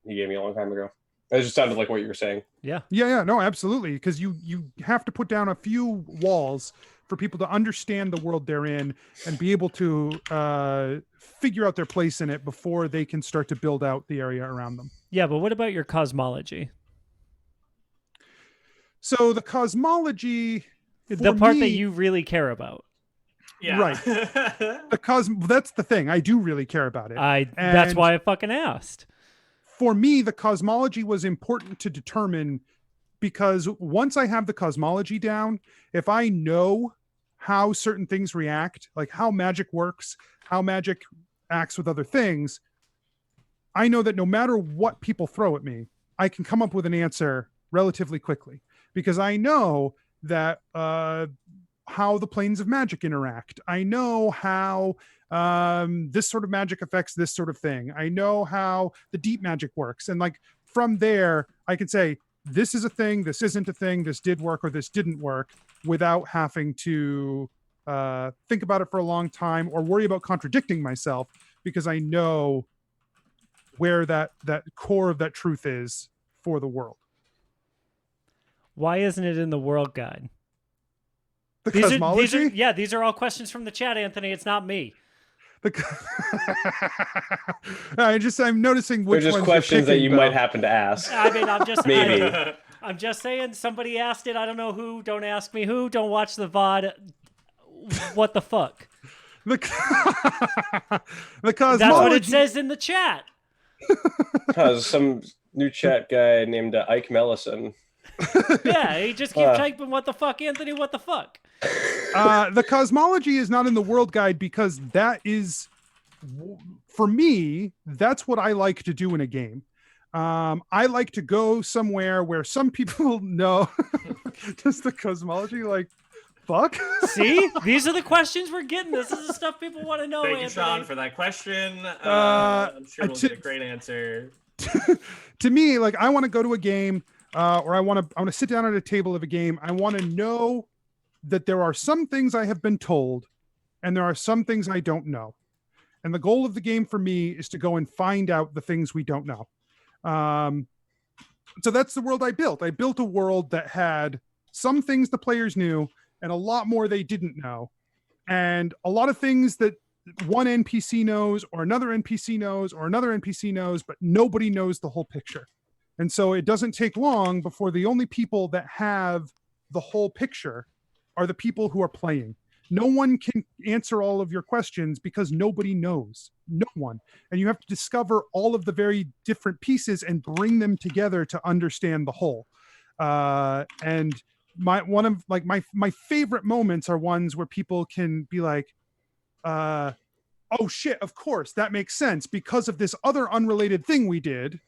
he gave me a long time ago. It just sounded like what you were saying. yeah. No, absolutely, because you have to put down a few walls for people to understand the world they're in and be able to figure out their place in it before they can start to build out the area around them. Yeah, but what about your cosmology? So the cosmology, The part me, that you really care about. Yeah. Right. That's the thing. I do really care about it. That's And why I fucking asked. for me, the cosmology was important to determine because once I have the cosmology down, if I know how certain things react, like how magic works, how magic acts with other things, I know that no matter what people throw at me, I can come up with an answer relatively quickly because I know that how the planes of magic interact. I know how this sort of magic affects this sort of thing. I know how the deep magic works. And like from there, I can say, this is a thing, this isn't a thing, this did work or this didn't work without having to think about it for a long time or worry about contradicting myself because I know where that core of that truth is for the world. Why isn't it in the world guide? The cosmology? These are all questions from the chat, Anthony. It's not me. I'm noticing which They're just ones questions that you're you picking, might Bo. happen to ask. I mean, I'm just Maybe. I'm just saying somebody asked it. I don't know who. Don't ask me who. Don't watch the VOD. what the fuck? The, the That's what it cosmology. says in the chat. Some new chat guy named Ike Mellison. Yeah, he just keeps typing, what the fuck, Anthony, what the fuck? The cosmology is not in the world guide because that is, for me, that's what I like to do in a game. I like to go somewhere where some people know just the cosmology, like, fuck. See, these are the questions we're getting. This is the stuff people want to know. Thank you, Anthony. Sean, for that question. I'm sure we'll get a great answer. To me, like, I want to go to a game, or I want to sit down at a table of a game. I want to know that there are some things I have been told, and there are some things I don't know. And the goal of the game for me is to go and find out the things we don't know. So that's the world I built. I built a world that had some things the players knew and a lot more they didn't know. And a lot of things that one NPC knows or another NPC knows or another NPC knows, but nobody knows the whole picture. And so it doesn't take long before the only people that have the whole picture are the people who are playing. No one can answer all of your questions because nobody knows. No one. And you have to discover all of the very different pieces and bring them together to understand the whole. And my favorite moments are ones where people can be like, oh shit, of course, that makes sense because of this other unrelated thing we did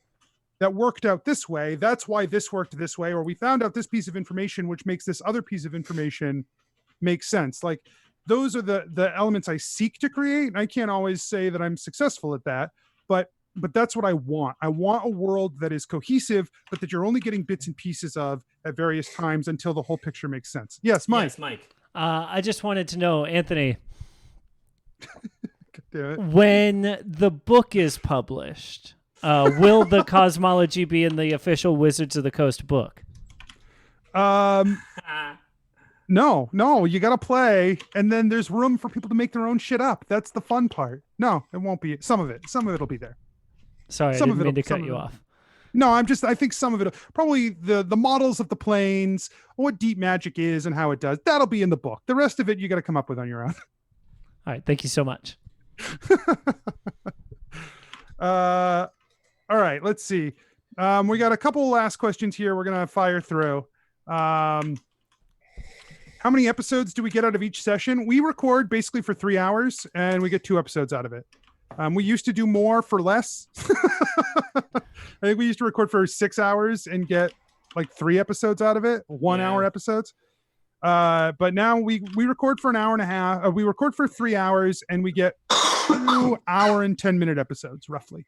that worked out this way. That's why this worked this way. Or we found out this piece of information, which makes this other piece of information make sense. Like, those are the elements I seek to create. And I can't always say that I'm successful at that, but that's what I want. I want a world that is cohesive, but that you're only getting bits and pieces of at various times until the whole picture makes sense. Yes, Mike. Yes, Mike. I just wanted to know, Anthony, Damn it. when the book is published, will the cosmology be in the official Wizards of the Coast book? No, you got to play, and then there's room for people to make their own shit up. That's the fun part. No, it won't be. Some of it'll be there. Sorry, I didn't mean to cut you off. No, I think some of it, probably the models of the planes, what deep magic is and how it does, that'll be in the book. The rest of it, you got to come up with on your own. All right, thank you so much. All right, let's see. We got a couple last questions here we're going to fire through. How many episodes do we get out of each session? We record basically for 3 hours and we get 2 episodes out of it. We used to do more for less. I think we used to record for 6 hours and get like 3 episodes out of it, 1 hour episodes. But now we record for an hour and a half. We record for 3 hours and we get 2 hour and 10-minute episodes roughly.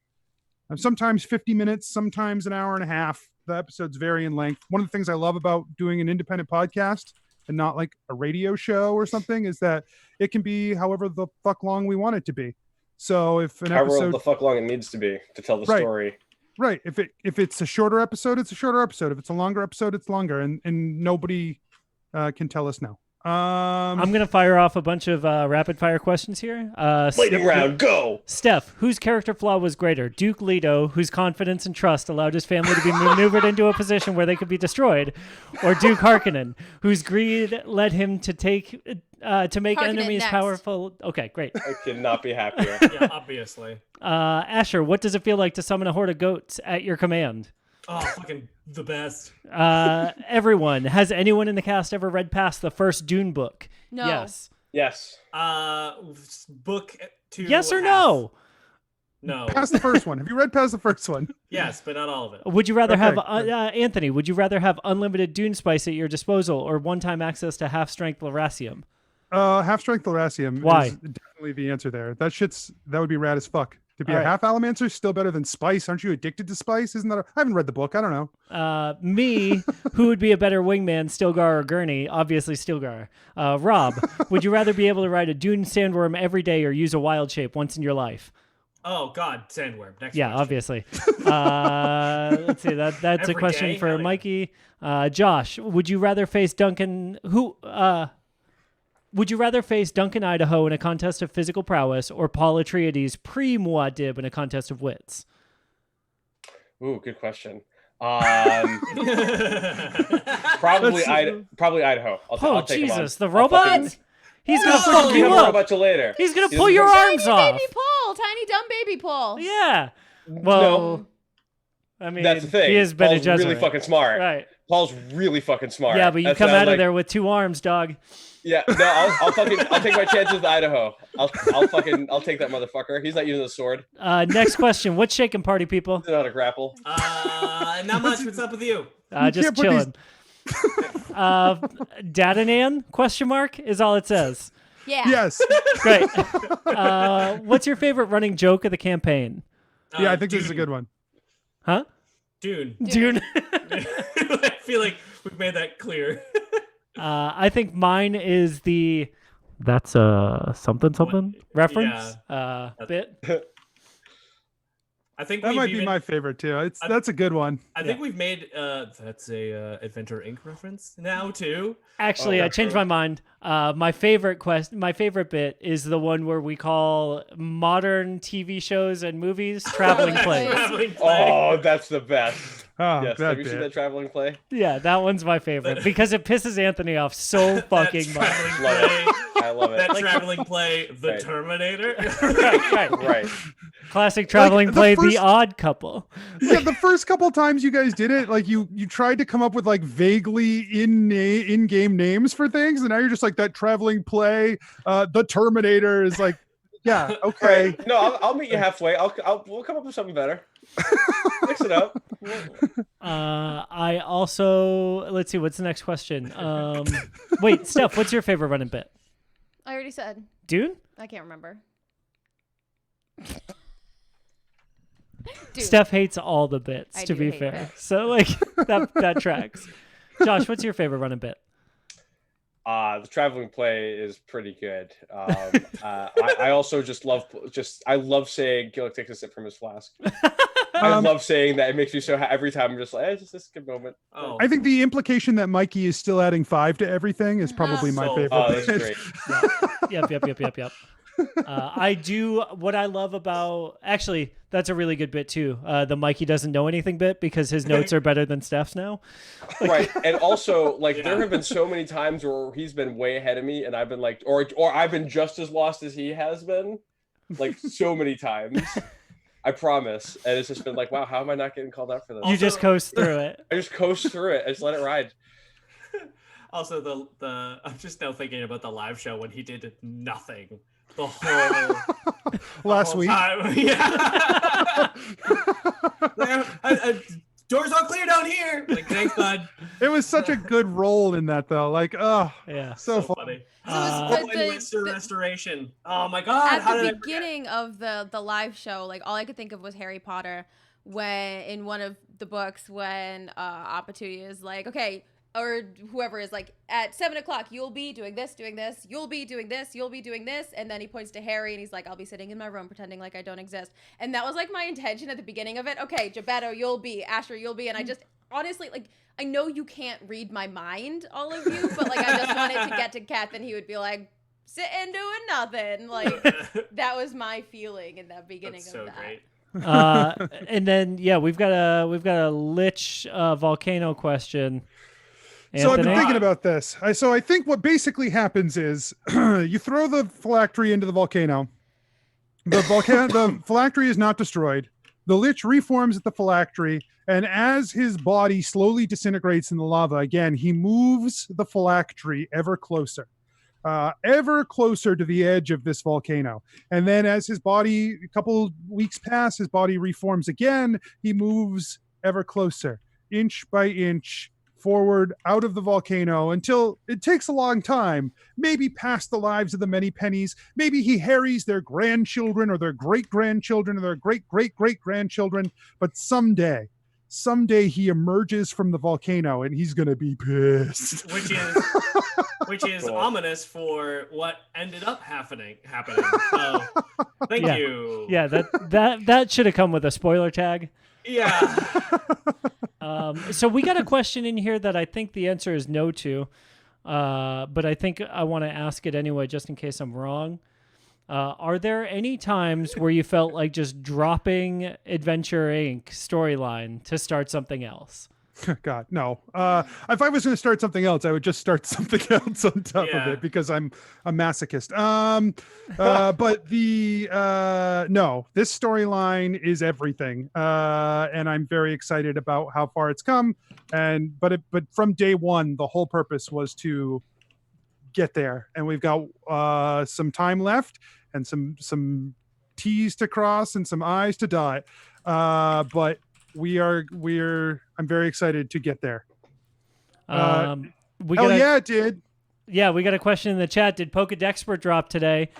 Sometimes 50 minutes, sometimes an hour and a half. The episodes vary in length. One of the things I love about doing an independent podcast and not like a radio show or something is that it can be however the fuck long we want it to be. So if an However episode, the fuck long it needs to be to tell the story. right. If it's a shorter episode, it's a shorter episode. If it's a longer episode, it's longer, and nobody can tell us no. I'm going to fire off a bunch of rapid fire questions here. Lightning round, go! Steph, whose character flaw was greater? Duke Leto, whose confidence and trust allowed his family to be maneuvered into a position where they could be destroyed? Or Duke Harkonnen, whose greed led him to make Harkonnen enemies next. powerful? Okay, great. I could not be happier. Yeah, obviously. Asher, what does it feel like to summon a horde of goats at your command? Oh, fucking the best. Everyone, has anyone in the cast ever read past the first Dune book? No. Yes. Yes. Book 2. Yes or half. no? No. Past the first one. Have you read past the first one? Yes, but not all of it. Would you rather have, Okay. Anthony, would you rather have unlimited Dune spice at your disposal or one-time access to half-strength Lerasium? Half strength Lerasium Why? is definitely the answer there. That would be rad as fuck. To be All a right. half Allomancer is still better than spice. Aren't you addicted to spice? Isn't that I haven't read the book. I don't know. Me, who would be a better wingman, Stilgar or Gurney? Obviously Stilgar. Rob, would you rather be able to ride a Dune sandworm every day or use a wild shape once in your life? Oh, God, sandworm. Next Yeah, question. obviously. Let's see. That's a Every question day? for Hell yeah. Mikey. Josh, would you rather face Duncan? Would you rather face Duncan Idaho in a contest of physical prowess or Paul Atreides pre-Muad'Dib in a contest of wits? Ooh, good question. Probably Idaho. Oh, I'll take him on. Jesus, the I'll robot? fucking- He's gonna No, fuck we you have more up. about you later. He's gonna He pull doesn't your come- arms off. Baby Paul, tiny dumb baby Paul. Yeah. Well, I mean, That's the thing. he is Bene Paul's really Gesserit. fucking smart. Right. Paul's really fucking smart. Yeah, but you That's come why I'm out of like, there with 2 arms, dog. Yeah, no, I'll take my chances with Idaho. I'll take that motherfucker. He's not using the sword. Next question. What's shaking party, people? He doesn't know how to grapple. Not much. What's up with you? Just can't put these- chilling. Dadanan? Question mark is all it says. Yeah. Yes. Great. What's your favorite running joke of the campaign? Yeah, I think this is a good one. Huh? Dune. Dune. I feel like we've made that clear. I think mine is the that's something reference bit. I think That we've might be even- my favorite too. That's a good one. I think we've made that's a Adventure Inc. reference now too. Actually, I changed my mind. My favorite bit is the one where we call modern TV shows and movies traveling plays. Traveling play. Oh, that's the best. Oh, Yes, that have you seen bit. that traveling play? Yeah, that one's my favorite because it pisses Anthony off so That fucking much. traveling Love play. I love it. That traveling play, The Right. Terminator. Right. Right. Classic traveling the play, first- The Odd Couple. Yeah, the first couple times you guys did it, like you tried to come up with like vaguely in-game names for things, and now you're just like that traveling play. The Terminator is like, yeah, okay. Right. No, I'll meet you halfway. We'll come up with something better. Mix it up. I also let's see what's the next question. Wait, Steph, what's your favorite running bit? I already said. Dune? I can't remember. Dude. Steph hates all the bits, I to do be hate fair. bits. So like that tracks. Josh, what's your favorite running bit? The traveling play is pretty good. I also I love saying Gillick takes a sip from his flask. I love saying that. It makes me so happy every time. I'm just like, it's just a good moment. Oh, I think the implication that Mikey is still adding 5 to everything is probably my So- favorite. Oh, that's bit. great. Yep. I do what I love about actually that's a really good bit too. The Mikey doesn't know anything bit because his notes are better than Steph's now. Right. And also, like, Yeah. there have been so many times where he's been way ahead of me, and I've been like, or I've been just as lost as he has been, like so many times. I promise. And it's just been like, wow, how am I not getting called out for this? You just coast through it. I just coast through it. I just let it ride. also the I'm just now thinking about the live show when he did nothing the whole Last whole week. time. Yeah. Doors all clear down here. Like, thanks, bud. It was such a good role in that though. Like, oh, Yeah. so fun. funny. Uh, So it Oh, was, and Western Restoration. Oh my God! How at did I the beginning of the live show, like all I could think of was Harry Potter, when in one of the books when Apatuya is like, okay, or whoever is like, at 7 o'clock you'll be doing this, you'll be doing this, you'll be doing this, and then he points to Harry and he's like, I'll be sitting in my room pretending like I don't exist. And that was like my intention at the beginning of it. Okay, Geppetto, you'll be, Asher, you'll be, and I just honestly, like, I know you can't read my mind, all of you, but like I just wanted to get to Keth and he would be like, sitting doing nothing. Like that was my feeling in the beginning That's of so that. great. And then yeah, we've got a Lich volcano question. So I've been Anthony? thinking about this. I think what basically happens is you throw the phylactery into the volcano. The phylactery is not destroyed. The Lich reforms at the phylactery, and as his body slowly disintegrates in the lava, again, he moves the phylactery ever closer to the edge of this volcano. And then as his body, a couple weeks pass, his body reforms again. He moves ever closer, inch by inch, forward out of the volcano until it takes a long time, maybe past the lives of the many pennies. Maybe he harries their grandchildren or their great-grandchildren or their great-great-great-grandchildren. But someday he emerges from the volcano and he's going to be pissed. Which is Cool. ominous for what ended up happening. So, thank Yeah. you. Yeah, that should have come with a spoiler tag. Yeah. So we got a question in here that I think the answer is no to, but I think I want to ask it anyway, just in case I'm wrong. Are there any times where you felt like just dropping Adventure Inc. storyline to start something else? God, no. If I was going to start something else, I would just start something else on top of Yeah. it because I'm a masochist. But the no, this storyline is everything, and I'm very excited about how far it's come. But from day one, the whole purpose was to get there, and we've got some time left and some T's to cross and some I's to dot. But I'm very excited to get there. We Hell got yeah, it did. we got a question in the chat. Did Pokedexpert drop today?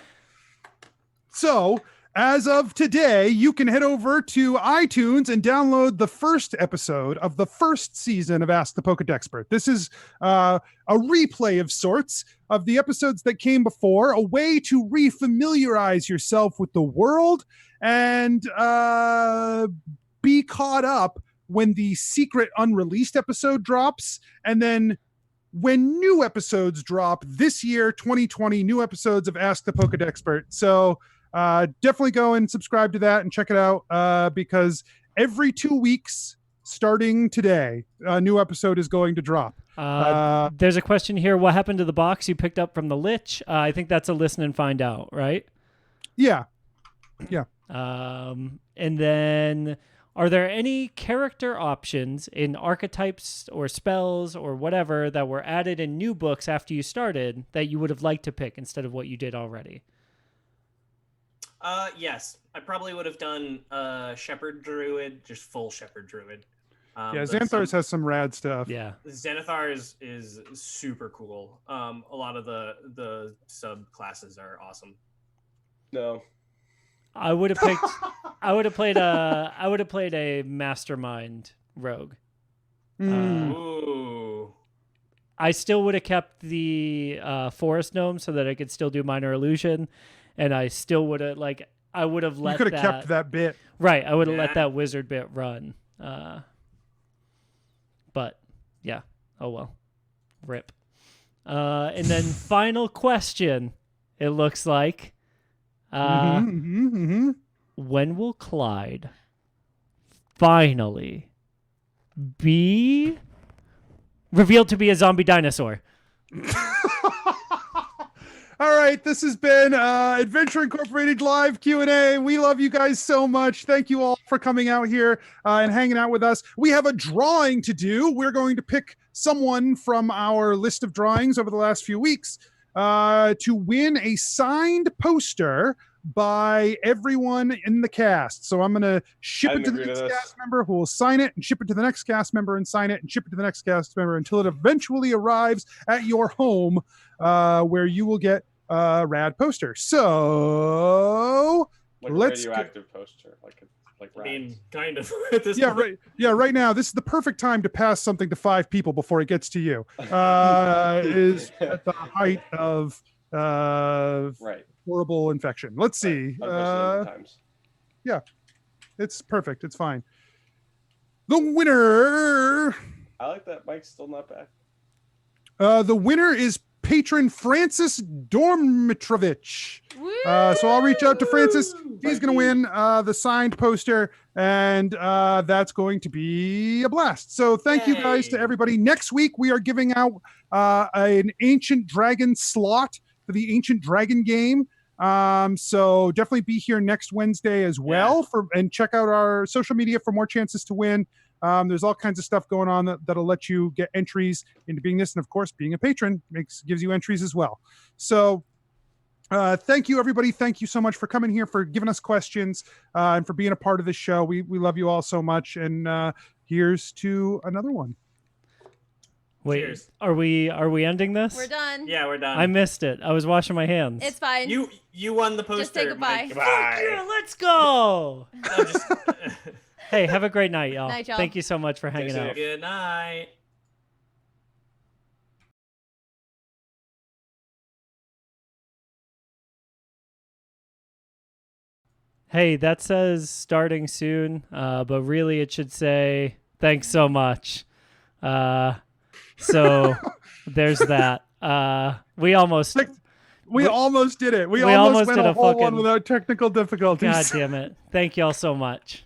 So, as of today, you can head over to iTunes and download the first episode of the first season of Ask the Pokedexpert. This is a replay of sorts of the episodes that came before, a way to refamiliarize yourself with the world and be caught up when the secret unreleased episode drops. And then when new episodes drop this year, 2020, new episodes of Ask the Pokedexpert. So definitely go and subscribe to that and check it out because every 2 weeks starting today, a new episode is going to drop. There's a question here. What happened to the box you picked up from the Lich? I think that's a listen and find out, right? Yeah. And then, are there any character options in archetypes or spells or whatever that were added in new books after you started that you would have liked to pick instead of what you did already? Yes, I probably would have done Shepherd Druid, just full Shepherd Druid. Yeah, but Xanthars has some rad stuff. Yeah. Zenithar is super cool. A lot of the subclasses are awesome. No. I would have picked. I would have played a mastermind rogue. Mm. Ooh. I still would have kept the forest gnome so that I could still do minor illusion, and I still would have I would have let You could have kept that bit. right. I would have let Yeah. that wizard bit run. But yeah. Oh well. Rip. And then final question. It looks like. When will Clyde finally be revealed to be a zombie dinosaur? All right, this has been Adventure Incorporated Live Q&A. We love you guys so much. Thank you all for coming out here and hanging out with us. We have a drawing to do. We're going to pick someone from our list of drawings over the last few weeks to win a signed poster by everyone in the cast. So I'm going to ship I it to didn't the agree next to this. cast member who will sign it and ship it to the next cast member and sign it and ship it to the next cast member until it eventually arrives at your home where you will get a rad poster. So Like Let's a radioactive poster, like I mean, rats. kind of at this yeah, point. right. Yeah, right now this is the perfect time to pass something to 5 people before it gets to you. Is at the height of Right. horrible infection. Let's see. Unprecedented times. It's perfect. It's fine. The winner. I like that Mike's still not back. The winner is patron Francis Dormitrovich. So I'll reach out to Francis. He's going to win the signed poster, and that's going to be a blast. So thank you guys to Yay. everybody. Next week, we are giving out an Ancient Dragon slot for the Ancient Dragon game. So definitely be here next Wednesday as well and check out our social media for more chances to win. There's all kinds of stuff going on that'll let you get entries into being this, and of course, being a patron gives you entries as well. So thank you, everybody. Thank you so much for coming here, for giving us questions, and for being a part of this show. We love you all so much. And here's to another one. Wait, Cheers. are we ending this? We're done. Yeah, we're done. I missed it. I was washing my hands. It's fine. You won the poster. Just say goodbye. Mike. Fuck you, let's go. No, just- Hey, have a great night, y'all. Night, y'all. Thank you so much for hanging Stay out. safe. Good night. Hey, that says starting soon, but really it should say thanks so much. So there's that. We almost, We almost did it. We We almost almost went did a a whole one fucking- without technical difficulties. God damn it. Thank y'all so much.